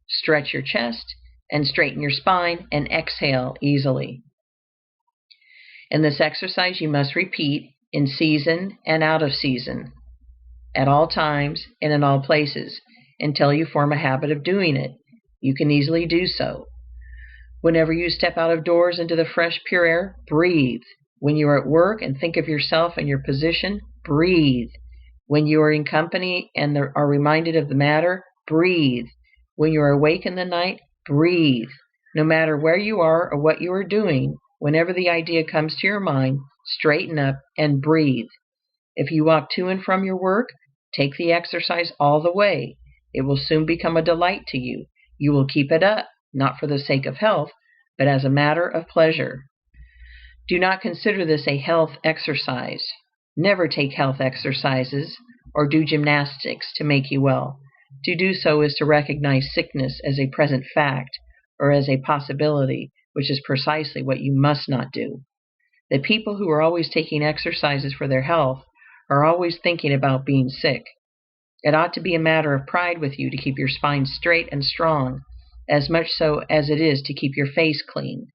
stretch your chest, and straighten your spine, and exhale easily. In this exercise you must repeat in season and out of season, at all times and in all places, until you form a habit of doing it. You can easily do so. Whenever you step out of doors into the fresh, pure air, breathe. When you are at work and think of yourself and your position, breathe. When you are in company and are reminded of the matter, breathe. When you are awake in the night, breathe. No matter where you are or what you are doing, whenever the idea comes to your mind, straighten up and breathe. If you walk to and from your work, take the exercise all the way. It will soon become a delight to you. You will keep it up, not for the sake of health, but as a matter of pleasure. Do not consider this a health exercise. Never take health exercises or do gymnastics to make you well. To do so is to recognize sickness as a present fact or as a possibility, which is precisely what you must not do. The people who are always taking exercises for their health are always thinking about being sick. It ought to be a matter of pride with you to keep your spine straight and strong, as much so as it is to keep your face clean.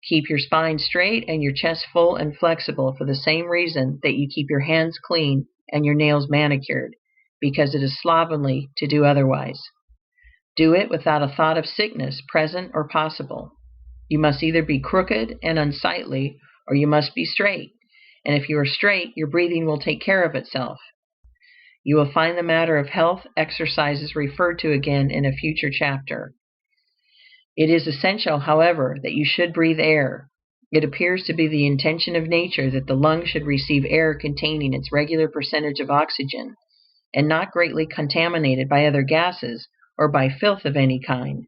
Keep your spine straight and your chest full and flexible for the same reason that you keep your hands clean and your nails manicured, because it is slovenly to do otherwise. Do it without a thought of sickness, present or possible. You must either be crooked and unsightly, or you must be straight, and if you are straight, your breathing will take care of itself. You will find the matter of health exercises referred to again in a future chapter. It is essential, however, that you should breathe air. It appears to be the intention of nature that the lungs should receive air containing its regular percentage of oxygen, and not greatly contaminated by other gases or by filth of any kind.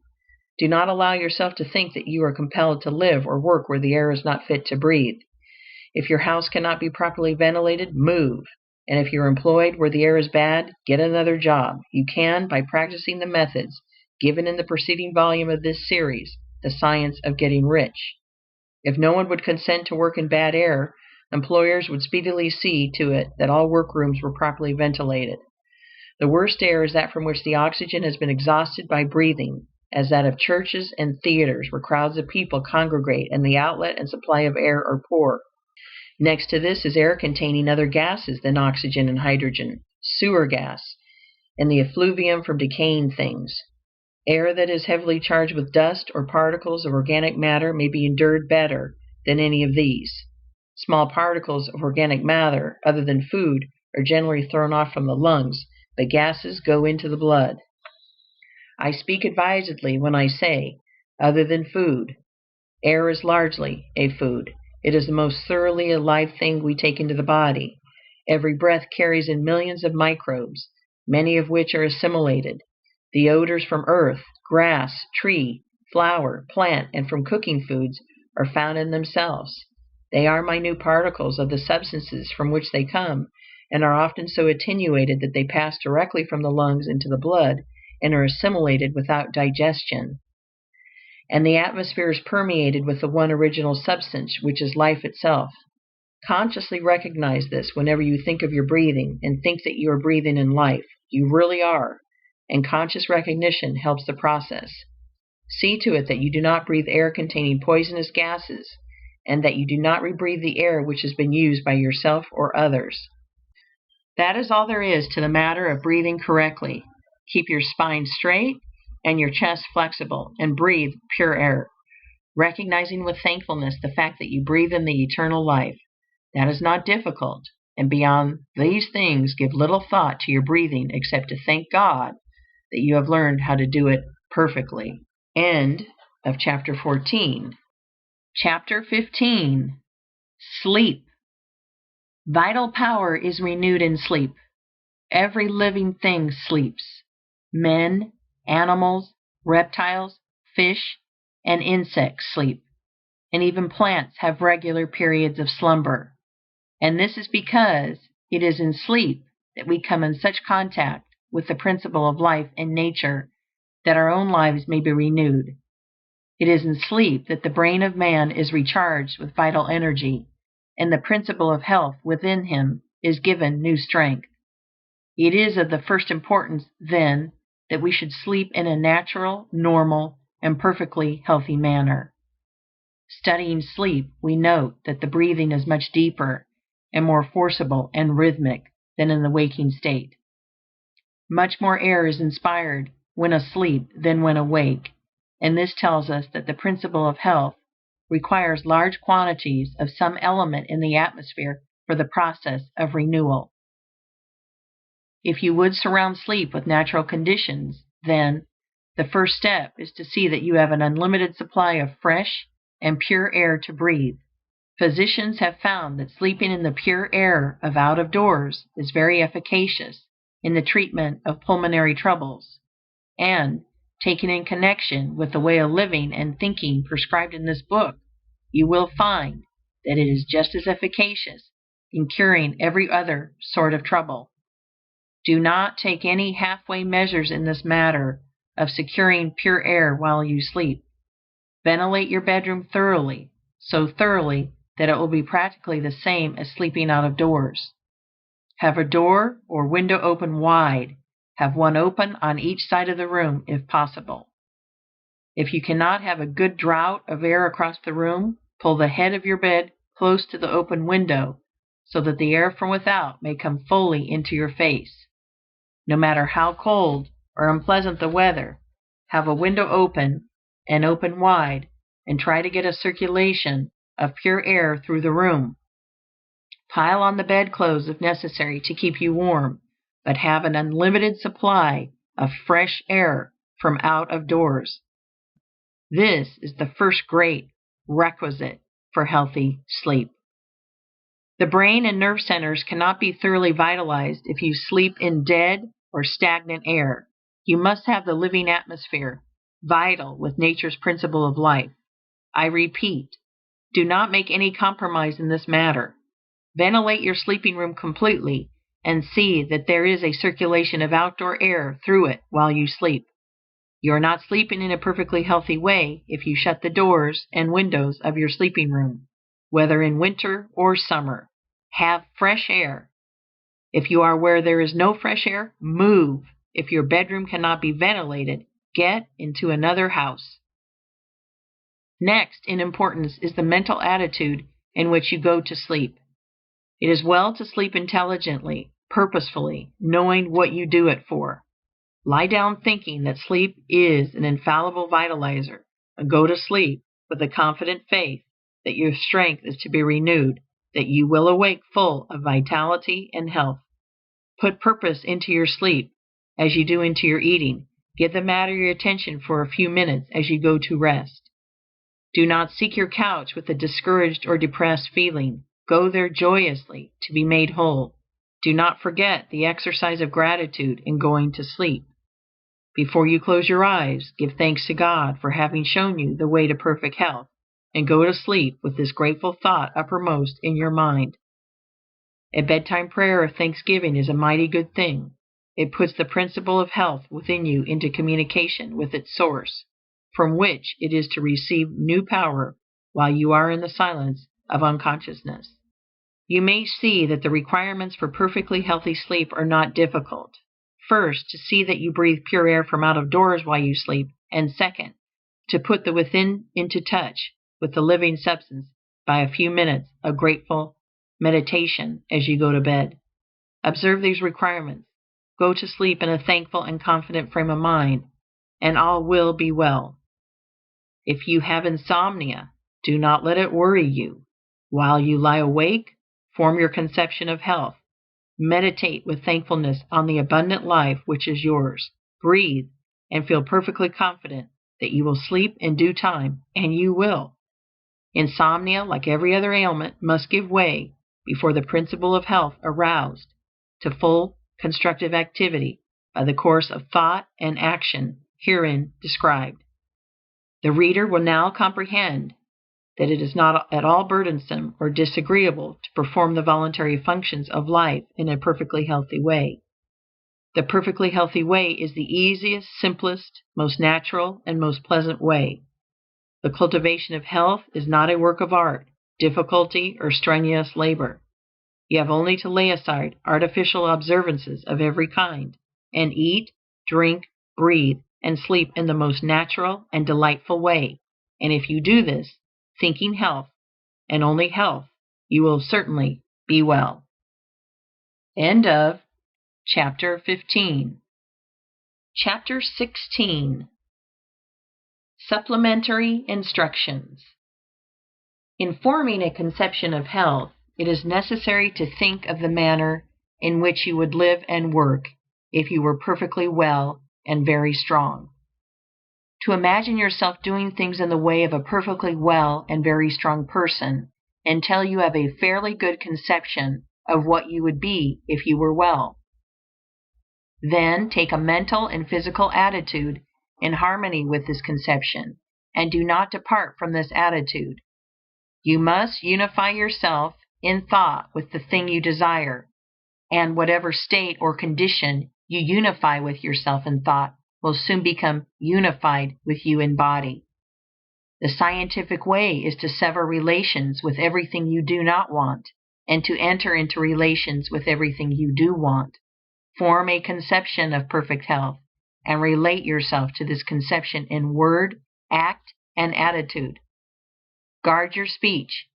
Do not allow yourself to think that you are compelled to live or work where the air is not fit to breathe. If your house cannot be properly ventilated, move. And if you're employed where the air is bad, get another job. You can by practicing the methods given in the preceding volume of this series, The Science of Getting Rich. If no one would consent to work in bad air, employers would speedily see to it that all workrooms were properly ventilated. The worst air is that from which the oxygen has been exhausted by breathing, as that of churches and theaters where crowds of people congregate and the outlet and supply of air are poor. Next to this is air containing other gases than oxygen and hydrogen, sewer gas, and the effluvium from decaying things. Air that is heavily charged with dust or particles of organic matter may be endured better than any of these. Small particles of organic matter, other than food, are generally thrown off from the lungs, but gases go into the blood. I speak advisedly when I say, other than food. Air is largely a food. It is the most thoroughly alive thing we take into the body. Every breath carries in millions of microbes, many of which are assimilated. The odors from earth, grass, tree, flower, plant, and from cooking foods are found in themselves. They are minute particles of the substances from which they come, and are often so attenuated that they pass directly from the lungs into the blood and are assimilated without digestion. And the atmosphere is permeated with the one original substance, which is life itself. Consciously recognize this whenever you think of your breathing, and think that you are breathing in life. You really are. and conscious recognition helps the process. See to it that you do not breathe air containing poisonous gases, and that you do not rebreathe the air which has been used by yourself or others. That is all there is to the matter of breathing correctly. Keep your spine straight and your chest flexible, and breathe pure air, recognizing with thankfulness the fact that you breathe in the eternal life. That is not difficult, and beyond these things give little thought to your breathing except to thank God that you have learned how to do it perfectly. End of Chapter 14. Chapter 15. Sleep. Vital power is renewed in sleep. Every living thing sleeps. Men, animals, reptiles, fish, and insects sleep, and even plants have regular periods of slumber. And this is because it is in sleep that we come in such contact with the principle of life and nature that our own lives may be renewed. It is in sleep that the brain of man is recharged with vital energy, and the principle of health within him is given new strength. It is of the first importance, then, that we should sleep in a natural, normal, and perfectly healthy manner. Studying sleep, we note that the breathing is much deeper and more forcible and rhythmic than in the waking state. Much more air is inspired when asleep than when awake, and this tells us that the principle of health requires large quantities of some element in the atmosphere for the process of renewal. If you would surround sleep with natural conditions, then the first step is to see that you have an unlimited supply of fresh and pure air to breathe. Physicians have found that sleeping in the pure air of out of doors is very efficacious in the treatment of pulmonary troubles, and, taken in connection with the way of living and thinking prescribed in this book, you will find that it is just as efficacious in curing every other sort of trouble. Do not take any halfway measures in this matter of securing pure air while you sleep. Ventilate your bedroom thoroughly, so thoroughly that it will be practically the same as sleeping out of doors. Have a door or window open wide. Have one open on each side of the room if possible. If you cannot have a good draught of air across the room, pull the head of your bed close to the open window so that the air from without may come fully into your face. No matter how cold or unpleasant the weather, have a window open and open wide, and try to get a circulation of pure air through the room. Pile on the bedclothes if necessary to keep you warm, but have an unlimited supply of fresh air from out of doors. This is the first great requisite for healthy sleep. The brain and nerve centers cannot be thoroughly vitalized if you sleep in dead or stagnant air. You must have the living atmosphere, vital with nature's principle of life. I repeat, do not make any compromise in this matter. Ventilate your sleeping room completely and see that there is a circulation of outdoor air through it while you sleep. You are not sleeping in a perfectly healthy way if you shut the doors and windows of your sleeping room, whether in winter or summer. Have fresh air. If you are where there is no fresh air, move. If your bedroom cannot be ventilated, get into another house. Next in importance is the mental attitude in which you go to sleep. It is well to sleep intelligently, purposefully, knowing what you do it for. Lie down thinking that sleep is an infallible vitalizer, and go to sleep with the confident faith that your strength is to be renewed, that you will awake full of vitality and health. Put purpose into your sleep as you do into your eating. Give the matter your attention for a few minutes as you go to rest. Do not seek your couch with a discouraged or depressed feeling. Go there joyously to be made whole. Do not forget the exercise of gratitude in going to sleep. Before you close your eyes, give thanks to God for having shown you the way to perfect health, and go to sleep with this grateful thought uppermost in your mind. A bedtime prayer of thanksgiving is a mighty good thing. It puts the principle of health within you into communication with its source, from which it is to receive new power while you are in the silence of unconsciousness. You may see that the requirements for perfectly healthy sleep are not difficult. First, to see that you breathe pure air from out of doors while you sleep, and second, to put the within into touch with the living substance by a few minutes of grateful meditation as you go to bed. Observe these requirements. Go to sleep in a thankful and confident frame of mind, and all will be well. If you have insomnia, do not let it worry you. While you lie awake, form your conception of health. Meditate with thankfulness on the abundant life which is yours. Breathe and feel perfectly confident that you will sleep in due time, and you will. Insomnia, like every other ailment, must give way before the principle of health aroused to full constructive activity by the course of thought and action herein described. The reader will now comprehend that it is not at all burdensome or disagreeable to perform the voluntary functions of life in a perfectly healthy way. The perfectly healthy way is the easiest, simplest, most natural, and most pleasant way. The cultivation of health is not a work of art, difficulty, or strenuous labor. You have only to lay aside artificial observances of every kind, and eat, drink, breathe, and sleep in the most natural and delightful way. And if you do this, thinking health, and only health, you will certainly be well. End of Chapter 15. Chapter 16. Supplementary Instructions. In forming a conception of health, it is necessary to think of the manner in which you would live and work if you were perfectly well and very strong. To imagine yourself doing things in the way of a perfectly well and very strong person until you have a fairly good conception of what you would be if you were well. Then take a mental and physical attitude in harmony with this conception, and do not depart from this attitude. You must unify yourself in thought with the thing you desire, and whatever state or condition you unify with yourself in thought will soon become unified with you in body. The scientific way is to sever relations with everything you do not want, and to enter into relations with everything you do want. Form a conception of perfect health, and relate yourself to this conception in word, act, and attitude. Guard your speech.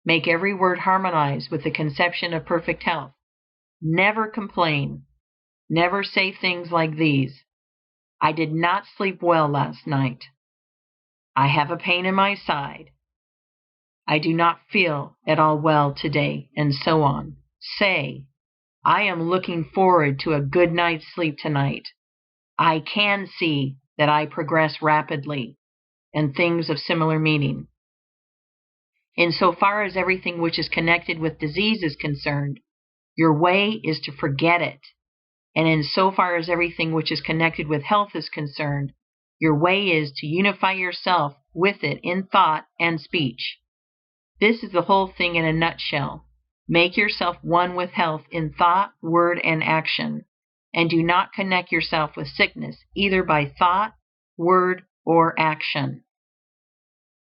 Make every word harmonize with the conception of perfect health. Never complain. Never say things like these: I did not sleep well last night. I have a pain in my side. I do not feel at all well today, and so on. Say, I am looking forward to a good night's sleep tonight. I can see that I progress rapidly, and things of similar meaning. In so far as everything which is connected with disease is concerned, your way is to forget it. And in so far as everything which is connected with health is concerned, your way is to unify yourself with it in thought and speech. This is the whole thing in a nutshell. Make yourself one with health in thought, word, and action, and do not connect yourself with sickness either by thought, word, or action.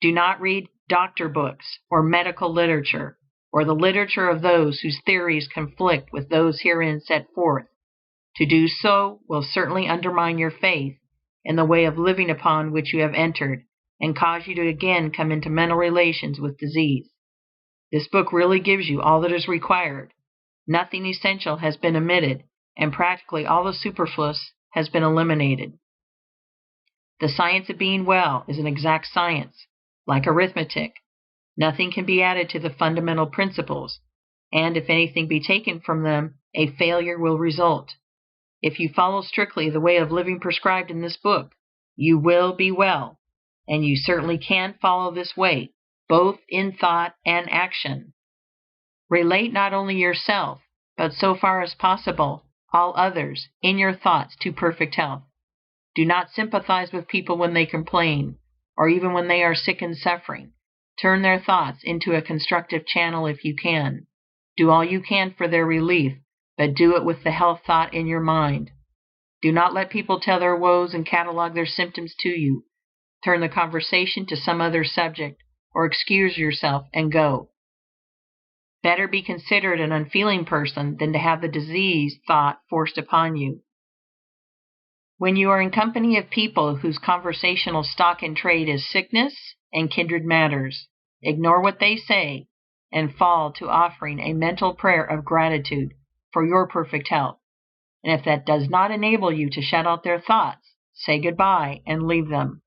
Do not read doctor books or medical literature, or the literature of those whose theories conflict with those herein set forth. To do so will certainly undermine your faith in the way of living upon which you have entered, and cause you to again come into mental relations with disease. This book really gives you all that is required. Nothing essential has been omitted, and practically all the superfluous has been eliminated. The science of being well is an exact science, like arithmetic. Nothing can be added to the fundamental principles, and if anything be taken from them, a failure will result. If you follow strictly the way of living prescribed in this book, you will be well, and you certainly can follow this way, both in thought and action. Relate not only yourself, but so far as possible, all others, in your thoughts to perfect health. Do not sympathize with people when they complain, or even when they are sick and suffering. Turn their thoughts into a constructive channel if you can. Do all you can for their relief, but do it with the health thought in your mind. Do not let people tell their woes and catalog their symptoms to you. Turn the conversation to some other subject, or excuse yourself and go. Better be considered an unfeeling person than to have the disease thought forced upon you. When you are in company of people whose conversational stock in trade is sickness and kindred matters, ignore what they say and fall to offering a mental prayer of gratitude for your perfect health. And if that does not enable you to shut out their thoughts, say goodbye and leave them.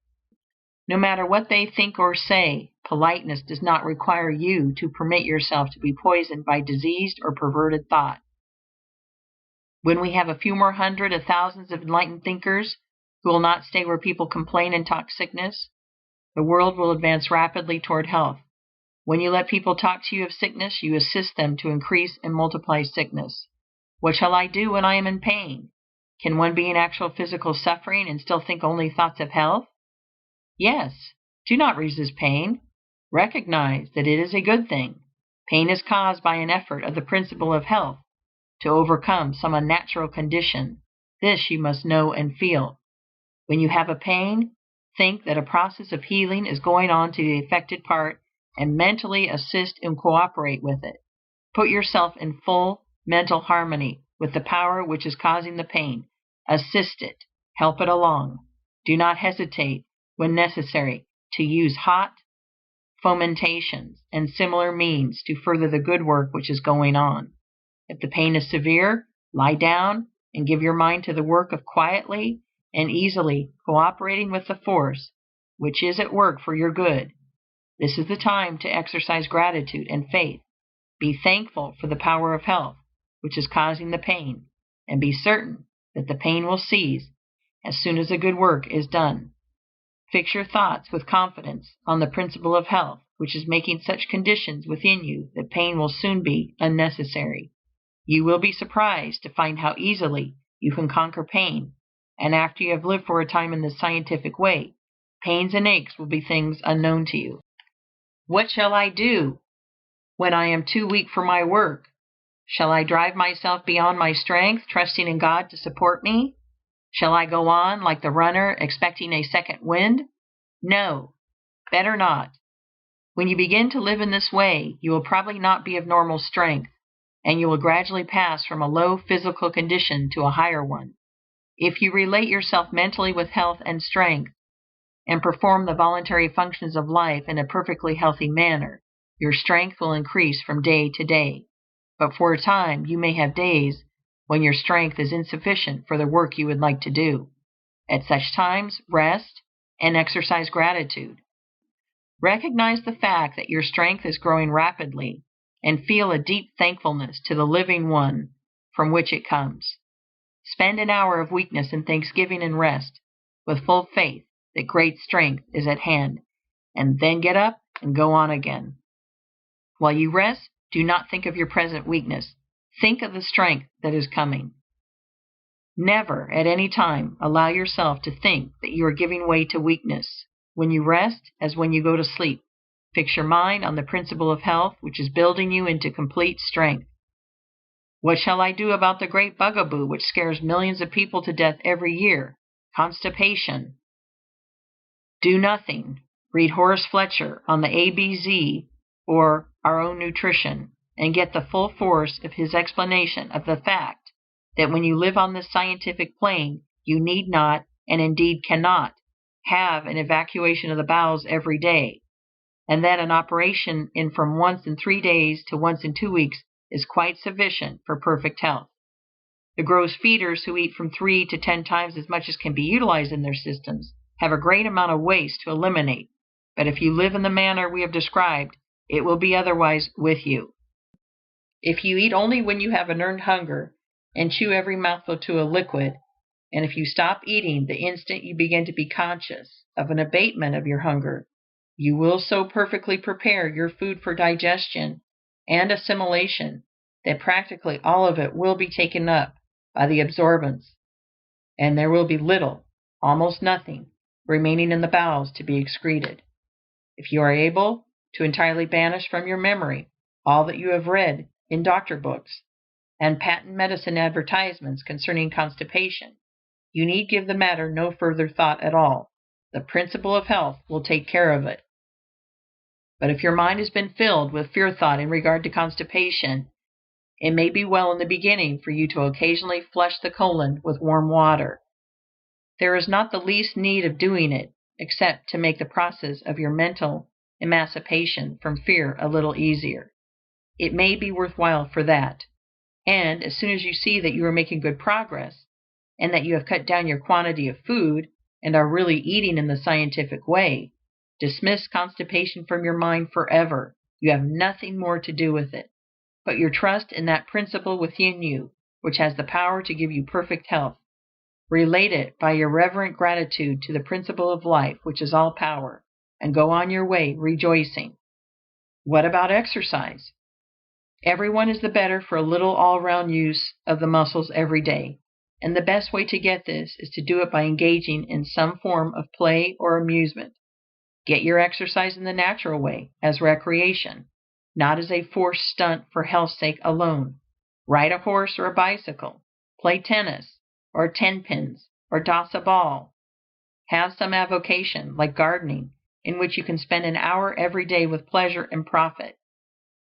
No matter what they think or say, politeness does not require you to permit yourself to be poisoned by diseased or perverted thought. When we have a few more hundred of thousands of enlightened thinkers who will not stay where people complain and talk sickness, the world will advance rapidly toward health. When you let people talk to you of sickness, you assist them to increase and multiply sickness. What shall I do when I am in pain? Can one be in actual physical suffering and still think only thoughts of health? Yes. Do not resist pain. Recognize that it is a good thing. Pain is caused by an effort of the principle of health to overcome some unnatural condition. This you must know and feel. When you have a pain, think that a process of healing is going on to the affected part and mentally assist and cooperate with it. Put yourself in full mental harmony with the power which is causing the pain. Assist it. Help it along. Do not hesitate, when necessary, to use hot fomentations and similar means to further the good work which is going on. If the pain is severe, lie down and give your mind to the work of quietly and easily cooperating with the force which is at work for your good. This is the time to exercise gratitude and faith. Be thankful for the power of health, which is causing the pain, and be certain that the pain will cease as soon as the good work is done. Fix your thoughts with confidence on the principle of health, which is making such conditions within you that pain will soon be unnecessary. You will be surprised to find how easily you can conquer pain, and after you have lived for a time in this scientific way, pains and aches will be things unknown to you. What shall I do when I am too weak for my work? Shall I drive myself beyond my strength, trusting in God to support me? Shall I go on like the runner, expecting a second wind? No, better not. When you begin to live in this way, you will probably not be of normal strength, and you will gradually pass from a low physical condition to a higher one. If you relate yourself mentally with health and strength, and perform the voluntary functions of life in a perfectly healthy manner, your strength will increase from day to day. But for a time, you may have days when your strength is insufficient for the work you would like to do. At such times, rest and exercise gratitude. Recognize the fact that your strength is growing rapidly and feel a deep thankfulness to the living one from which it comes. Spend an hour of weakness in thanksgiving and rest, with full faith that great strength is at hand, and then get up and go on again. While you rest, do not think of your present weakness. Think of the strength that is coming. Never at any time allow yourself to think that you are giving way to weakness. When you rest, as when you go to sleep, fix your mind on the principle of health, which is building you into complete strength. What shall I do about the great bugaboo which scares millions of people to death every year? Constipation. Do nothing. Read Horace Fletcher on the ABZ or Our Own Nutrition, and get the full force of his explanation of the fact that when you live on this scientific plane, you need not, and indeed cannot, have an evacuation of the bowels every day, and that an operation in from once in 3 days to once in 2 weeks is quite sufficient for perfect health. The gross feeders who eat from 3 to 10 times as much as can be utilized in their systems have a great amount of waste to eliminate, but if you live in the manner we have described, it will be otherwise with you. If you eat only when you have an earned hunger and chew every mouthful to a liquid, and if you stop eating the instant you begin to be conscious of an abatement of your hunger, you will so perfectly prepare your food for digestion and assimilation that practically all of it will be taken up by the absorbents, and there will be little, almost nothing, remaining in the bowels to be excreted. If you are able to entirely banish from your memory all that you have read in doctor books and patent medicine advertisements concerning constipation, you need give the matter no further thought at all. The principle of health will take care of it. But if your mind has been filled with fear thought in regard to constipation, it may be well in the beginning for you to occasionally flush the colon with warm water. There is not the least need of doing it, except to make the process of your mental emancipation from fear a little easier. It may be worthwhile for that. And as soon as you see that you are making good progress, and that you have cut down your quantity of food and are really eating in the scientific way, dismiss constipation from your mind forever. You have nothing more to do with it. Put your trust in that principle within you which has the power to give you perfect health. Relate it by your reverent gratitude to the principle of life which is all power, and go on your way rejoicing. What about exercise? Everyone is the better for a little all-round use of the muscles every day, and the best way to get this is to do it by engaging in some form of play or amusement. Get your exercise in the natural way, as recreation, not as a forced stunt for health's sake alone. Ride a horse or a bicycle, play tennis or tenpins, or toss a ball. Have some avocation, like gardening, in which you can spend an hour every day with pleasure and profit.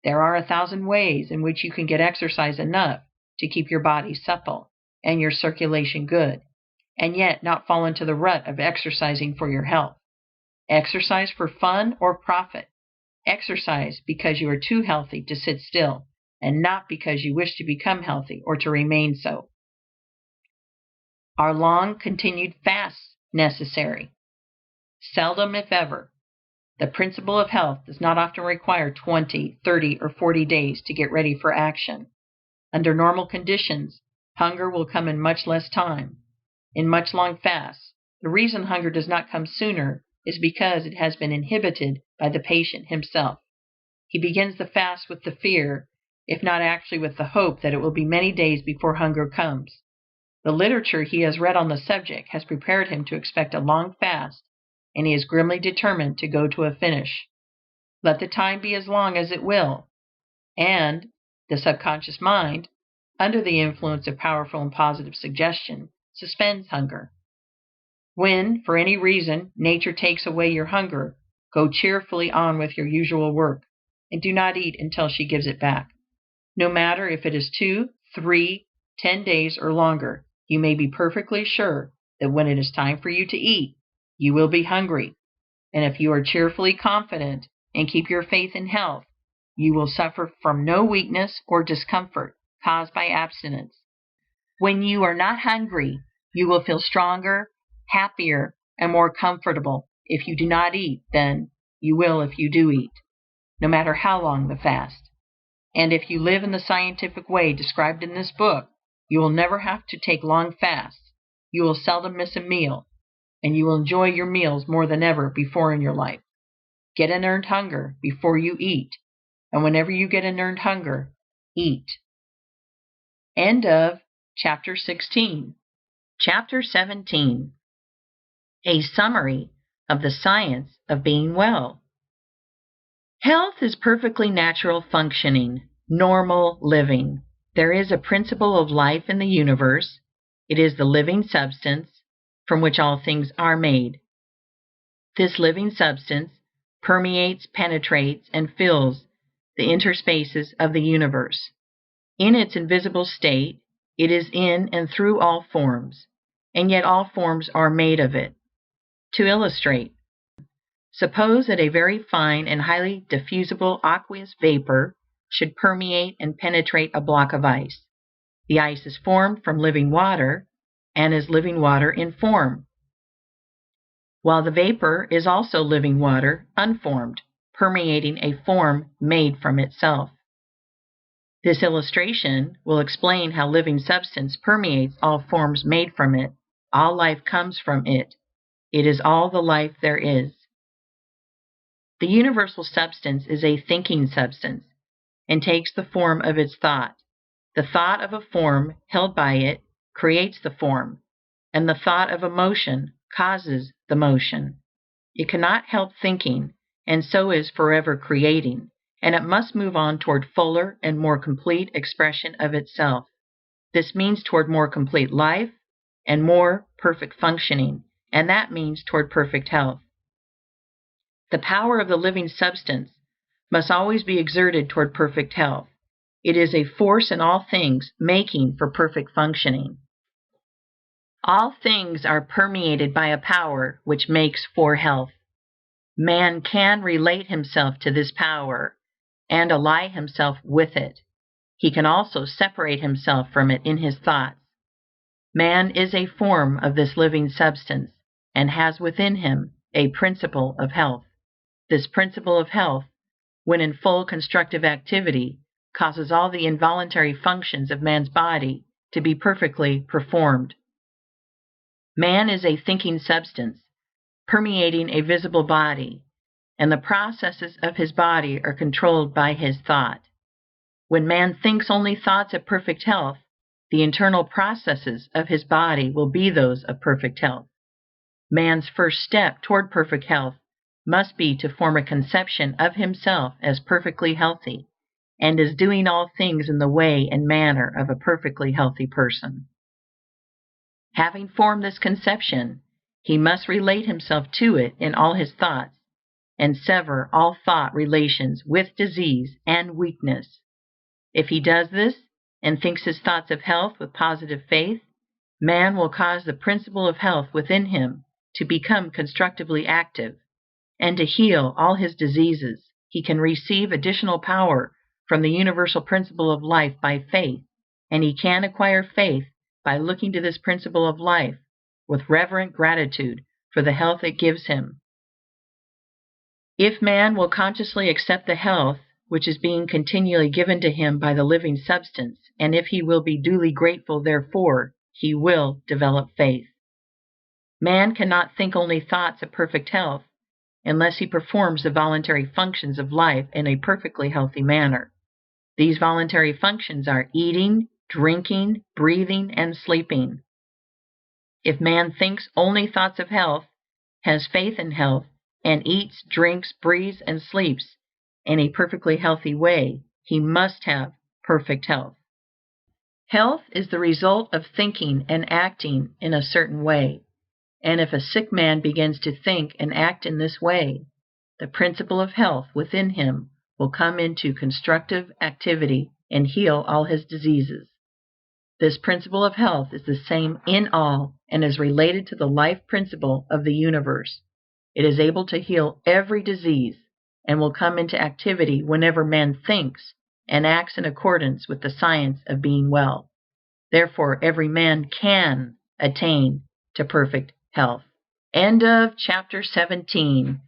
There are 1,000 ways in which you can get exercise enough to keep your body supple and your circulation good, and yet not fall into the rut of exercising for your health. Exercise for fun or profit. Exercise because you are too healthy to sit still, and not because you wish to become healthy or to remain so. Are long continued fasts necessary? Seldom, if ever. The principle of health does not often require 20, 30, or 40 days to get ready for action. Under normal conditions, hunger will come in much less time. In much long fasts, the reason hunger does not come sooner is because it has been inhibited by the patient himself. He begins the fast with the fear, if not actually with the hope, that it will be many days before hunger comes. The literature he has read on the subject has prepared him to expect a long fast, and he is grimly determined to go to a finish. Let the time be as long as it will, and the subconscious mind, under the influence of powerful and positive suggestion, suspends hunger. When, for any reason, nature takes away your hunger, go cheerfully on with your usual work, and do not eat until she gives it back. No matter if it is 2, 3, 10 days, or longer, you may be perfectly sure that when it is time for you to eat, you will be hungry, and if you are cheerfully confident and keep your faith in health, you will suffer from no weakness or discomfort caused by abstinence. When you are not hungry, you will feel stronger, happier, and more comfortable if you do not eat than you will if you do eat, no matter how long the fast. And if you live in the scientific way described in this book, you will never have to take long fasts. You will seldom miss a meal, and you will enjoy your meals more than ever before in your life. Get an earned hunger before you eat, and whenever you get an earned hunger, eat. End of Chapter 16. Chapter 17. A summary of the science of being well. Health is perfectly natural functioning, normal living. There is a principle of life in the universe. It is the living substance from which all things are made. This living substance permeates, penetrates, and fills the interspaces of the universe. In its invisible state, it is in and through all forms, and yet all forms are made of it. To illustrate, suppose that a very fine and highly diffusible aqueous vapor should permeate and penetrate a block of ice. The ice is formed from living water and is living water in form, while the vapor is also living water unformed, permeating a form made from itself. This illustration will explain how living substance permeates all forms made from it. All life comes from it. It is all the life there is. The universal substance is a thinking substance, and takes the form of its thought. The thought of a form held by it creates the form, and the thought of a motion causes the motion. It cannot help thinking, and so is forever creating, and it must move on toward fuller and more complete expression of itself. This means toward more complete life and more perfect functioning, and that means toward perfect health. The power of the living substance must always be exerted toward perfect health. It is a force in all things, making for perfect functioning. All things are permeated by a power which makes for health. Man can relate himself to this power and ally himself with it. He can also separate himself from it in his thoughts. Man is a form of this living substance, and has within him a principle of health. This principle of health, when in full constructive activity, causes all the involuntary functions of man's body to be perfectly performed. Man is a thinking substance, permeating a visible body, and the processes of his body are controlled by his thought. When man thinks only thoughts of perfect health, the internal processes of his body will be those of perfect health. Man's first step toward perfect health must be to form a conception of himself as perfectly healthy, and as doing all things in the way and manner of a perfectly healthy person. Having formed this conception, he must relate himself to it in all his thoughts, and sever all thought relations with disease and weakness. If he does this, and thinks his thoughts of health with positive faith, man will cause the principle of health within him to become constructively active, and to heal all his diseases. He can receive additional power from the universal principle of life by faith, and he can acquire faith by looking to this principle of life with reverent gratitude for the health it gives him. If man will consciously accept the health which is being continually given to him by the living substance, and if he will be duly grateful therefor, he will develop faith. Man cannot think only thoughts of perfect health unless he performs the voluntary functions of life in a perfectly healthy manner. These voluntary functions are eating, drinking, breathing, and sleeping. If man thinks only thoughts of health, has faith in health, and eats, drinks, breathes, and sleeps in a perfectly healthy way, he must have perfect health. Health is the result of thinking and acting in a certain way, and if a sick man begins to think and act in this way, the principle of health within him will come into constructive activity and heal all his diseases. This principle of health is the same in all and is related to the life principle of the universe. It is able to heal every disease and will come into activity whenever man thinks and acts in accordance with the science of being well. Therefore, every man can attain to perfect health. End of chapter 17.